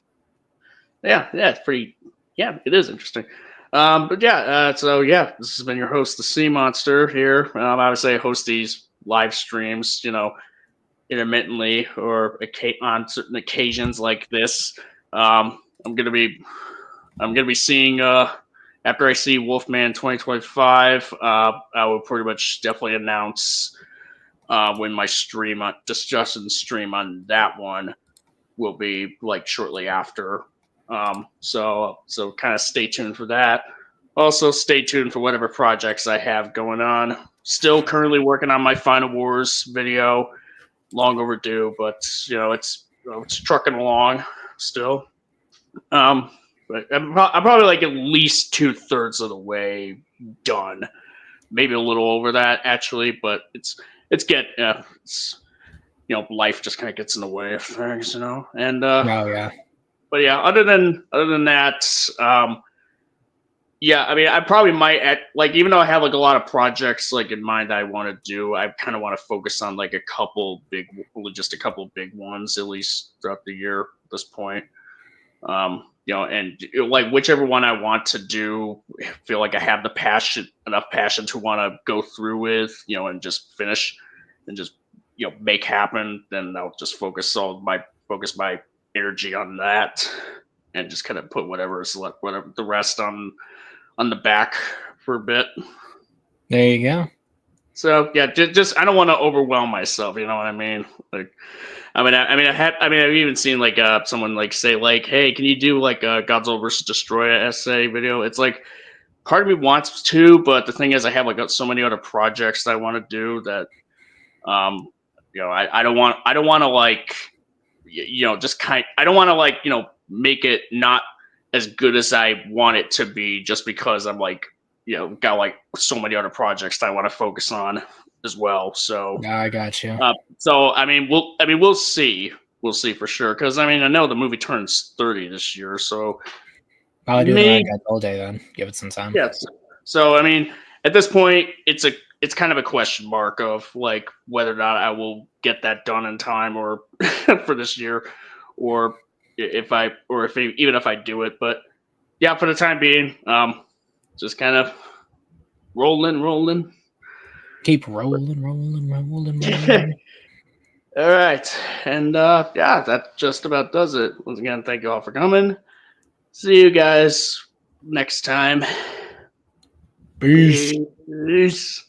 Yeah, it's pretty. Yeah, it is interesting. But yeah, so yeah, this has been your host, the Sea Monster here. I would say I host these live streams, intermittently or on certain occasions like this. I'm gonna be seeing after I see Wolfman 2025. I will pretty much definitely announce when my stream on Justin's stream on that one will be like shortly after. So kind of stay tuned for that. Also, stay tuned for whatever projects I have going on. Still currently working on my Final Wars video. Long overdue, but it's trucking along still. But I'm probably like at least 2/3 of the way done. Maybe a little over that actually, but life just kind of gets in the way of things, And but yeah, other than that, yeah, I mean, I probably might even though I have like a lot of projects like in mind that I want to do, I kind of want to focus on like a couple big ones at least throughout the year at this point. And like whichever one I want to do, I feel like I have enough passion to want to go through with, and just finish and just make happen. Then I'll just focus my energy on that, and just kind of put whatever the rest on the back for a bit. There you go. So yeah, just I don't want to overwhelm myself. You know what I mean? Like, I've even seen like someone like say like, hey, can you do like a Godzilla vs. Destroyer essay video? It's like part of me wants to, but the thing is, I have like so many other projects that I want to do that, I don't want to like, I don't want to like make it not as good as I want it to be just because I'm like, got like so many other projects that I want to focus on as well. So I got you. So we'll see. We'll see for sure. Because I know the movie turns 30 this year, so I'll do that all day then. Give it some time. Yes. So at this point, it's kind of a question mark of like whether or not I will get that done in time or for this year, or if I do it. But yeah, for the time being, just kind of rolling. Keep rolling. All right. And yeah, that just about does it. Once again, thank you all for coming. See you guys next time. Peace. Peace.